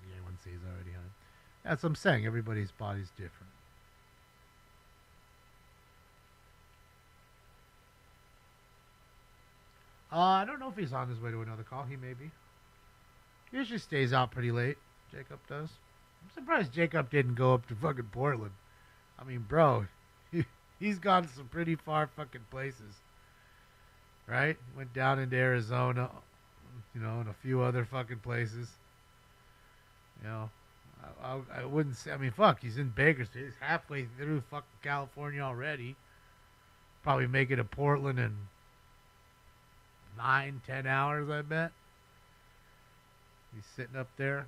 Everyone sees already, huh? That's what I'm saying. Everybody's body's different. I don't know if he's on his way to another call. He may be. He usually stays out pretty late. Jacob does. I'm surprised Jacob didn't go up to fucking Portland. I mean, bro, he's gone to some pretty far fucking places. Right? Went down into Arizona, you know, and a few other fucking places. You know, I wouldn't say. I mean, fuck, he's in Bakersfield. He's halfway through fucking California already. Probably make it to Portland in 9-10 hours, I bet. He's sitting up there.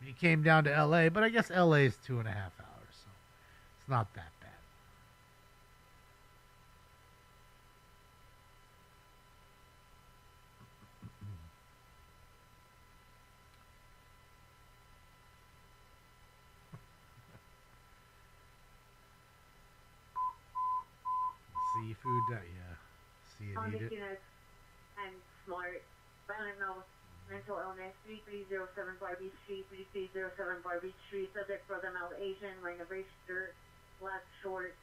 He came down to L.A., but I guess L.A. is 2.5 hours, so it's not that bad. Seafood, yeah. See and eat it. I'm smart. Violent mental illness, 3307 Barbie Street, 3307 Barbie Street, subject brother male Asian, wearing a gray shirt, black shorts,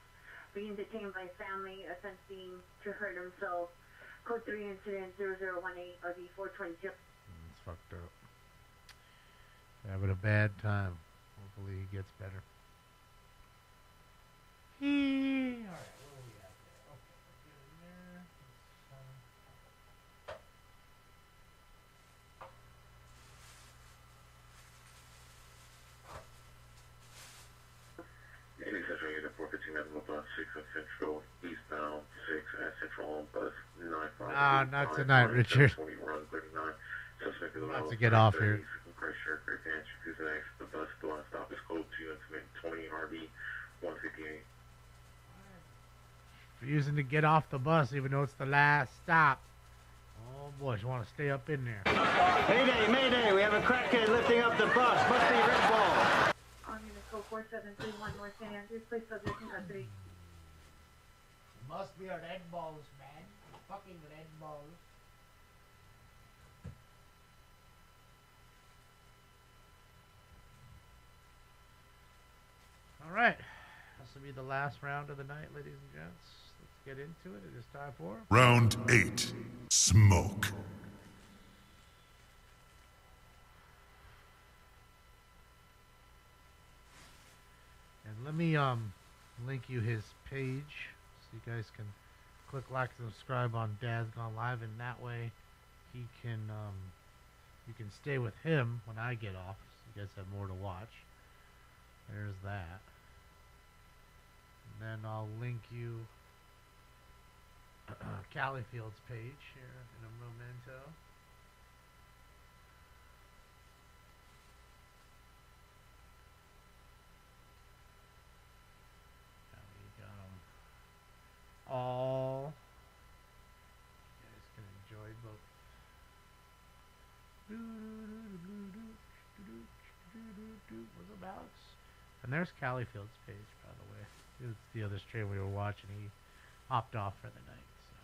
being detained by family, attempting to hurt himself. Code 3 incident 0018 RD 422. It's fucked up. Having a bad time. Hopefully he gets better. Alright. Central Unit 415 Avenue Bus 6 at Central, eastbound 6 at Central on Bus 95. Ah, not tonight, Richard. 20 run 39. Suspect is About to get off here. Great shirt, great pants, who's next? The bus, the last stop is code 2 incident 20 RD 158. Refusing to get off the bus even though it's the last stop. Oh boy, you want to stay up in there. Mayday, mayday, we have a crackhead lifting up the bus. Must be Red Ball. On unit code 4731 North St. Andrews, please subject in custody. It must be a Red Balls, man. Fucking Red Balls. All right. This will be the last round of the night, ladies and gents. Let's get into it. It is time for Round 8. Smoke. And let me link you his page so you guys can click like and subscribe on Dad's Gone Live, and that way he can you can stay with him when I get off, so you guys have more to watch. There's that. And then I'll link you Callifield's page here in a memento. All you guys can enjoy both. Whereabouts? And there's Callifield's page, by the way. It's the other stream we were watching. He hopped off for the night, so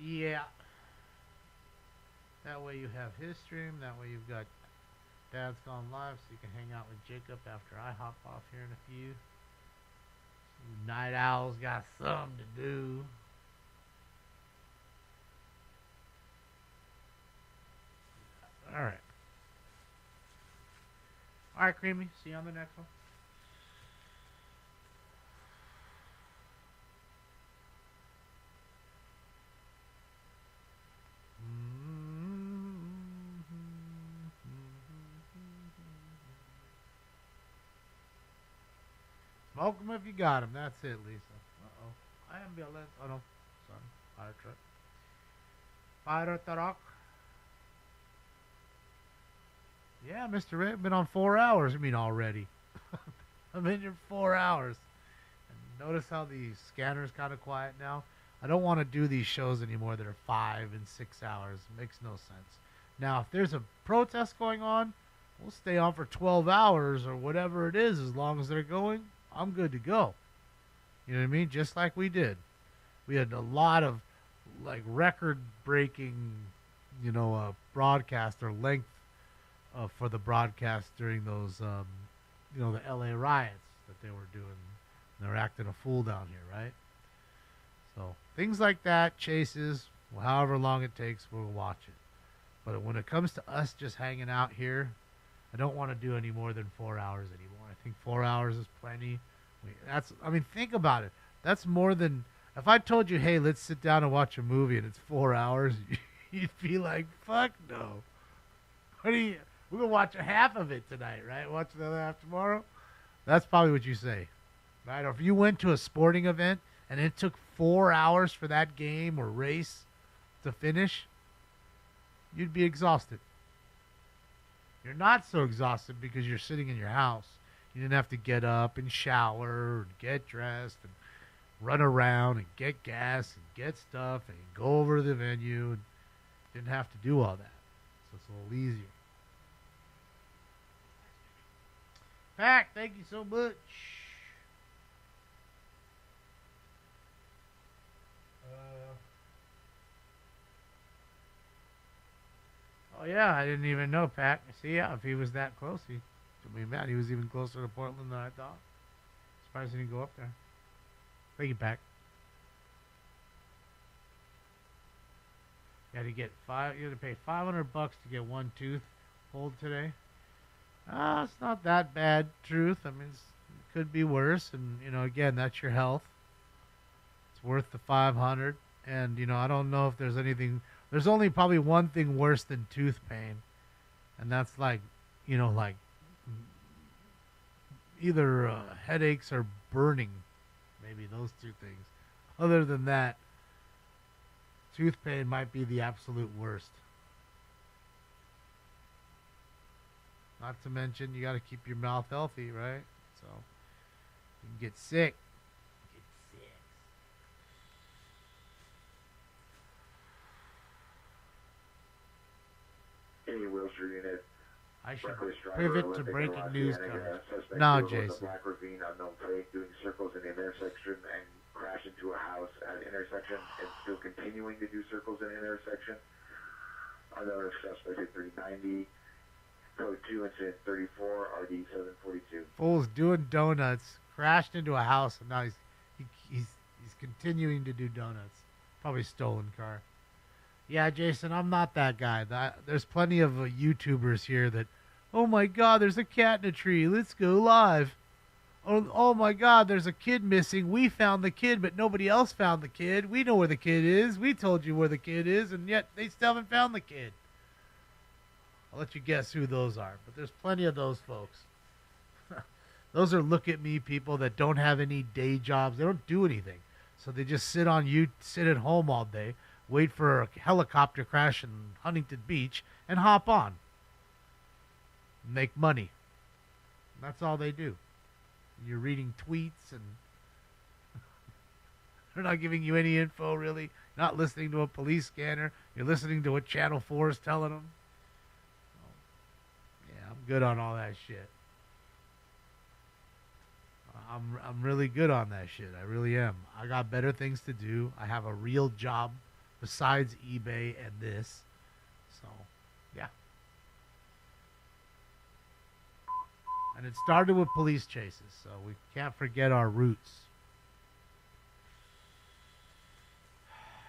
yeah. That way you have his stream. That way you've got Dad's Gone Live, so you can hang out with Jacob after I hop off here in a few. Night owls got something to do. Alright. Alright, Creamy. See you on the next one. Smoke them if you got them. That's it, Lisa. Uh-oh. Ambulance. Oh, no. Son. Fire truck. Fire truck. Yeah, Mr. Ray, been on 4 hours. I mean, already. I'm in here 4 hours. And notice how the scanner's kind of quiet now. I don't want to do these shows anymore that are 5 and 6 hours. It makes no sense. Now, if there's a protest going on, we'll stay on for 12 hours or whatever it is, as long as they're going. I'm good to go. You know what I mean? Just like we did. We had a lot of like record-breaking, you know, broadcast or length for the broadcast during those, you know, the LA riots that they were doing. They were acting a fool down here, right? So things like that, chases, however long it takes, we'll watch it. But when it comes to us just hanging out here, I don't want to do any more than 4 hours anymore. I think 4 hours is plenty. I mean, think about it. That's more than, if I told you, hey, let's sit down and watch a movie and it's 4 hours, you'd be like, fuck no. We're going to watch a half of it tonight, right? Watch the other half tomorrow? That's probably what you say, right? Or if you went to a sporting event and it took 4 hours for that game or race to finish, you'd be exhausted. You're not so exhausted because you're sitting in your house. You didn't have to get up and shower and get dressed and run around and get gas and get stuff and go over to the venue. And didn't have to do all that. So it's a little easier. Pac, thank you so much. Oh, yeah, I didn't even know, Pac. See, yeah, if he was that close, he took me mad. He was even closer to Portland than I thought. Surprised he didn't go up there. Thank you, Pac. You had to pay $500 to get one tooth pulled today. It's not that bad, truth. I mean, it could be worse. And, again, that's your health. It's worth the $500. And, I don't know if there's anything. There's only probably one thing worse than tooth pain. And that's either headaches or burning. Maybe those two things. Other than that, tooth pain might be the absolute worst. Not to mention, you got to keep your mouth healthy, right? So, you can get sick. Any Wilshire unit. I should pivot to breaking news coverage. No, Jason. Black ravine, unknown plate, doing circles in the intersection and crash into a house at an intersection and still continuing to do circles in an intersection. Unknown suspect at 390. Code 2, incident 34, RD 742. Fool's doing donuts, crashed into a house, and now he's continuing to do donuts. Probably stolen car. Yeah, Jason, I'm not that guy. There's plenty of YouTubers here that, oh my God, there's a cat in a tree. Let's go live. Oh my God, there's a kid missing. We found the kid, but nobody else found the kid. We know where the kid is. We told you where the kid is, and yet they still haven't found the kid. I'll let you guess who those are, but there's plenty of those folks. Those are look at me people that don't have any day jobs. They don't do anything. So they just sit at home all day, wait for a helicopter crash in Huntington Beach, and hop on. Make money. That's all they do. You're reading tweets and they're not giving you any info really. Not listening to a police scanner. You're listening to what Channel 4 is telling them. I'm good on all that shit. I'm really good on that shit. I really am. I got better things to do. I have a real job besides eBay and this. So, yeah. And it started with police chases, so we can't forget our roots.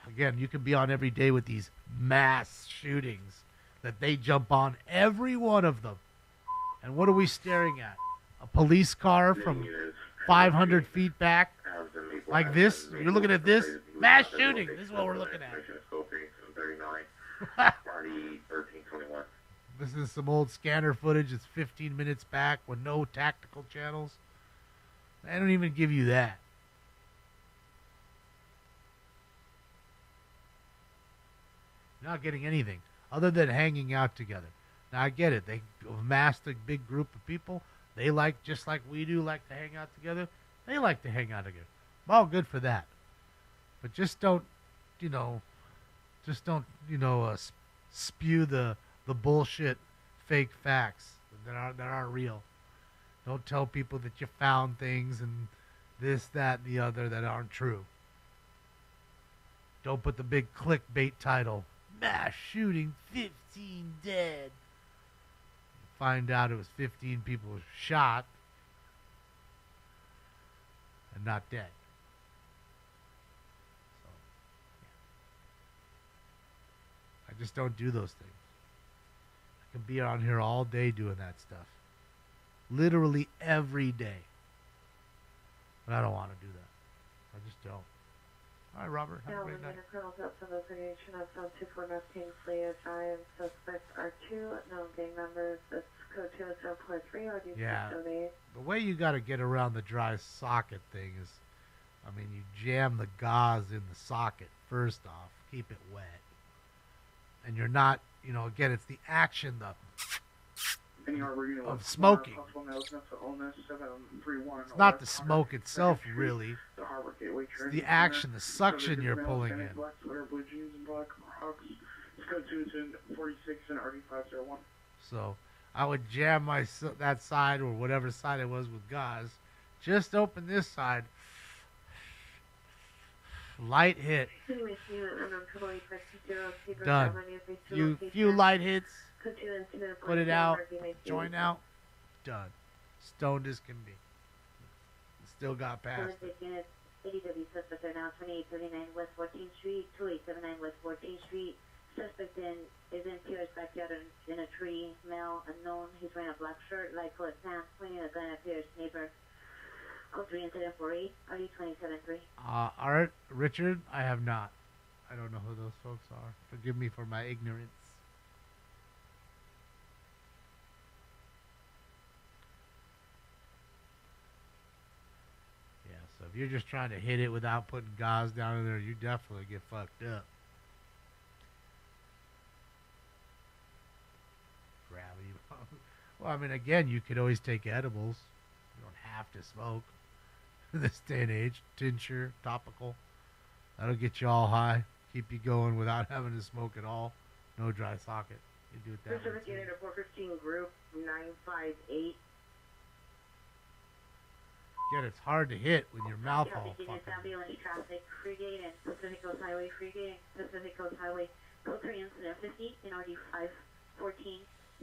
Again, you can be on every day with these mass shootings that they jump on, every one of them. And what are we staring at? A police car from 500 feet back? Like this? You're looking at this? Mass shooting. This is what we're looking at. This is some old scanner footage. It's 15 minutes back with no tactical channels. They don't even give you that. You're not getting anything other than hanging out together. Now, I get it. They amassed a big group of people. They just like we do, like to hang out together. They like to hang out together. Well, good for that. But just don't, spew the bullshit fake facts that aren't real. Don't tell people that you found things and this, that, and the other that aren't true. Don't put the big clickbait title, mass shooting, 15 dead. Find out it was 15 people shot and not dead. So, yeah. I just don't do those things. I can be on here all day doing that stuff. Literally every day. But I don't want to do that. I just don't. Hi, Robert. Have a Alvin great night. Minor Colonel's up to investigation of Zone 24 North Kingsley advised suspects are 2 known gang members. That's code 20743 RD Yeah. 608. The way you got to get around the dry socket thing is, I mean, you jam the gauze in the socket first off, keep it wet. And you're not, you know, again, it's the action of smoking. It's not the smoke itself, really. It's the action, the suction you're pulling in. So I would jam that side or whatever side it was with gauze. Just open this side. Light hit. Done. Few light hits. Put it out. Joint out. Done. Stoned as can be. Still got past it. ADW suspect are now 2839 West 14th Street, 2879 West 14th Street. Suspect is in Pierre's backyard in a tree. Male unknown. He's wearing a black shirt, light colored pants, pointing a gun at Pierre's neighbor. Code 3 incident 48, RD 273. Art, Richard, I have not. I don't know who those folks are. Forgive me for my ignorance. Yeah, so if you're just trying to hit it without putting gauze down in there, you definitely get fucked up. Gravity. Well, I mean, again, you could always take edibles. You don't have to smoke. In this day and age, tincture, topical. That'll get you all high. Keep you going without having to smoke at all. No dry socket. You do it that way. Pacific Unit 415 Group 958. Again, it's hard to hit when your mouth all fucking. Ambulance traffic, Freegate and Pacific Coast Highway, Freegate and Pacific Coast Highway. Code 3 incident 50 in RD 514.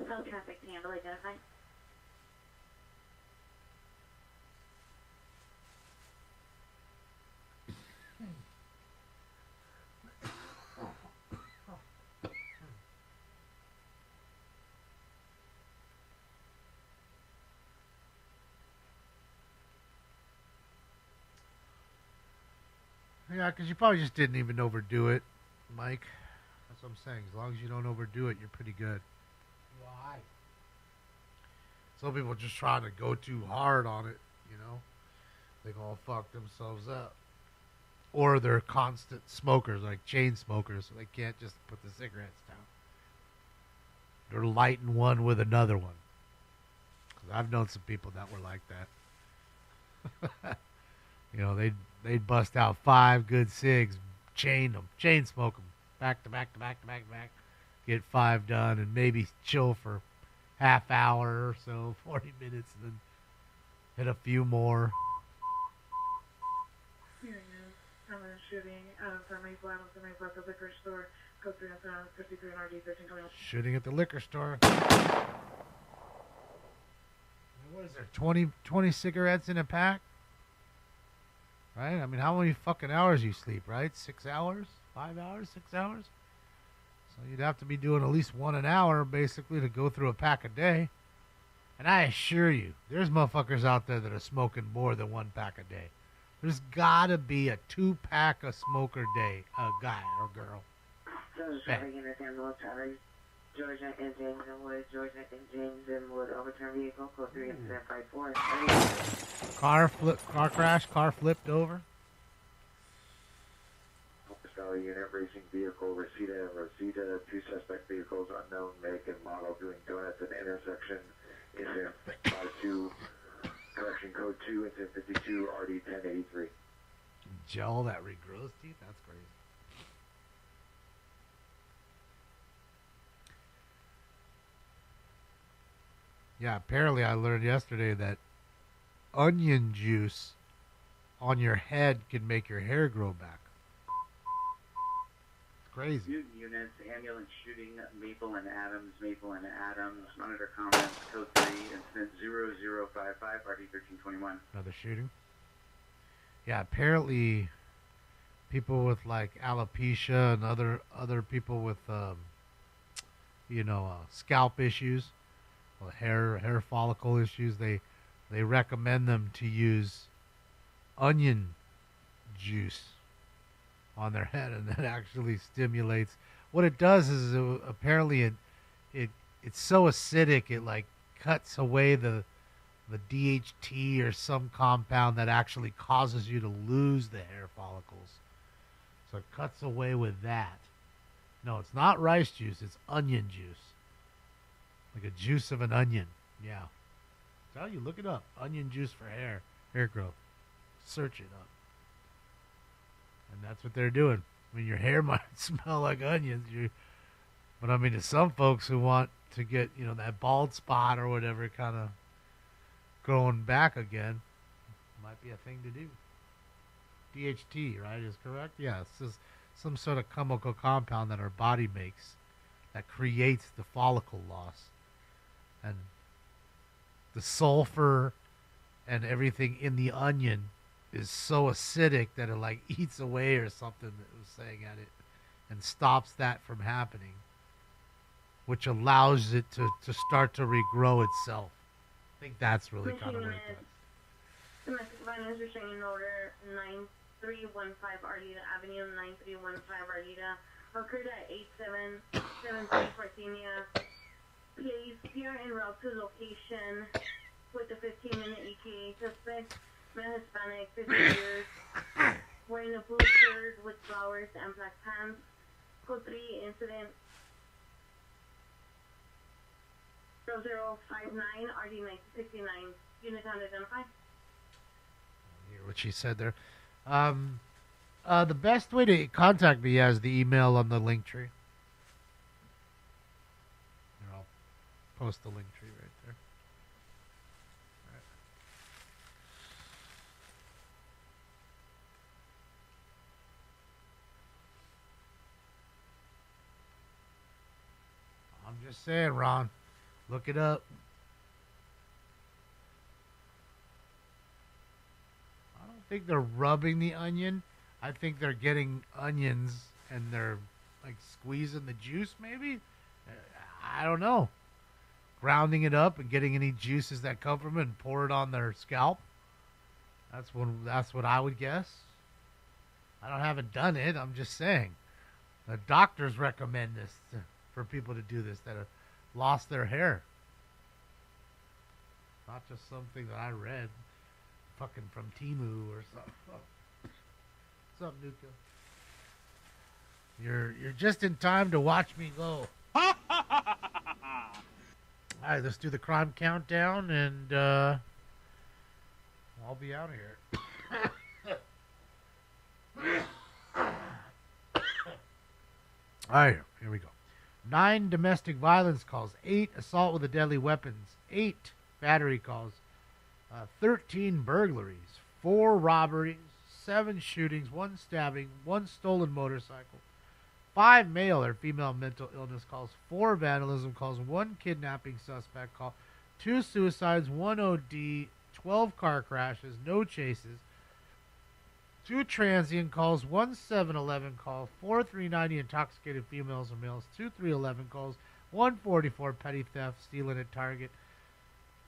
South traffic to handle identified. Yeah, because you probably just didn't even overdo it, Mike. That's what I'm saying. As long as you don't overdo it, you're pretty good. Why? Some people just trying to go too hard on it, you know? They gonna fuck themselves up. Or they're constant smokers, like chain smokers, so they can't just put the cigarettes down. They're lighting one with another one. 'Cause I've known some people that were like that. You know, they'd bust out 5 good cigs, chain smoke them, back to back to back to back to back, get 5 done, and maybe chill for half hour or so, 40 minutes, and then hit a few more. Here I'm in a shooting from Maple Adams and Maple at the liquor store. Code 3 53 and RD 1321. Shooting at the liquor store. What is there, 20 cigarettes in a pack? Right? I mean, how many fucking hours you sleep, right? 6 hours? 5 hours? 6 hours? So you'd have to be doing at least 1 an hour, basically, to go through a pack a day. And I assure you, there's motherfuckers out there that are smoking more than 1 pack a day. There's gotta be a 2-pack a smoker a day, a guy or girl. Georgia and James and Wood, Georgia and James and Wood, overturned vehicle, code 3 incident 54. Car crash, car flipped over. Valley Unit, racing vehicle, Reseda and Rosita, 2 suspect vehicles, unknown make and model, doing donuts at intersection, incident 52, correction code 2, incident 52, RD 1083. Gel that regrows teeth? That's crazy. Yeah, apparently I learned yesterday that onion juice on your head can make your hair grow back. It's crazy. Newton units, ambulance shooting, Maple and Adams, monitor comments, code 3, incident 0055, RD 1321. Another shooting. Yeah, apparently people with like alopecia and other people with scalp issues, hair follicle issues, they recommend them to use onion juice on their head, and that actually stimulates. What it does is apparently it's so acidic it like cuts away the DHT or some compound that actually causes you to lose the hair follicles. So it cuts away with that. No, it's not rice juice. It's onion juice. Like a juice of an onion. Yeah. Tell you, look it up. Onion juice for hair growth. Search it up. And that's what they're doing. I mean, your hair might smell like onions. But I mean, to some folks who want to get, that bald spot or whatever kind of growing back again, might be a thing to do. DHT, right, is correct? Yeah, it's just some sort of chemical compound that our body makes that creates the follicle loss. And the sulfur and everything in the onion is so acidic that it like eats away or something, that was saying at it, and stops that from happening, which allows it to start to regrow itself. I think that's really kind of what it does. Domestic violence restraining order 9315 Ardita Avenue, 9315 Ardita, occurred at 8773 Parthenia. Please, PR en route to location with a 15-minute ETA. Suspect, male Hispanic, 50 years, wearing a blue shirt with flowers and black pants. Code 3, incident 0059, RD 1969. Unit unidentified. Hear what she said there. The best way to contact me is the email on the link tree. Here, I'll post the link tree right there. I'm just saying, Ron. Look it up. I don't think they're rubbing the onion. I think they're getting onions and they're like squeezing the juice, maybe? I don't know. Grounding it up and getting any juices that come from it and pour it on their scalp. That's what I would guess. I haven't done it. I'm just saying. The doctors recommend this for people to do this that have lost their hair. Not just something that I read fucking from Temu or something. What's up, Nuka? You're just in time to watch me go. All right, let's do the crime countdown, and I'll be out of here. All right, here we go. 9 domestic violence calls, 8 assault with a deadly weapons, 8 battery calls, 13 burglaries, 4 robberies, 7 shootings, 1 stabbing, 1 stolen motorcycle, 5 male or female mental illness calls, 4 vandalism calls, 1 kidnapping suspect call, 2 suicides, 1 OD, 12 car crashes, no chases, 2 transient calls, 1 7-Eleven call, 4 390 intoxicated females or males, 2 311 calls, 1 44 petty theft, stealing at Target,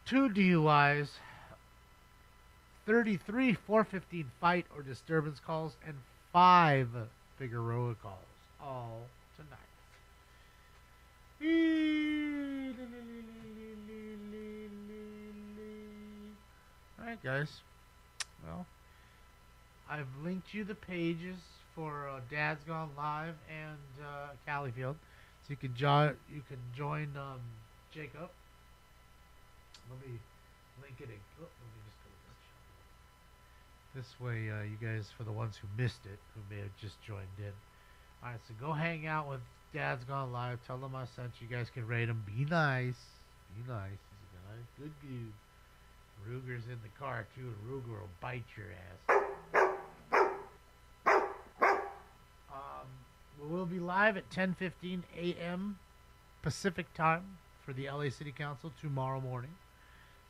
2 DUIs, 33 415 fight or disturbance calls, and 5 Figueroa calls, all tonight. All right, guys. Well, I've linked you the pages for Dad's Gone Live and Califield, so you can join Jacob. Let me link it. Let me just go to this way. You guys, for the ones who missed it, who may have just joined in. All right, so go hang out with Dad's Gone Live. Tell them I sent you. You guys can rate him. Be nice. Be nice. He's a nice, good dude. Ruger's in the car too, and Ruger will bite your ass. We'll be live at 10:15 a.m. Pacific time for the LA City Council tomorrow morning.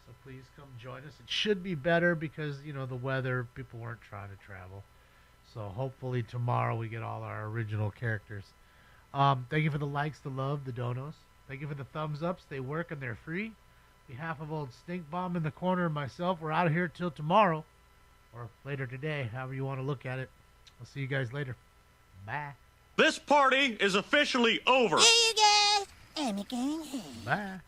So please come join us. It should be better because, the weather, people weren't trying to travel. So hopefully tomorrow we get all our original characters. Thank you for the likes, the love, the donos. Thank you for the thumbs ups. They work and they're free. On behalf of old Stink Bomb in the corner and myself, we're out of here till tomorrow or later today, however you want to look at it. I'll see you guys later. Bye. This party is officially over. Here you go. And you can have. Bye.